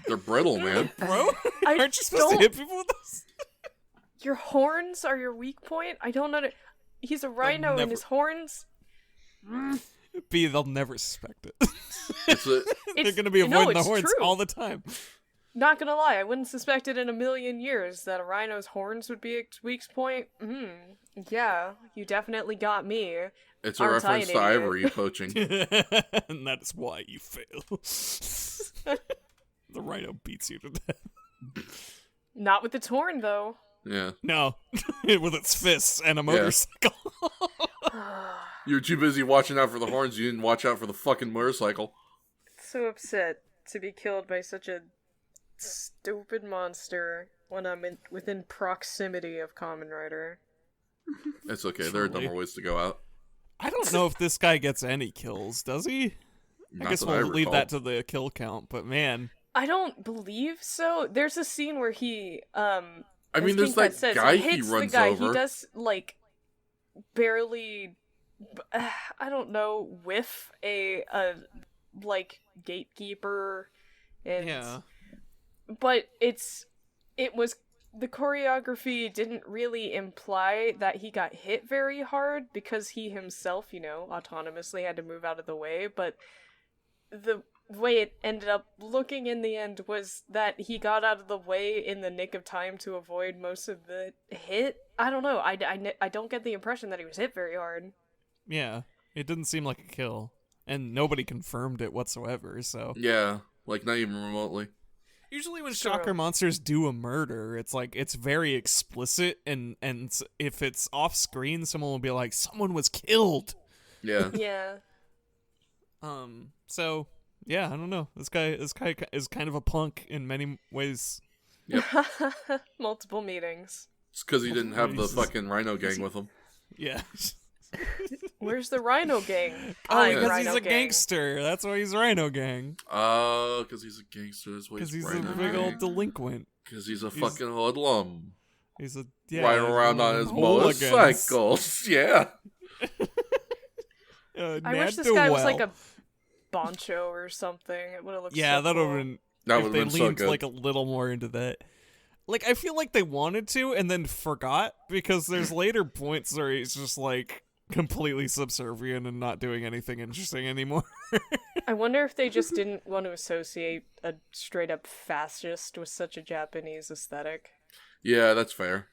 they're brittle, man. Bro, I aren't you supposed to don't- hit people with this? Your horns are your weak point? I don't know. He's a rhino never- and his horns. B, they'll never suspect it. It's a, They're gonna be no, avoiding the it's horns true. all the time. Not gonna lie, I wouldn't suspect it in a million years that a rhino's horns would be its weak point. Yeah, you definitely got me. it's a Aren't I reference an to idiot? ivory poaching. And that's why you fail. The rhino beats you to death. Not with its horn, though. Yeah, No, with its fists and a motorcycle. you were too busy watching out for the horns. You didn't watch out for the fucking motorcycle. So upset to be killed by such a stupid monster when I'm within proximity of Kamen Rider. It's okay. There are Truly. dumber ways to go out. I don't know if this guy gets any kills, does he? I Not guess that we'll leave recall. that to the kill count, but man. I don't believe so. There's a scene where he I mean, there's that says, guy it he hits runs the guy. over. He does, like, barely, I don't know, whiff a like, gatekeeper. And, Yeah. But the choreography didn't really imply that he got hit very hard because he himself, autonomously had to move out of the way, but the way it ended up looking in the end was that he got out of the way in the nick of time to avoid most of the hit. I don't know. I don't get the impression that he was hit very hard. Yeah. It didn't seem like a kill. And nobody confirmed it whatsoever, so... Yeah, like, not even remotely. Usually when shocker monsters do a murder, it's very explicit, and if it's off screen, someone will be like, someone was killed. Yeah. Yeah. So yeah, I don't know. This guy is kind of a punk in many ways. Yep. Multiple meetings. It's because he didn't have the fucking Rhino gang with him. Yeah. Where's the Rhino gang? Because he's a gangster. That's why he's Rhino gang. Oh, because he's a gangster. Because he's a big old delinquent. Because he's a fucking hoodlum. He's riding around on his motorcycles. Yeah. I wish this guy was like a Boncho or something. It would have looked that would have been... That would have been so good. Like a little more into that. Like, I feel like they wanted to and then forgot, because there's later points where he's just like completely subservient and not doing anything interesting anymore. I wonder if they just didn't want to associate a straight up fascist with such a Japanese aesthetic. Yeah, that's fair.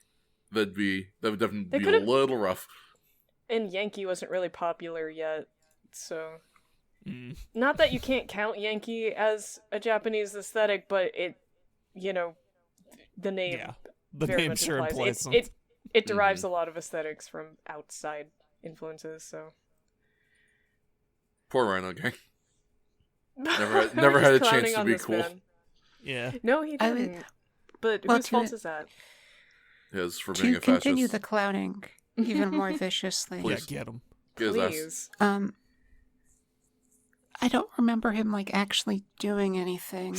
That would definitely be a little rough. And Yankee wasn't really popular yet, so... Not that you can't count Yankee as a Japanese aesthetic, but it, the name the very name much sure implies it derives a lot of aesthetics from outside influences, so... Poor Rhino gang. Never had a chance to be cool. Man. Yeah. No, he didn't. But whose fault is that? His for being a fascist. To continue the clowning even more viciously. Yeah, get him. Please. I don't remember him, actually doing anything.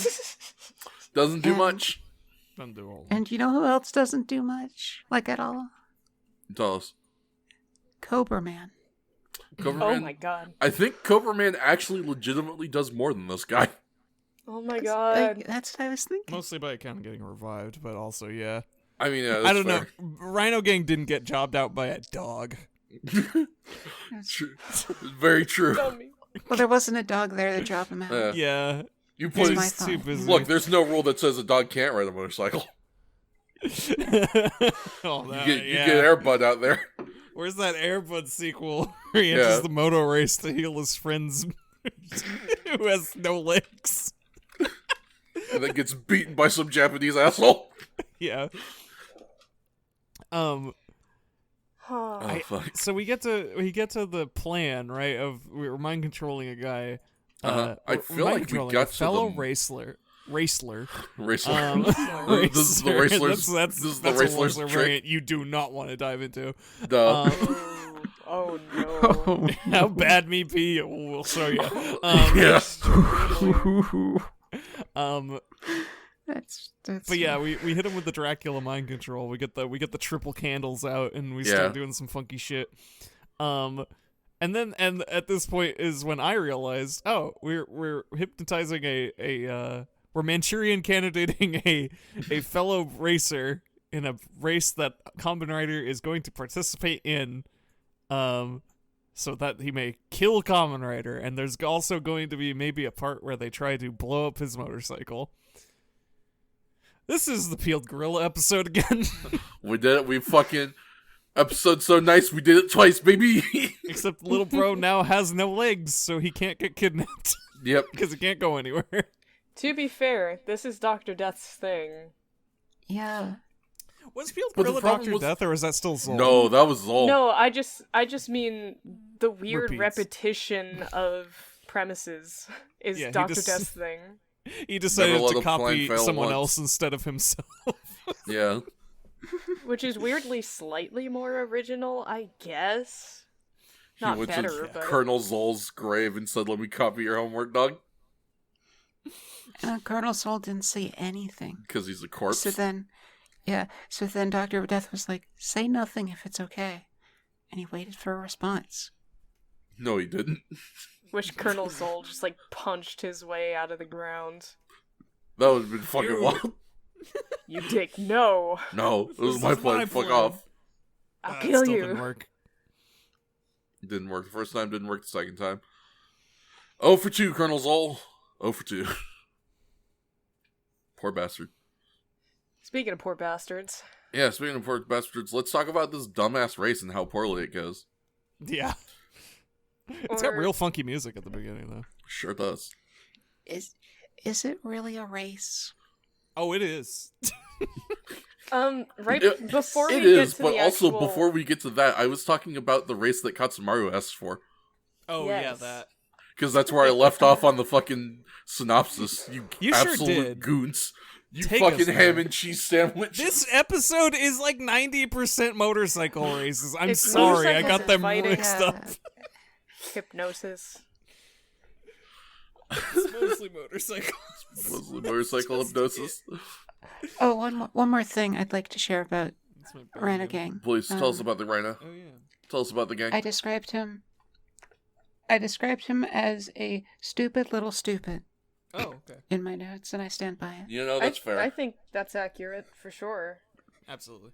Doesn't do much. Doesn't do all. And you know who else doesn't do much? At all? Tell us. Cobra Man. Oh my god. I think Cobra Man actually legitimately does more than this guy. Oh my god. That's what I was thinking. Mostly by account of getting revived, but also, yeah. I mean, yeah, I don't fair. know. Rhino Gang didn't get jobbed out by a dog. True. Very true. Well, there wasn't a dog there to drop him out. Yeah. You put too busy. Look, there's no rule that says a dog can't ride a motorcycle. You get Air Bud out there. Where's that Air Bud sequel where he enters the moto race to heal his friends who has no legs? And then gets beaten by some Japanese asshole. Yeah. Oh, fuck. So we get to the plan, right? Of we're mind controlling a guy. I feel like we got to fellow the racer. Racer. This This is the Racer's trick. variant you do not want to dive into. Oh no! How bad me be? We'll show you. But yeah, we hit him with the Dracula mind control. We get the triple candles out, and we start doing some funky shit. And at this point is when I realized, we're hypnotizing we're Manchurian candidating a fellow racer in a race that Kamen Rider is going to participate in, so that he may kill Kamen Rider. And there's also going to be maybe a part where they try to blow up his motorcycle. This is the Peeled Gorilla episode again. We did it. We fucking episode so nice. We did it twice, baby. Except little bro now has no legs, so he can't get kidnapped. Yep. Because he can't go anywhere. To be fair, this is Dr. Death's thing. Yeah. Was Peeled Gorilla Dr. Death, or was that still Zol? No, that was Zol. No, I just mean the weird Repeats. repetition of premises is Dr. Death's thing. He decided to copy someone once. else instead of himself. Yeah. Which is weirdly slightly more original, I guess. Not He went better, to but... Colonel Zol's grave and said, "Let me copy your homework, dog." Colonel Sol didn't say anything. Because he's a corpse. So then Yeah, so then Dr. Death was like, say nothing if it's okay. And he waited for a response. No, he didn't. Wish Colonel Zol just, like, punched his way out of the ground. That would have been fucking wild. You dick, no. No, it was my plan. Fuck off. I'll kill you. Didn't work. Didn't work the first time, didn't work the second time. 0 for 2, Colonel Zol. 0 for 2. Poor bastard. Speaking of poor bastards. Yeah, speaking of poor bastards, let's talk about this dumbass race and how poorly it goes. Yeah. It's got real funky music at the beginning, though. Sure does. Is it really a race? Oh, it is. Before we it get is, to but the also actual... before we get to that, I was talking about the race that Katsumaru asked for. Oh, Yes. yeah, that. Because that's where I left off on the fucking synopsis. You sure absolute did. goons. You Take us fucking there. ham and cheese sandwich. This episode is like 90% motorcycle races. I'm It's sorry, I motorcycles got them and fighting. mixed up. Hypnosis. It's mostly motorcycles. Mostly motorcycle hypnosis. Oh, one more thing I'd like to share about That's my bad Rhino name. Gang. Please, tell us about the Rhino. Oh, yeah. Tell us about the gang. I described him as a stupid little stupid Oh, okay. in my notes, and I stand by it. You know, that's fair. I think that's accurate, for sure. Absolutely.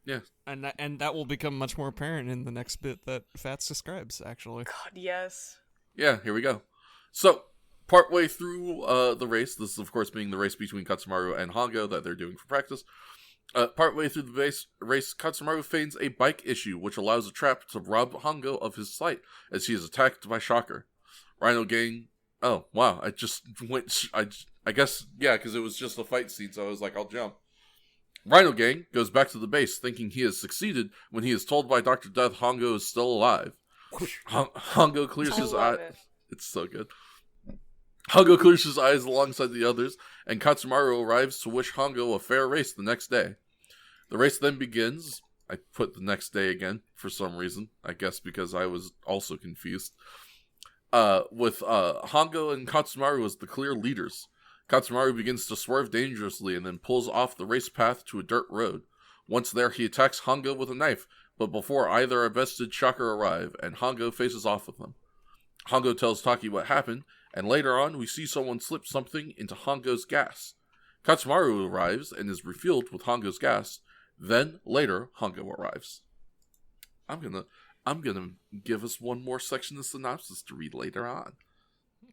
Yeah. And that will become much more apparent in the next bit that Fats describes, actually. God, yes. Yeah, here we go. So, partway through the race, this is of course being the race between Katsumaru and Hongo that they're doing for practice. Partway through the race, Katsumaru feigns a bike issue, which allows a trap to rob Hongo of his sight as he is attacked by Shocker. Rhino Gang. Oh wow! I just went. I guess yeah, because it was just a fight scene, so I was like, I'll jump. Rhino Gang goes back to the base, thinking he has succeeded, when he is told by Dr. Death Hongo is still alive. Hongo clears his eyes. It's so good. Hongo clears his eyes alongside the others, and Katsumaru arrives to wish Hongo a fair race the next day. The race then begins. I put the next day again, for some reason. I guess because I was also confused. With Hongo and Katsumaru as the clear leaders. Katsumaru begins to swerve dangerously and then pulls off the race path to a dirt road. Once there, he attacks Hongo with a knife, but before either a vested Shocker arrive, and Hongo faces off with them. Hongo tells Taki what happened, and later on we see someone slip something into Hongo's gas. Katsumaru arrives and is refueled with Hongo's gas. Then, later, Hongo arrives. I'm gonna give us one more section of synopsis to read later on.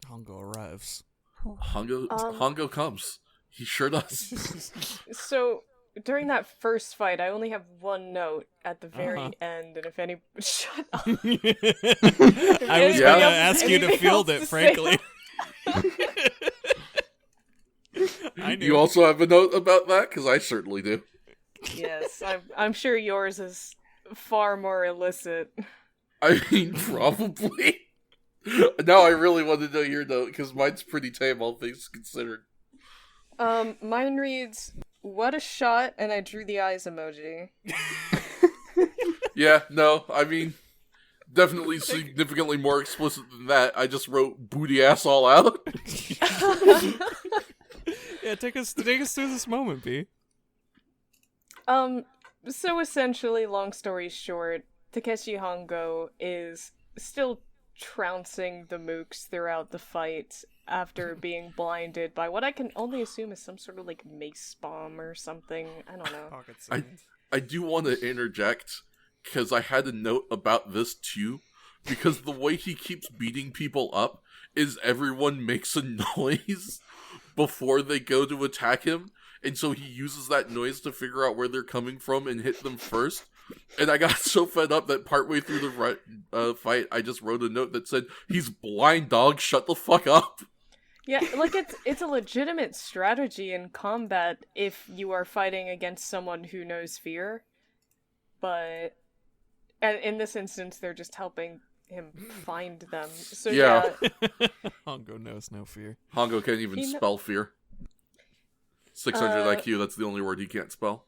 Hongo arrives. Hongo comes. He sure does. So, during that first fight, I only have one note at the very end, and if any... Shut up. I was gonna ask you to field it, frankly. I knew. You also have a note about that? Because I certainly do. Yes, I'm sure yours is far more illicit. I mean, probably. Now I really want to know your note, because mine's pretty tame, all things considered. Mine reads, "What a shot," and I drew the eyes emoji. Yeah, no, I mean, definitely significantly more explicit than that. I just wrote booty ass all out. Yeah, take us through this moment, B. So essentially, long story short, Takeshi Hongo is still trouncing the mooks throughout the fight after being blinded by what I can only assume is some sort of, like, mace bomb or something. I don't know. I do want to interject, because I had a note about this too, because the way he keeps beating people up is everyone makes a noise before they go to attack him, and so he uses that noise to figure out where they're coming from and hit them first. And I got so fed up that partway through the fight, I just wrote a note that said, "He's blind, dog, shut the fuck up." Yeah, like, it's a legitimate strategy in combat if you are fighting against someone who knows fear. But and in this instance, they're just helping him find them. So yeah. Hongo knows no fear. Hongo can't even spell fear. 600 IQ, that's the only word he can't spell.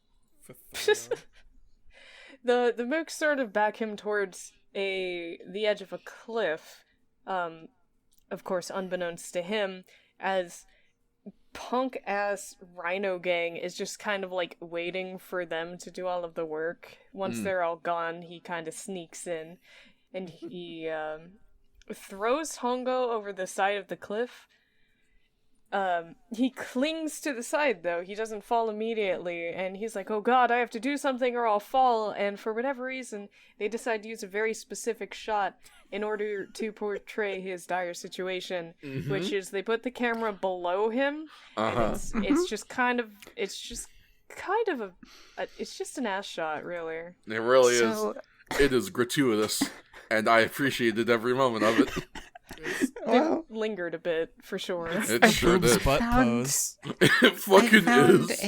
The mooks sort of back him towards the edge of a cliff, of course unbeknownst to him, as punk ass rhino gang is just kind of like waiting for them to do all of the work. Once they're all gone, he kind of sneaks in and he throws Hongo over the side of the cliff. He clings to the side though. He doesn't fall immediately, and he's like, "Oh God, I have to do something or I'll fall." And for whatever reason, they decide to use a very specific shot in order to portray his dire situation, which is they put the camera below him, and it's just an ass shot, really. It really is. It is gratuitous, and I appreciated every moment of it. It lingered a bit, for sure. It sure did. Butt pose. It fucking is.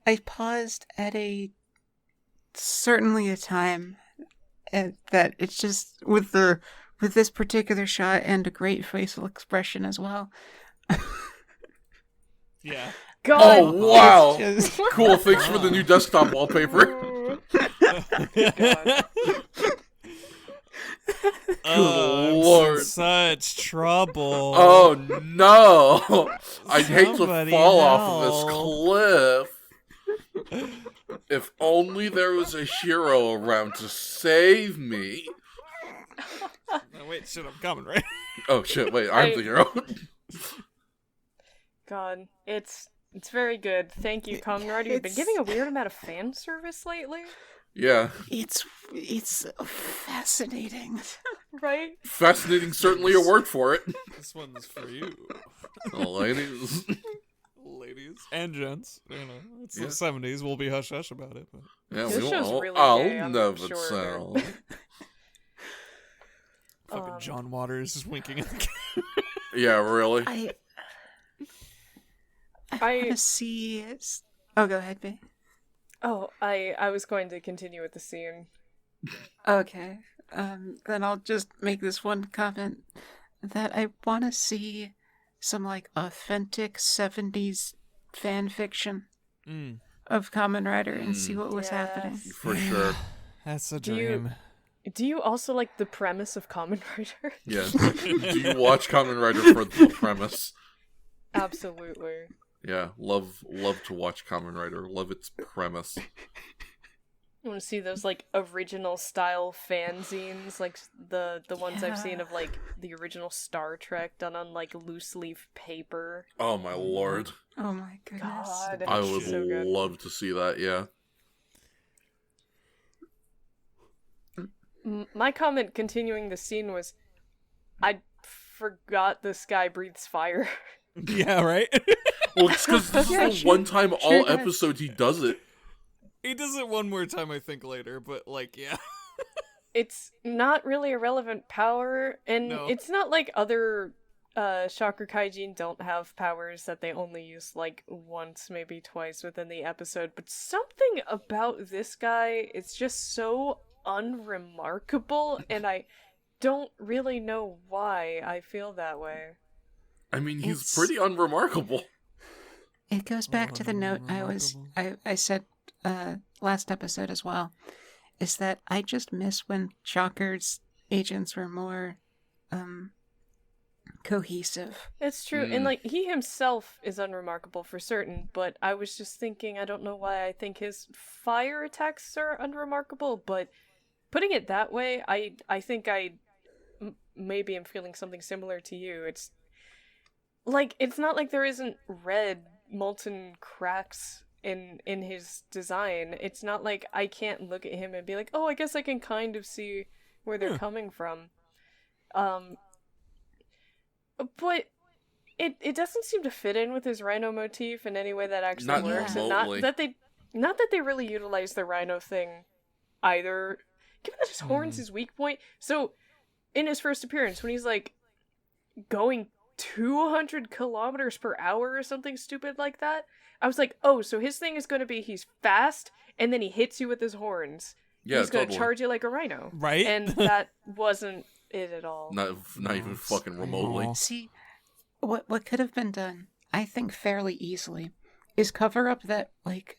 I paused at certainly a time that it's just with this particular shot and a great facial expression as well. Yeah. God. Oh wow! Cool. Thanks for the new desktop wallpaper. God. Good Lord. in such trouble. Oh no! I'd hate to Somebody fall off of this cliff. If only there was a hero around to save me. No, wait, shit, I'm coming, right? Oh shit! Wait, I'm the hero. God, it's very good. Thank you, Kamen Rider. You've been giving a weird amount of fan service lately. Yeah. It's fascinating. Right? Fascinating, certainly a word for it. This one's for you. Ladies. Ladies and gents. You know, it's the 70s. We'll be hush-hush about it. But... Yeah, This show's really I'll gay, I'm never sure. tell. Fucking John Waters is winking at the camera. Yeah, really? I want to see... Oh, go ahead, babe. Oh, I was going to continue with the scene. Okay. Then I'll just make this one comment that I want to see some like authentic 70s fan fiction of Kamen Rider and see what was happening. For sure. That's a dream. Do you also like the premise of Kamen Rider? Yeah. Do you watch Kamen Rider for the premise? Absolutely. Yeah, love to watch Kamen Rider. Love its premise. I want to see those like original style fanzines, like the ones I've seen of like the original Star Trek done on like loose leaf paper. Oh my lord. Oh my goodness. God, I would so good. love to see that, yeah. My comment continuing the scene was, I forgot this guy breathes fire. Yeah, right? Well, it's because this is the one time all episode he does it. He does it one more time, I think, later, but, like, yeah. It's not really a relevant power, and No. it's not like other Shocker Kaijin don't have powers that they only use, like, once, maybe twice within the episode, but something about this guy is just so unremarkable, and I don't really know why I feel that way. I mean, he's pretty unremarkable. It goes back to the note I said last episode as well, is that I just miss when Shocker's agents were more cohesive. It's true, and like he himself is unremarkable for certain, but I was just thinking, I don't know why I think his fire attacks are unremarkable, but putting it that way, I think maybe I'm feeling something similar to you. It's like, it's not like there isn't red molten cracks in his design. It's not like I can't look at him and be like, oh, I guess I can kind of see where they're coming from. But it doesn't seem to fit in with his rhino motif in any way that actually Not works. remotely. And not that they really utilize the rhino thing either. Given that his horn's his weak point. So in his first appearance, when he's like going 200 kilometers per hour or something stupid like that, I was like, oh, so his thing is going to be he's fast and then he hits you with his horns. Yeah, he's going to totally. charge you like a rhino. Right? And that wasn't it at all. Not even fucking remotely. See, what could have been done, I think fairly easily, is cover up that, like,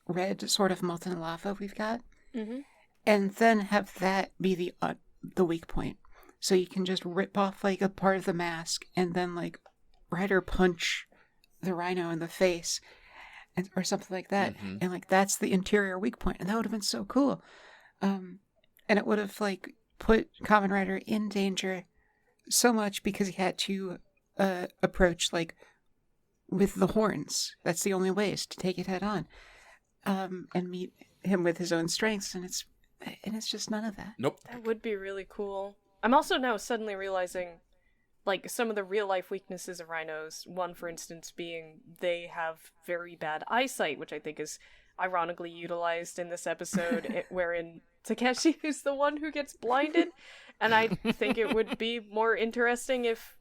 red sort of molten lava we've got, Mm-hmm. and then have that be the weak point. so you can just rip off like a part of the mask and then like Rider punch the rhino in the face or something like that. Mm-hmm. And like that's the interior weak point, and that would have been so cool. And it would have like put Kamen Rider in danger so much because he had to approach like with the horns. That's the only way, is to take it head on, and meet him with his own strengths, and it's just none of that. Nope. That would be really cool. I'm also now suddenly realizing, like, some of the real life weaknesses of rhinos. One, for instance, being they have very bad eyesight, which I think is ironically utilized in this episode, wherein Takeshi is the one who gets blinded. And I think it would be more interesting if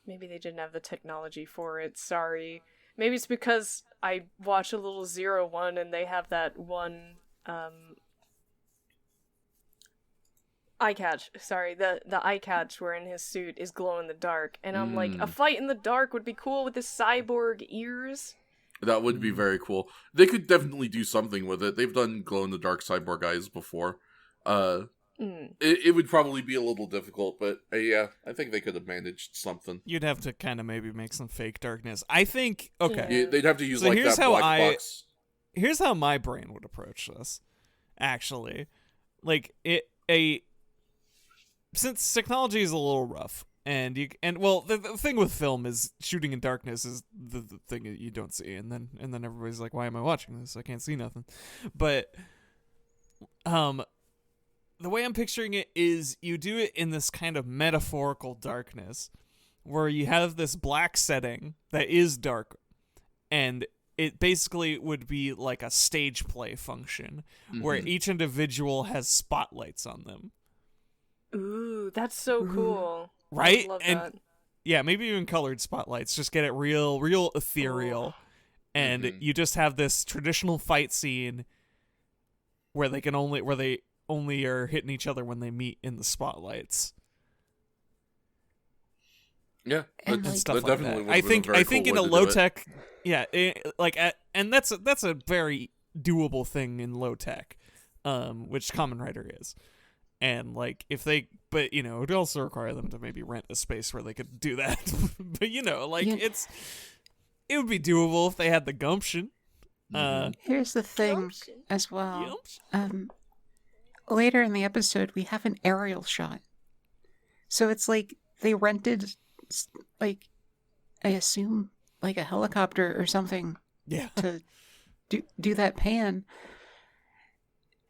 maybe they didn't have the technology for it. Sorry. Maybe it's because I watch a little 01 and they have that one eye catch. Sorry, the eye catch where in his suit is glow in the dark. And I'm like, a fight in the dark would be cool with the cyborg ears. That would be very cool. They could definitely do something with it. They've done glow in the dark cyborg eyes before. It would probably be a little difficult, but yeah, I think they could have managed something. You'd have to kind of maybe make some fake darkness. I think, okay. Yeah, they'd have to use So like here's that how black box. Here's how my brain would approach this, actually. Like, since technology is a little rough, the thing with film is shooting in darkness is the thing that you don't see, and then everybody's like, why am I watching this? I can't see nothing. But, the way I'm picturing it is you do it in this kind of metaphorical darkness where you have this black setting that is dark, and it basically would be like a stage play function where each individual has spotlights on them. Ooh, that's so cool. Right? I love and that. yeah, maybe even colored spotlights. Just get it real ethereal. And you just have this traditional fight scene where they only are hitting each other when they meet in the spotlights. Yeah, And that, like, Stuff that like definitely that. would have been a very I think cool in a way to low do it. tech, yeah, and that's a very doable thing in low tech, which Kamen Rider is. And like it would also require them to maybe rent a space where they could do that. But it would be doable if they had the gumption. Here's the thing as well. Later in the episode, we have an aerial shot. So it's like they rented, like, I assume, like a helicopter or something to do that pan.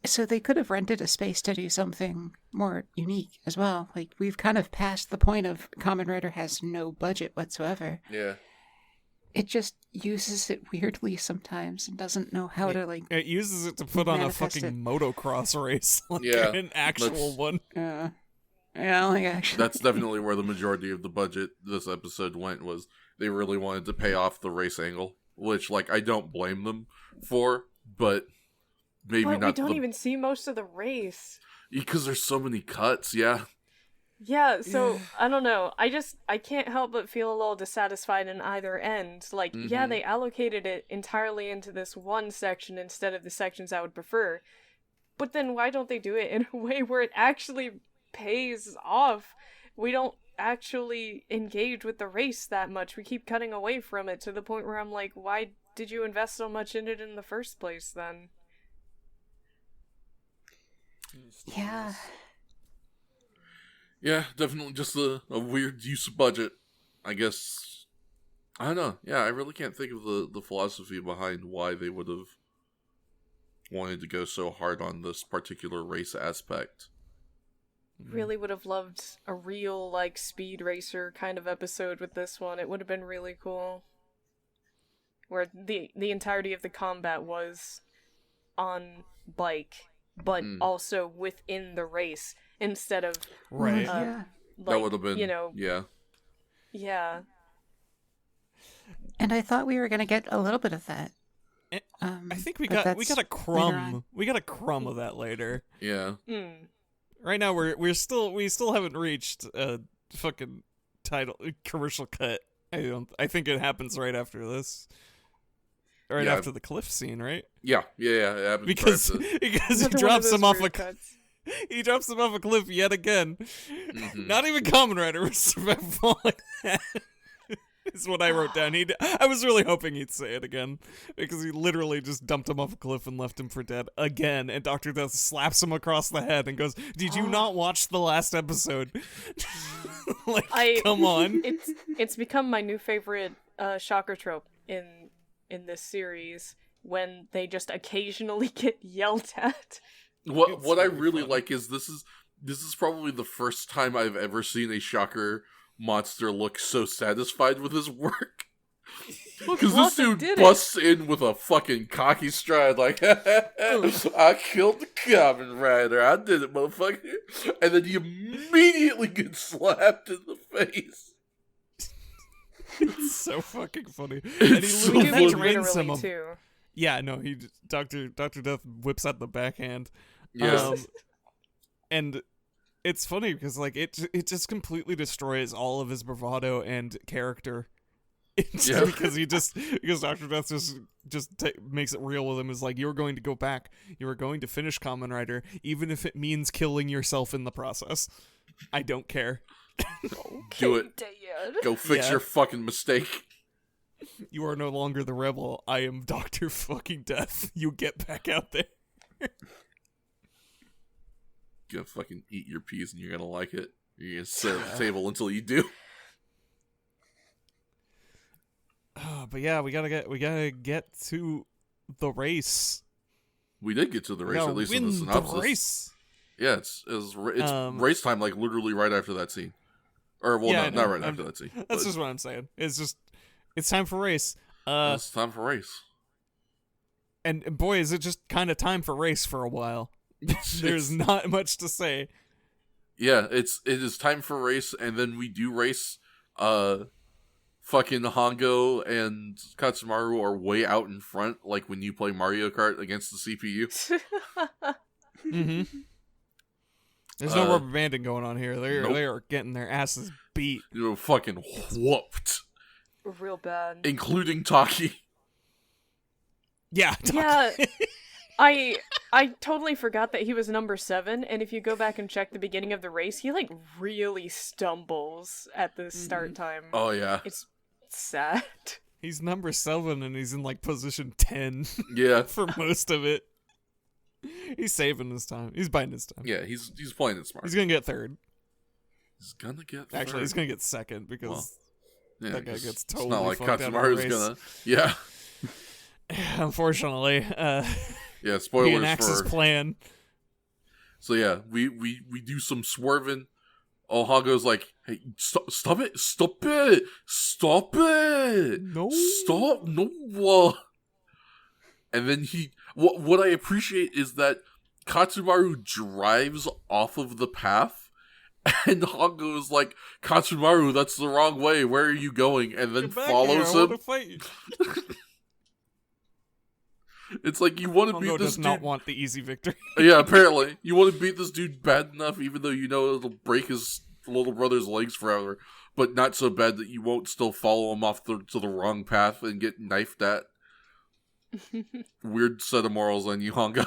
So they could have rented a space to do something more unique as well. Like, we've kind of passed the point of Kamen Rider has no budget whatsoever. Yeah. It just uses it weirdly sometimes and doesn't know how to, like... It uses it to put on a manifest fucking motocross race. Like Yeah, an actual one. Yeah, like, actually... That's definitely where the majority of the budget this episode went, was they really wanted to pay off the race angle, which, like, I don't blame them for, but maybe But not. we don't even see most of the race. Because there's so many cuts, yeah. Yeah, so, I don't know. I can't help but feel a little dissatisfied in either end. Like, yeah, they allocated it entirely into this one section instead of the sections I would prefer. But then why don't they do it in a way where it actually pays off? We don't actually engage with the race that much. We keep cutting away from it to the point where I'm like, why did you invest so much in it in the first place then? Yeah. Yeah, definitely just a weird use of budget, I guess. I don't know. Yeah, I really can't think of the philosophy behind why they would have wanted to go so hard on this particular race aspect. Really would have loved a real, like, speed racer kind of episode with this one. It would have been really cool. Where the entirety of the combat was on bike, but also within the race, instead of... Right. Yeah. Like, That would have been, Yeah. And I thought we were going to get a little bit of that. I think we but got that's a later crumb. on. We got a crumb of that later. Yeah. Right now we still haven't reached a fucking commercial cut. I think it happens right after this. Right Yeah. after the cliff scene, right? Yeah, it happens Because right because he Another one of drops those him off weird cuts. He drops him off a cliff yet again. Mhm. Not even Kamen Rider would survive falling like that. Is what I wrote down. I was really hoping he'd say it again, because he literally just dumped him off a cliff and left him for dead again, and Dr. Death slaps him across the head and goes, "Did you not watch the last episode?" Come on. It's become my new favorite shocker trope in this series, when they just occasionally get yelled at. What I really like is this is probably the first time I've ever seen a shocker monster look so satisfied with his work. Because this dude busts in with a fucking cocky stride, like, I killed the Kamen Rider, I did it, motherfucker. And then he immediately gets slapped in the face. It's so fucking funny. And he literally drains him. Too. Yeah, no, Dr. Death whips out the backhand. Yeah. And it's funny because it just completely destroys all of his bravado and character. Because Dr. Death just makes it real with him. Is like, you're going to go back. You are going to finish Kamen Rider, even if it means killing yourself in the process. I don't care. Do it. Dad. Go fix your fucking mistake. You are no longer the rebel. I am Dr. fucking Death. You get back out there. You're gonna fucking eat your peas and you're gonna like it. You're gonna sit at the table until you do. But yeah, we gotta get to the race. We did get to the race, at least in the synopsis. The race. Yeah, it's race time, like literally right after that scene. Or not right after that scene. That's just what I'm saying. It's time for race. It's time for race. And boy, is it just kind of time for race for a while. There's not much to say. Yeah, it is time for race, and then we do race. Fucking Hongo and Katsumaru are way out in front, like when you play Mario Kart against the CPU. Mm-hmm. There's no rubber banding going on here. Nope. They are getting their asses beat. You know, fucking whooped. Real bad. Including Taki. Yeah. Yeah. I totally forgot that he was number 7, and if you go back and check the beginning of the race, he like really stumbles at the start time. Oh yeah. It's sad. He's number 7 and he's in like position 10. Yeah. For most of it. He's saving his time. He's biding his time. Yeah, he's playing it smart. He's gonna get 3rd. He's gonna get Actually, third. he's gonna get 2nd because that guy gets totally it's not like fucked out of the Katsumaru's race. gonna. Yeah. Unfortunately, yeah. Spoilers he enacts his plan. So yeah, we do some swerving. Hongo's like, "Hey, stop it! Stop it! Stop it! No, stop! No!" And then what I appreciate is that Katsumaru drives off of the path, and Hongo is like, "Katsumaru, that's the wrong way. Where are you going?" And then follows him. I want to fight you. It's like, you want to beat Hongo this does not dude. Want the easy victory. Yeah, apparently. You want to beat this dude bad enough, even though you know it'll break his little brother's legs forever, but not so bad that you won't still follow him off to the wrong path and get knifed at. Weird set of morals on you, Hongo.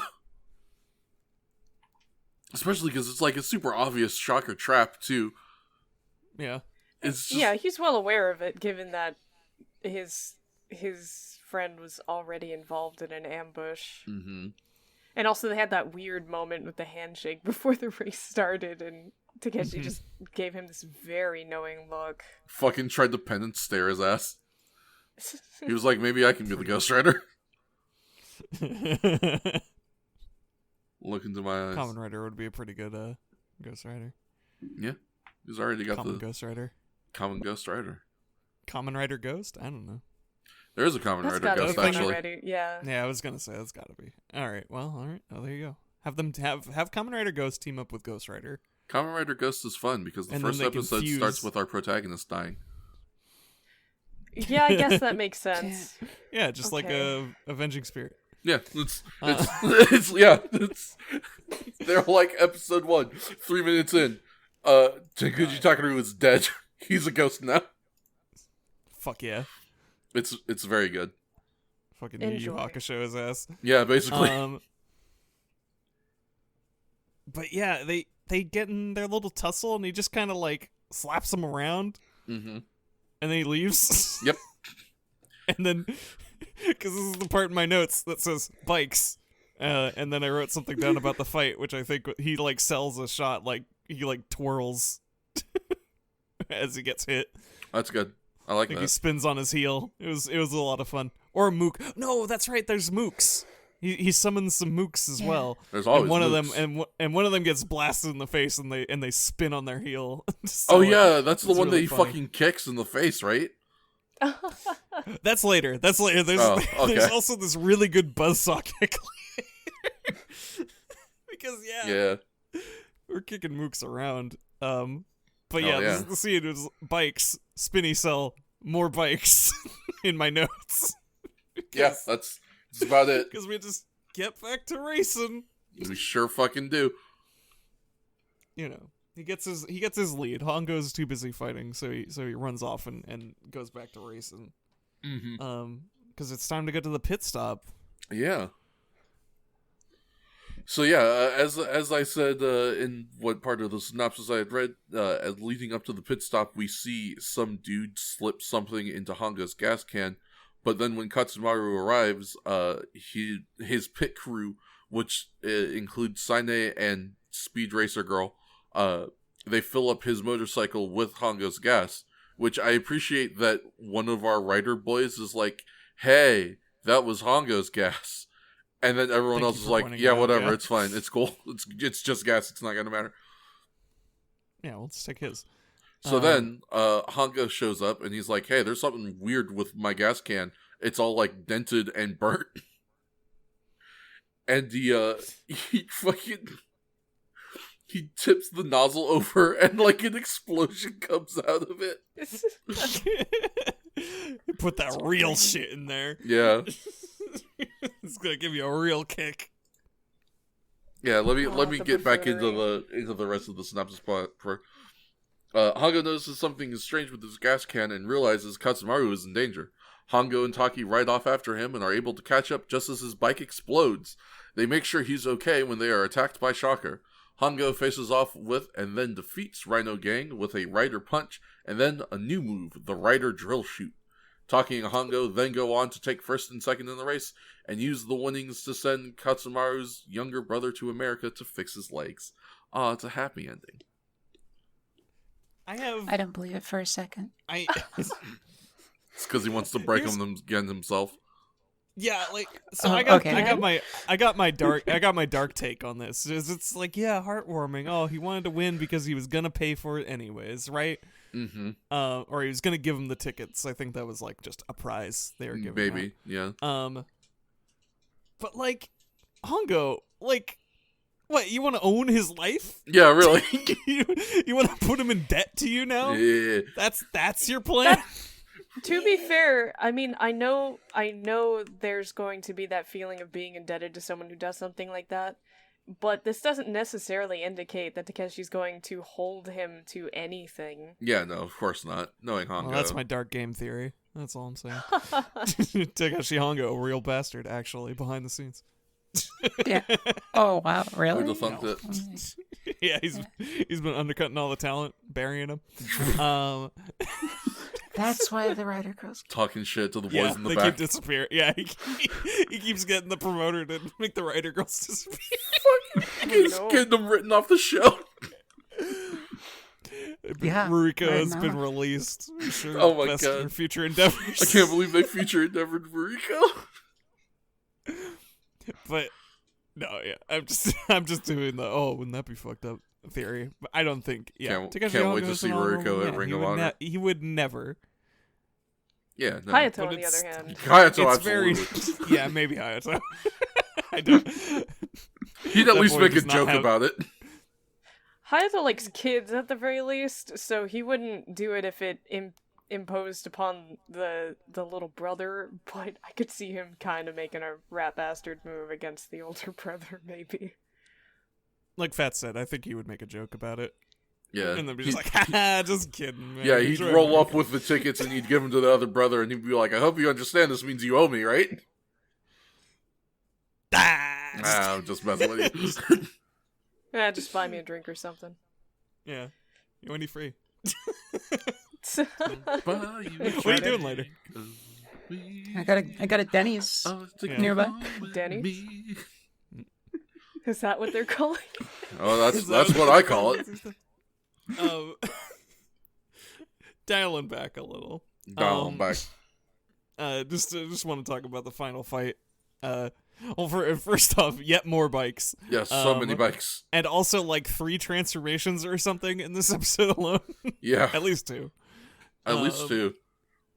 Especially because it's like a super obvious shocker trap, too. Yeah. It's just... Yeah, he's well aware of it, given that his friend was already involved in an ambush. Mm-hmm. And also they had that weird moment with the handshake before the race started, and Takeshi just gave him this very knowing look. Fucking tried to penance stare his ass. He was like, maybe I can be the Ghost Rider. Look into my eyes. Kamen Rider would be a pretty good Ghost Rider. Yeah. He's already got Common Ghost Rider. Common Ghost Rider. Kamen Rider Ghost? I don't know. There is a Kamen Rider Ghost, actually. Yeah, I was gonna say that's gotta be. Alright, well, there you go. Have them have Kamen Rider Ghost team up with Ghost Rider. Kamen Rider Ghost is fun because the first episode starts with our protaoctagonist dying. Yeah, I guess that makes sense. Yeah, just like a Avenging Spirit. Yeah, it's they're like episode 1, 3 minutes in. Tenkuji Takaru is dead. He's a ghost now. Fuck yeah. It's very good. Fucking Yu Yu Hakusho his ass. Yeah, basically. But yeah, they get in their little tussle, and he just kind of like slaps them around, and then he leaves. Yep. And then, because this is the part in my notes that says bikes, and then I wrote something down about the fight, which I think he like sells a shot, like he like twirls as he gets hit. That's good. I like that. He spins on his heel. It was a lot of fun. Or a mook. No, that's right. There's mooks. He summons some mooks as well. There's always one mooks. of them, and one of them gets blasted in the face, and they spin on their heel. So yeah, that's the one really that he fucking kicks in the face, right? That's later. There's there's also this really good buzzsaw kick later. Because yeah, we're kicking mooks around. But yeah, this is the scene. It was bikes, spinny cell, more bikes in my notes. Yeah, that's about it. Because we just get back to racing. We sure fucking do. You know, he gets his lead. Hongo's too busy fighting, so he runs off and goes back to racing. Because it's time to get to the pit stop. Yeah. So yeah, as I said in what part of the synopsis I had read, leading up to the pit stop, we see some dude slip something into Hongo's gas can, but then when Katsumaru arrives, his pit crew, which includes Saine and Speed Racer Girl, they fill up his motorcycle with Hongo's gas, which I appreciate that one of our writer boys is like, hey, that was Hongo's gas. And then everyone else is like, yeah, whatever, it's fine, it's cool, it's just gas, it's not gonna matter. Yeah, we'll just take his. So then, Hongo shows up, and he's like, hey, there's something weird with my gas can. It's all, like, dented and burnt. And he tips the nozzle over, and, like, an explosion comes out of it. Put that real shit in there. Yeah. It's gonna give you a real kick. Yeah, let me get back into the rest of the synopsis part. Hongo notices something is strange with his gas can and realizes Katsumaru is in danger. Hongo and Taki ride off after him and are able to catch up just as his bike explodes. They make sure he's okay when they are attacked by Shocker. Hongo faces off with and then defeats Rhino Gang with a Rider Punch and then a new move, the Rider Drill Shoot. Taki and Hongo then go on to take first and second in the race and use the winnings to send Katsumaru's younger brother to America to fix his legs. It's a happy ending. I don't believe it for a second. It's because he wants to break them again himself. Yeah, like so. I got my dark take on this. It's like, yeah, heartwarming. Oh, he wanted to win because he was gonna pay for it anyways, right? Mm-hmm. Or he was gonna give him the tickets. I think that was like just a prize they were giving. Maybe, yeah. But like, Hongo, like, what, you want to own his life? Yeah, really. you want to put him in debt to you now? Yeah. That's your plan. To be fair, I mean, I know there's going to be that feeling of being indebted to someone who does something like that, but this doesn't necessarily indicate that Takeshi's going to hold him to anything. Yeah, no, of course not. Knowing Hongo. Well, that's my dark game theory. That's all I'm saying. Takeshi Hongo, a real bastard, actually, behind the scenes. Yeah. Oh, wow, really? Who'd have thunk it? Yeah, he's been undercutting all the talent, burying them. That's why the Rider Girls talking shit to the boys in the they back. Keep disappearing. Yeah, he keeps getting the promoter to make the Rider Girls disappear. He's getting them written off the show. Yeah, Ruriko has been released. Sure, oh my god! For future endeavors. I can't believe they future endeavored Ruriko. But no, yeah, I'm just doing the wouldn't that be fucked up theory. But I don't think. Yeah, can't wait to see Ruriko at Ring of Honor. He would never. Yeah, no. Hayato, on the other hand. Hayato, absolutely. Yeah, maybe Hayato. I don't. He'd at least make a joke about it. Hayato likes kids at the very least, so he wouldn't do it if it imposed upon the little brother, but I could see him kind of making a rat bastard move against the older brother, maybe. Like Fat said, I think he would make a joke about it. Yeah. And then be just like, haha, just kidding, man. Yeah, he'd roll up with the tickets and he'd give them to the other brother and he'd be like, I hope you understand this means you owe me, right? I'm just messing with you. Just buy me a drink or something. Yeah. You any free? What are you doing later? I got a Denny's nearby. Denny's? Is that what they're calling? Oh, that's what I call it. Dialing back a little. Back. Just want to talk about the final fight. Well, first off, yet more bikes. Yes, so many bikes. And also, like, 3 transformations or something in this episode alone. Yeah. At least 2. At least 2.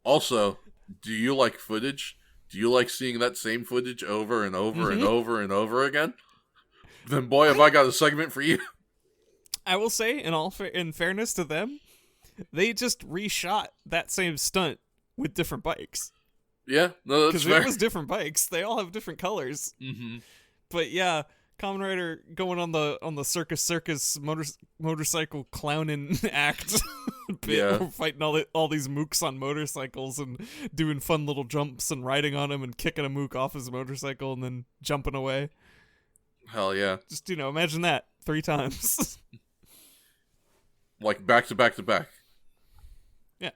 Also, do you like footage? Do you like seeing that same footage over and over and over and over again? Then boy, have I got a segment for you. I will say, in fairness to them, they just reshot that same stunt with different bikes. Yeah, no, that's fair. Because it was different bikes. They all have different colors. Mm-hmm. But yeah, Kamen Rider going on the circus motorcycle clowning act bit. Yeah. We're fighting all these mooks on motorcycles and doing fun little jumps and riding on him and kicking a mook off his motorcycle and then jumping away. Hell yeah. Just, imagine that 3 times. Like back to back to back. Yeah.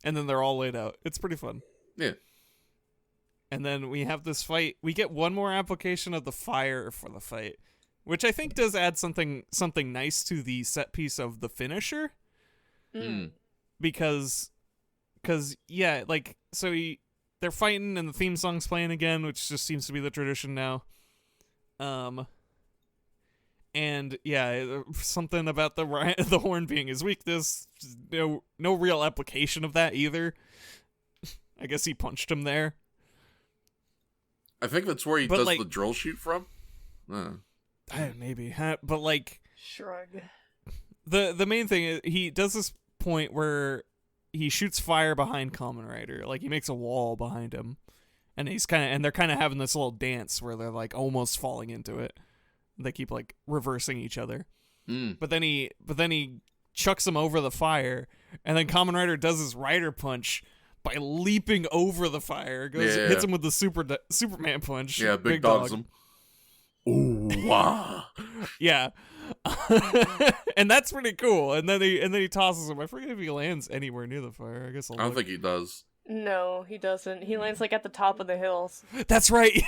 And then they're all laid out. It's pretty fun. Yeah. And then we have this fight. We get one more application of the fire for the fight, which I think does add something nice to the set piece of the finisher. Because yeah, like, so they're fighting and the theme song's playing again, which just seems to be the tradition now. And yeah, something about the horn being his weakness. No real application of that either. I guess he punched him there. I think that's where he does the drill shoot from. Maybe, but like, shrug. The main thing is he does this point where he shoots fire behind Kamen Rider, like he makes a wall behind him, and they're kind of having this little dance where they're like almost falling into it. They keep like reversing each other, but then he chucks him over the fire, and then Kamen Rider does his rider punch by leaping over the fire. Hits him with the Superman punch. Yeah, big dogs him. Ooh, wow. Yeah. And that's pretty cool. And then he tosses him. I forget if he lands anywhere near the fire. I guess I don't think he does. No, he doesn't. He lands like at the top of the hills. That's right. He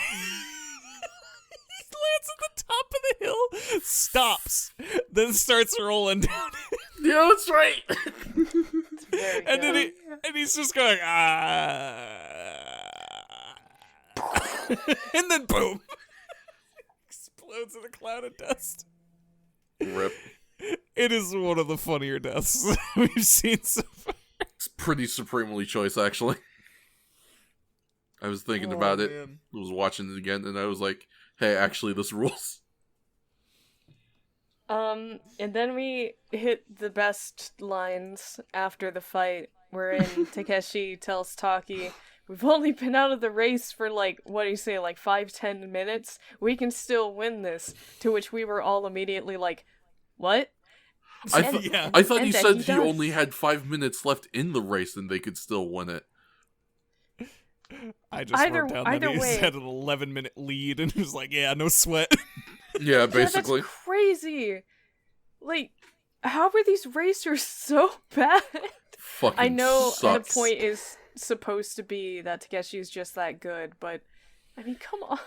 lands at the top of the hill, stops, then starts rolling down. Yeah, that's right. And then he's just going and then boom, explodes in a cloud of dust. Rip. It is one of the funnier deaths we've seen so far. It's pretty supremely choice, actually. I was thinking about it. I was watching it again, and I was like, hey, actually, this rules. And then we hit the best lines after the fight, wherein Takeshi tells Taki, we've only been out of the race for like, what do you say, like 5-10 minutes? We can still win this. To which we were all immediately like, what? I thought he said he only had 5 minutes left in the race and they could still win it. I just wrote down that he had an 11-minute lead and he was like, yeah, no sweat. Yeah, basically. Yeah, that's crazy. Like, how are these racers so bad? Fucking I know sucks. the point is supposed to be that Takeshi is just that good, but I mean, come on.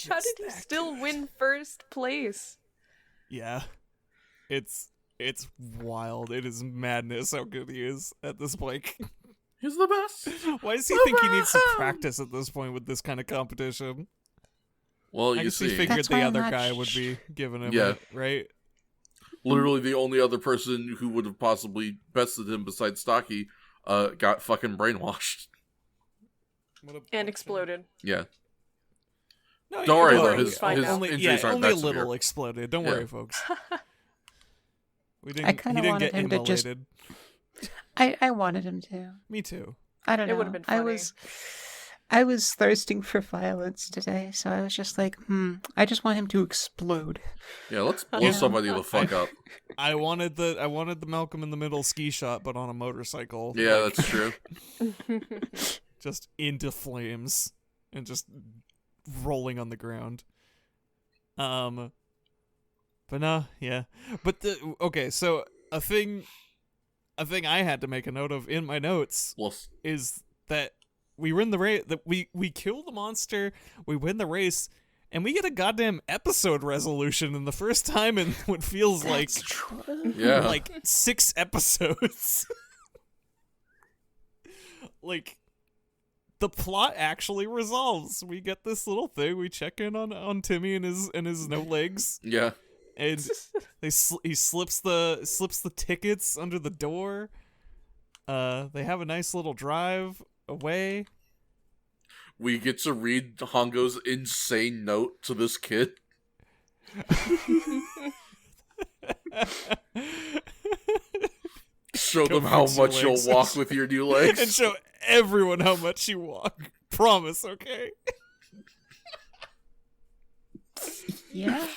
How did he still win first place? Yeah. It's wild. It is madness how good he is at this bike. He's the best. Why does he think he needs to practice at this point with this kind of competition? Well, I guess he figured the other guy would be giving him it, right? Literally the only other person who would have possibly bested him besides Stocky got fucking brainwashed. And exploded. Yeah. No, don't worry, though. His injuries aren't only that a little severe. exploded. Don't worry, folks. He I kind of wanted him to just... I wanted him to. Me too. I don't know. It would have been funny. I was thirsting for violence today, so I was just like, I just want him to explode. Yeah, let's blow somebody the fuck up. I wanted the Malcolm in the Middle ski shot, but on a motorcycle. Yeah, that's true. Just into flames and just rolling on the ground. But no, yeah. But okay, so a thing I had to make a note of in my notes is that we win the race. That we kill the monster, we win the race, and we get a goddamn episode resolution in the first time in what feels like 6 episodes. Like, the plot actually resolves. We get this little thing. We check in on Timmy and his no legs. Yeah. And he slips the tickets under the door. They have a nice little drive away. We get to read Hongo's insane note to this kid. Show them how much you'll walk with your new legs. And show everyone how much you walk. Promise, okay? Yeah.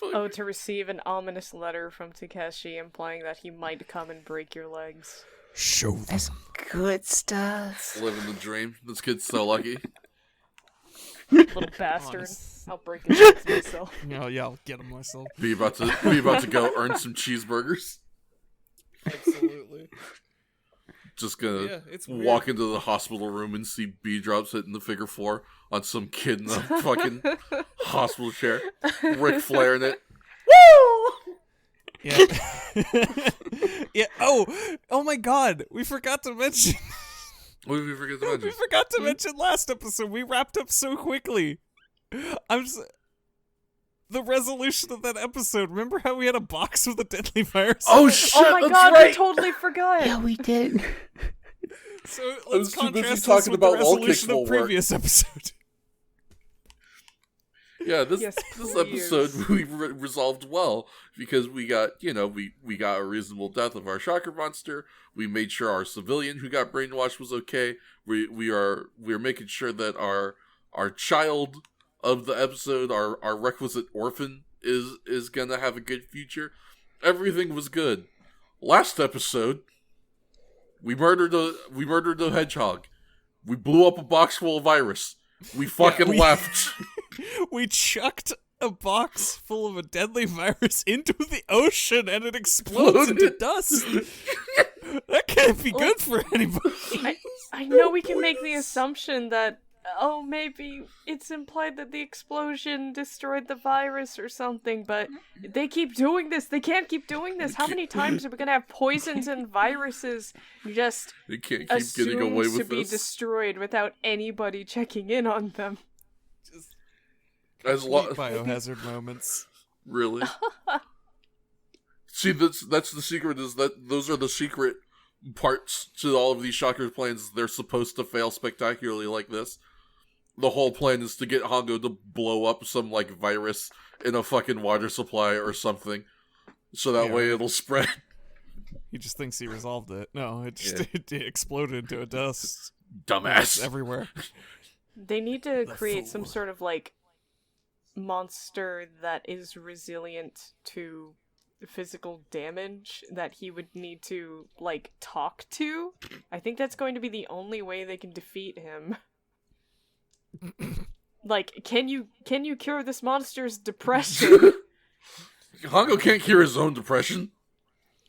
Oh, to receive an ominous letter from Takeshi implying that he might come and break your legs. Show them. That's good stuff. Living the dream. This kid's so lucky. Little bastard. I'll break his legs myself. Yeah, I'll get him myself. Be about to go earn some cheeseburgers. Absolutely. Just gonna walk into the hospital room and see B-Drops hitting the figure 4 on some kid in a fucking hospital chair. Ric Flair in it. Woo! Yeah. Yeah. Oh my God! We forgot to mention. What did we forget to mention? We forgot to mention last episode. We wrapped up so quickly. The resolution of that episode. Remember how we had a box with a deadly virus? Oh shit! Oh my that's God! right! I totally forgot. Yeah, we did. So let's contrast this talking with about the resolution wall of kicks previous episode. Yeah, this please. episode we resolved well because we got we got a reasonable death of our shocker monster. We made sure our civilian who got brainwashed was okay. We're making sure that our child of the episode, our requisite orphan, is gonna have a good future. Everything was good. Last episode, we murdered the hedgehog. We blew up a box full of virus. We fucking left. We chucked a box full of a deadly virus into the ocean and it explodes into dust. That can't be good for anybody. I know we can make the assumption that, maybe it's implied that the explosion destroyed the virus or something, but they keep doing this. They can't keep doing this. How many times are we going to have poisons and viruses just they can't keep getting away with to be this. destroyed without anybody checking in on them? As biohazard moments. Really? See, that's the secret, is that those are the secret parts to all of these Shocker plans. They're supposed to fail spectacularly like this. The whole plan is to get Hongo to blow up some, virus in a fucking water supply or something. So that way it'll spread. He just thinks he resolved it. No, it exploded into a dust. Dumbass. Everywhere. They need to create some sort of, monster that is resilient to physical damage that he would need to, talk to. I think that's going to be the only way they can defeat him. Can you cure this monster's depression? Hongo can't cure his own depression.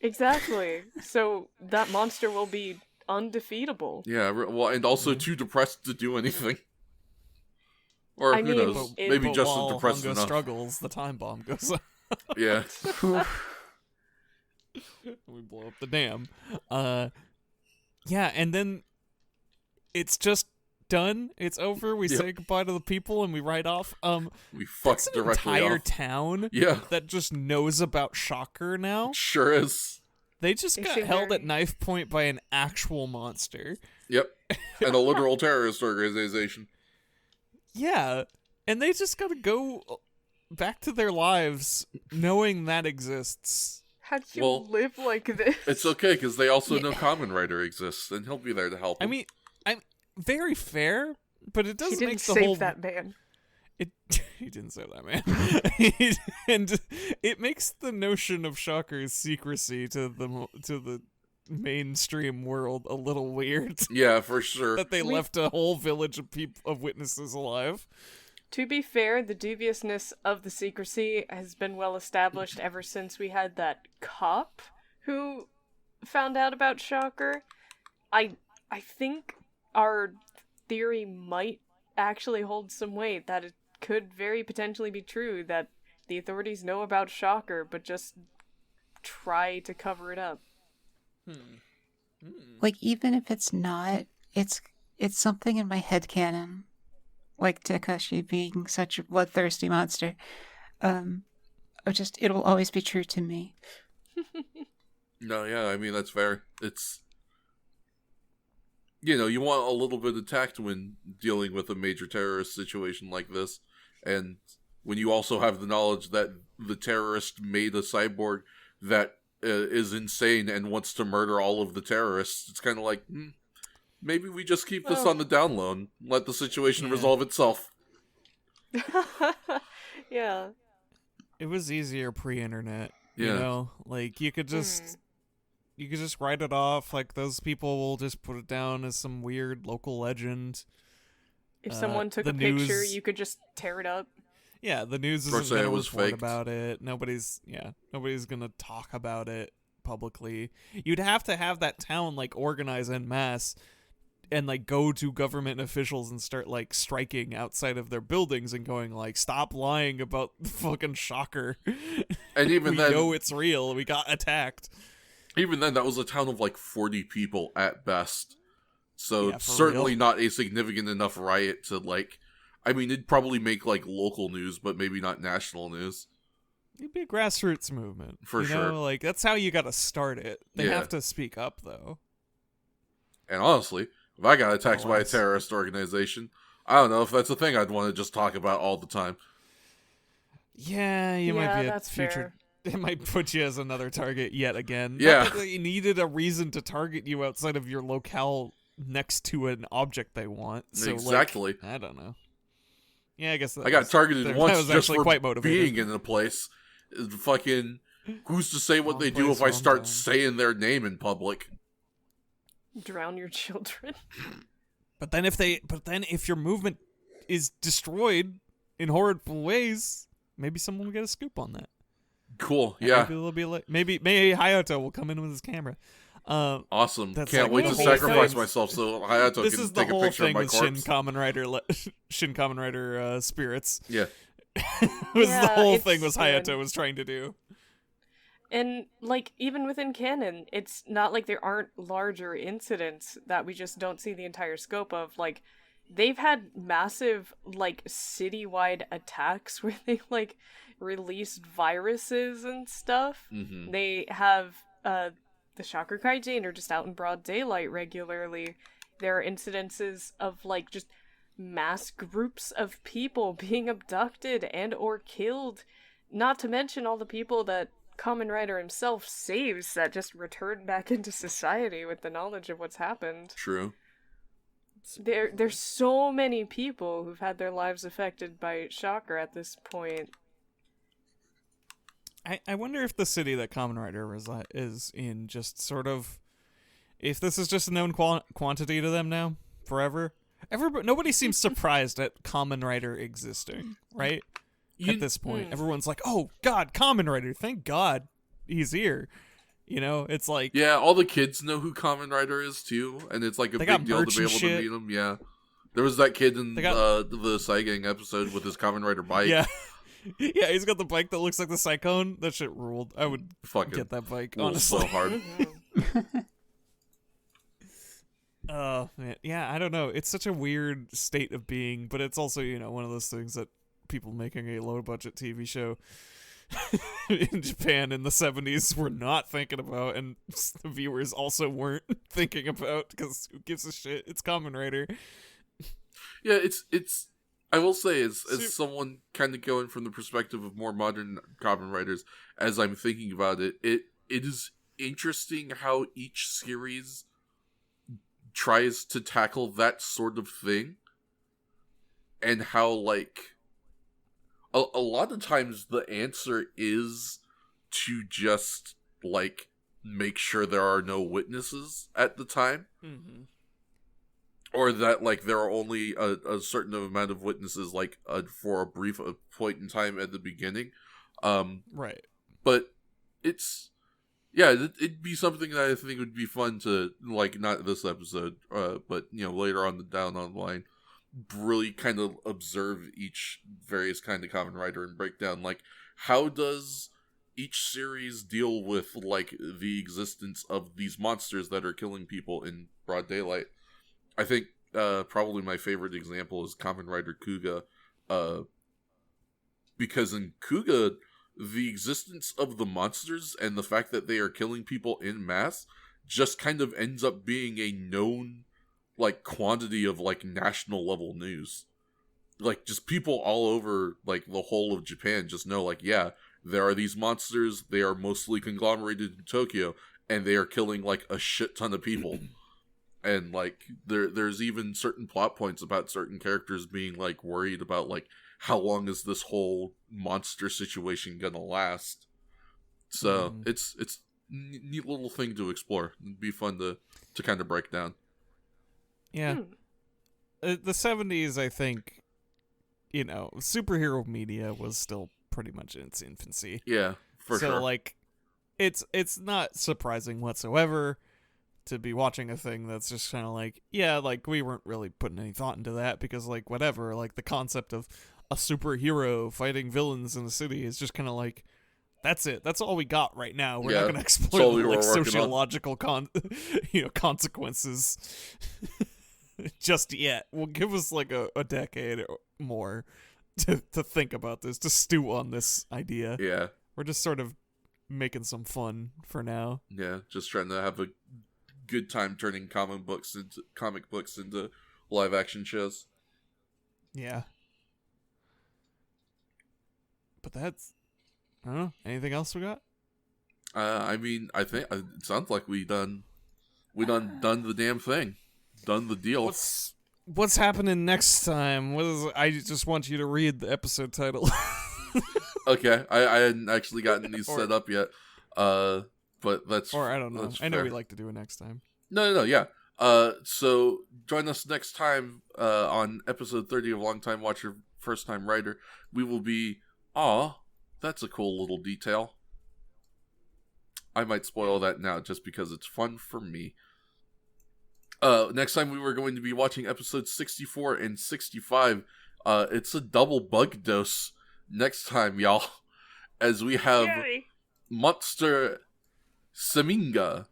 Exactly. So that monster will be undefeatable. Yeah, well, and also too depressed to do anything. Or who knows? Maybe just depressed Hongo enough. struggles, the time bomb goes off. Yeah. We blow up the dam. Yeah, and then it's just done. It's over. We say goodbye to the people and we ride off. We fucked directly off. Entire town that just knows about Shocker now. Sure is. They just got held at knife point by an actual monster. Yep. And a literal terrorist organization. Yeah. And they just gotta go back to their lives knowing that exists. How do you live like this? It's okay, because they also know Kamen Rider exists, and he'll be there to help them. I mean, I'm very fair, but it doesn't make the save whole... that man. He didn't say that, man. And it makes the notion of Shocker's secrecy to the mainstream world a little weird. Yeah, for sure. That they left a whole village of witnesses alive. To be fair, the deviousness of the secrecy has been well established ever since we had that cop who found out about Shocker. I think our theory might actually hold some weight, that it could very potentially be true that the authorities know about Shocker, but just try to cover it up. Like, even if it's not, it's something in my headcanon. Like Takashi being such a bloodthirsty monster. It'll always be true to me. No, yeah, I mean, that's fair. It's, you want a little bit of tact when dealing with a major terrorist situation like this. And when you also have the knowledge that the terrorist made a cyborg that is insane and wants to murder all of the terrorists, it's kind of like, maybe we just keep this on the down low and let the situation resolve itself. Yeah. It was easier pre-internet, Yeah. you know? Like, you could just write it off, like, those people will just put it down as some weird local legend. If someone took the a picture, news- you could just tear it up. Yeah, the news Or isn't say going it to was report faked. about it. Nobody's going to talk about it publicly. You'd have to have that town, like, organize en masse and, like, go to government officials and start, like, striking outside of their buildings and going, like, stop lying about the fucking Shocker. And even we then, know it's real. We got attacked. even then, that was a town of like 40 people at best. So Yeah, for certainly real. not a significant enough riot to like, I mean, it'd probably make like local news, but maybe not national news. It'd be a grassroots movement. For you sure. know? Like, that's how you gotta start it. They Yeah. have to speak up, though. And honestly, if I got attacked by a Otherwise- terrorist organization, I don't know if that's a thing I'd want to just talk about all the time. Yeah, you might Yeah, be a that's future... It might put you as another target yet again. Yeah. Not that they needed a reason to target you outside of your locale next to an object they want. So, Exactly. Like, I don't know. Yeah, I guess that I got was- targeted that once was just actually for quite motivated. being in a place. Fucking, who's to say what Wrong they do place, if I wrong start time. saying their name in public? Drown your children. But then if your movement is destroyed in horrible ways, maybe someone will get a scoop on that. Cool, And yeah. Maybe they'll be like, maybe Hayato will come in with his camera. Awesome. That's Can't like wait to the whole sacrifice thing. myself so Hayato This can is the take a whole picture of thing my with Shin corpse. Kamen Rider, Shin Kamen Rider spirits. Yeah. was Yeah, the whole it's thing was Hayato good. was trying to do. And, like, even within canon, it's not like there aren't larger incidents that we just don't see the entire scope of. Like, they've had massive, like, citywide attacks where they, like, released viruses and stuff. Mm-hmm. They have, the Shocker Kaijin are just out in broad daylight regularly. There are incidences of, like, just mass groups of people being abducted and or killed. Not to mention all the people that Kamen Rider himself saves that just return back into society with the knowledge of what's happened. True. There's so many people who've had their lives affected by Shocker at this point. I wonder if the city that Kamen Rider is in just sort of, if this is just a known quantity to them now, forever. Nobody seems surprised at Kamen Rider existing, right? At this point, everyone's like, "Oh God, Kamen Rider! Thank God, he's here." You know, it's like, Yeah, all the kids know who Kamen Rider is too, and it's like a They got big deal to merch be and able shit. to meet him. Yeah, there was that kid in They got- the Saigang episode with his Kamen Rider bike. yeah, yeah, he's got the bike that looks like the Cyclone. That shit ruled. I would Fucking get that bike, rules honestly. so hard. Oh man, yeah, I don't know. It's such a weird state of being, but it's also, you know, one of those things that people making a low budget TV show in Japan in the 70s were not thinking about, and the viewers also weren't thinking about, because who gives a shit? It's Kamen Rider. Yeah, it's. I will say, as So- someone kind of going from the perspective of more modern Kamen Riders, as I'm thinking about it, it is interesting how each series tries to tackle that sort of thing, and how, like, a lot of times the answer is to just, like, make sure there are no witnesses at the time. Mm-hmm. or that like there are only a certain amount of witnesses like for a brief point in time at the beginning. Right. But it's it'd be something that I think would be fun to, like, not this episode, but later on down the line, really kind of observe each various kind of Kamen Rider and break down, like, how does each series deal with, like, the existence of these monsters that are killing people in broad daylight. I think probably my favorite example is Kamen Rider Kuga, because in Kuga, the existence of the monsters and the fact that they are killing people in mass just kind of ends up being a known, like, quantity of, like, national level news. Like, just people all over, like, the whole of Japan just know, like, yeah, there are these monsters, they are mostly conglomerated in Tokyo, and they are killing, like, a shit ton of people. And, like, there's even certain plot points about certain characters being, like, worried about, like, how long is this whole monster situation gonna last? So it's a neat little thing to explore. It'd be fun to kind of break down. Yeah. The 70s, I think, superhero media was still pretty much in its infancy. Yeah, for sure. So, like, it's not surprising whatsoever to be watching a thing that's just kind of like, yeah, like, we weren't really putting any thought into that because, like, whatever, like, the concept of a superhero fighting villains in the city is just kind of like, that's it. That's all we got right now. We're not going to explore the, like, sociological consequences just yet. Well, give us like a decade or more to think about this, to stew on this idea. Yeah. We're just sort of making some fun for now. Yeah, just trying to have a good time turning comic books into live action shows. Yeah. But that's, I don't know. Anything else we got? I mean, I think it sounds like we done the damn thing, done the deal. What's happening next time? I just want you to read the episode title. Okay, I hadn't actually gotten these set up yet. But that's, or I don't know. I know fair. we like to do it next time. No, yeah. So join us next time on episode 30 of Longtime Watcher, First Time Writer. We will be. Aw, that's a cool little detail. I might spoil that now just because it's fun for me. Next time we were going to be watching episodes 64 and 65. It's a double bug dose next time, y'all. As we have Monster Seminga.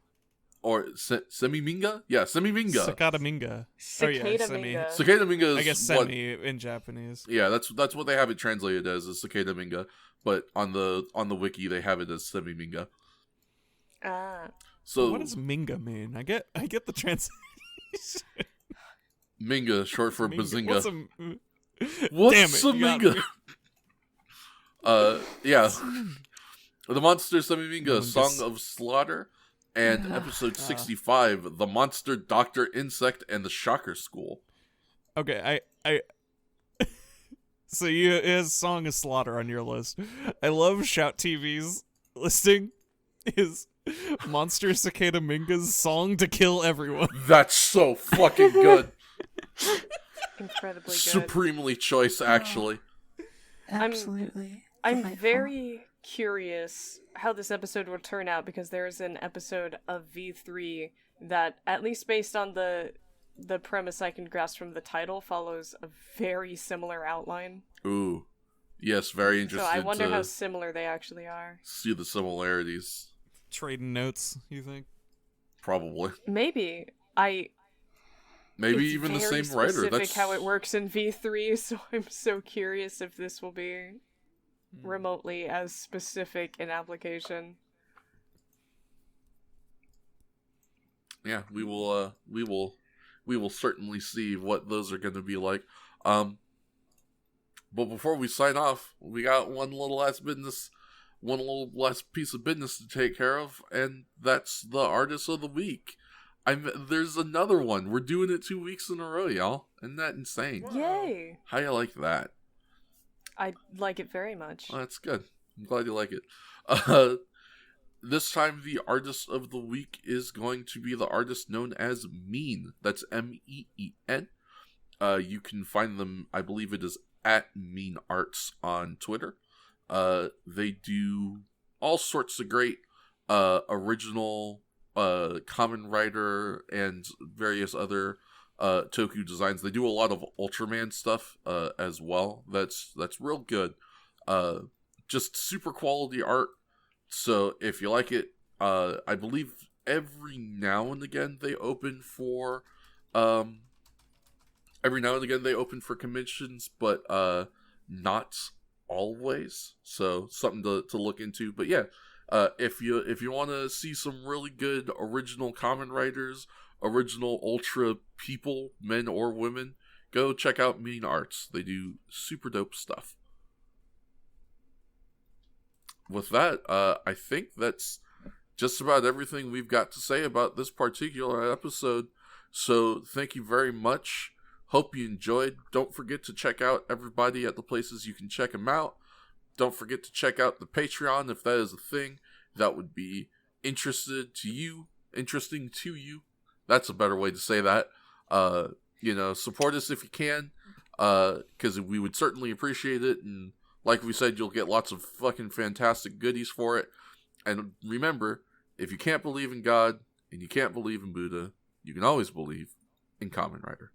Or Semiminga? Yeah, Semiminga. Cicada Minga. Cicada Minga. Cicada Minga is, I guess, semi in Japanese. Yeah, that's what they have it translated as, is Cicada Minga. But on the wiki they have it as Semiminga. Ah. So what does Minga mean? I get the translation. Minga, short for Minga. Bazinga. What's a Minga? Yeah. The Monster Semiminga, Song of Slaughter. And episode 65, The Monster Doctor Insect and the Shocker School. Okay, I so it has Song of Slaughter on your list. I love Shout TV's listing is Monster Cicada Minga's Song to Kill Everyone. That's so fucking good. Incredibly good. Supremely choice, actually. Absolutely. I'm very curious how this episode will turn out, because there is an episode of V3 that, at least based on the premise I can grasp from the title, follows a very similar outline. Ooh. Yes, very interested. So I wonder how similar they actually are. See the similarities. Trading notes, you think? Probably. Maybe. Maybe even the same writer. That's how it works in V3, so I'm so curious if this will be remotely as specific in application. Yeah, we will certainly see what those are going to be like. But before we sign off, we got one little last piece of business to take care of, and that's the Artist of the Week. There's another one. We're doing it 2 weeks in a row, y'all. Isn't that insane? Yay! How you like that? I like it very much. Well, that's good. I'm glad you like it. this time the artist of the week is going to be the artist known as Meen. That's Meen. You can find them, I believe it is at Meen Arts on Twitter. They do all sorts of great original Kamen Rider and various other Toku designs. They do a lot of Ultraman stuff as well. That's real good. Just super quality art. So if you like it, I believe every now and again they open for commissions, but not always. So something to look into. But yeah, if you want to see some really good original Kamen Riders, original Ultra people, men or women, go check out Meen Arts. They do super dope stuff. With that, I think that's just about everything we've got to say about this particular episode. So thank you very much. Hope you enjoyed. Don't forget to check out everybody at the places you can check them out. Don't forget to check out the Patreon if that is a thing that would be interesting to you. That's a better way to say that. Support us if you can, because we would certainly appreciate it. And like we said, you'll get lots of fucking fantastic goodies for it. And remember, if you can't believe in God and you can't believe in Buddha, you can always believe in Kamen Rider.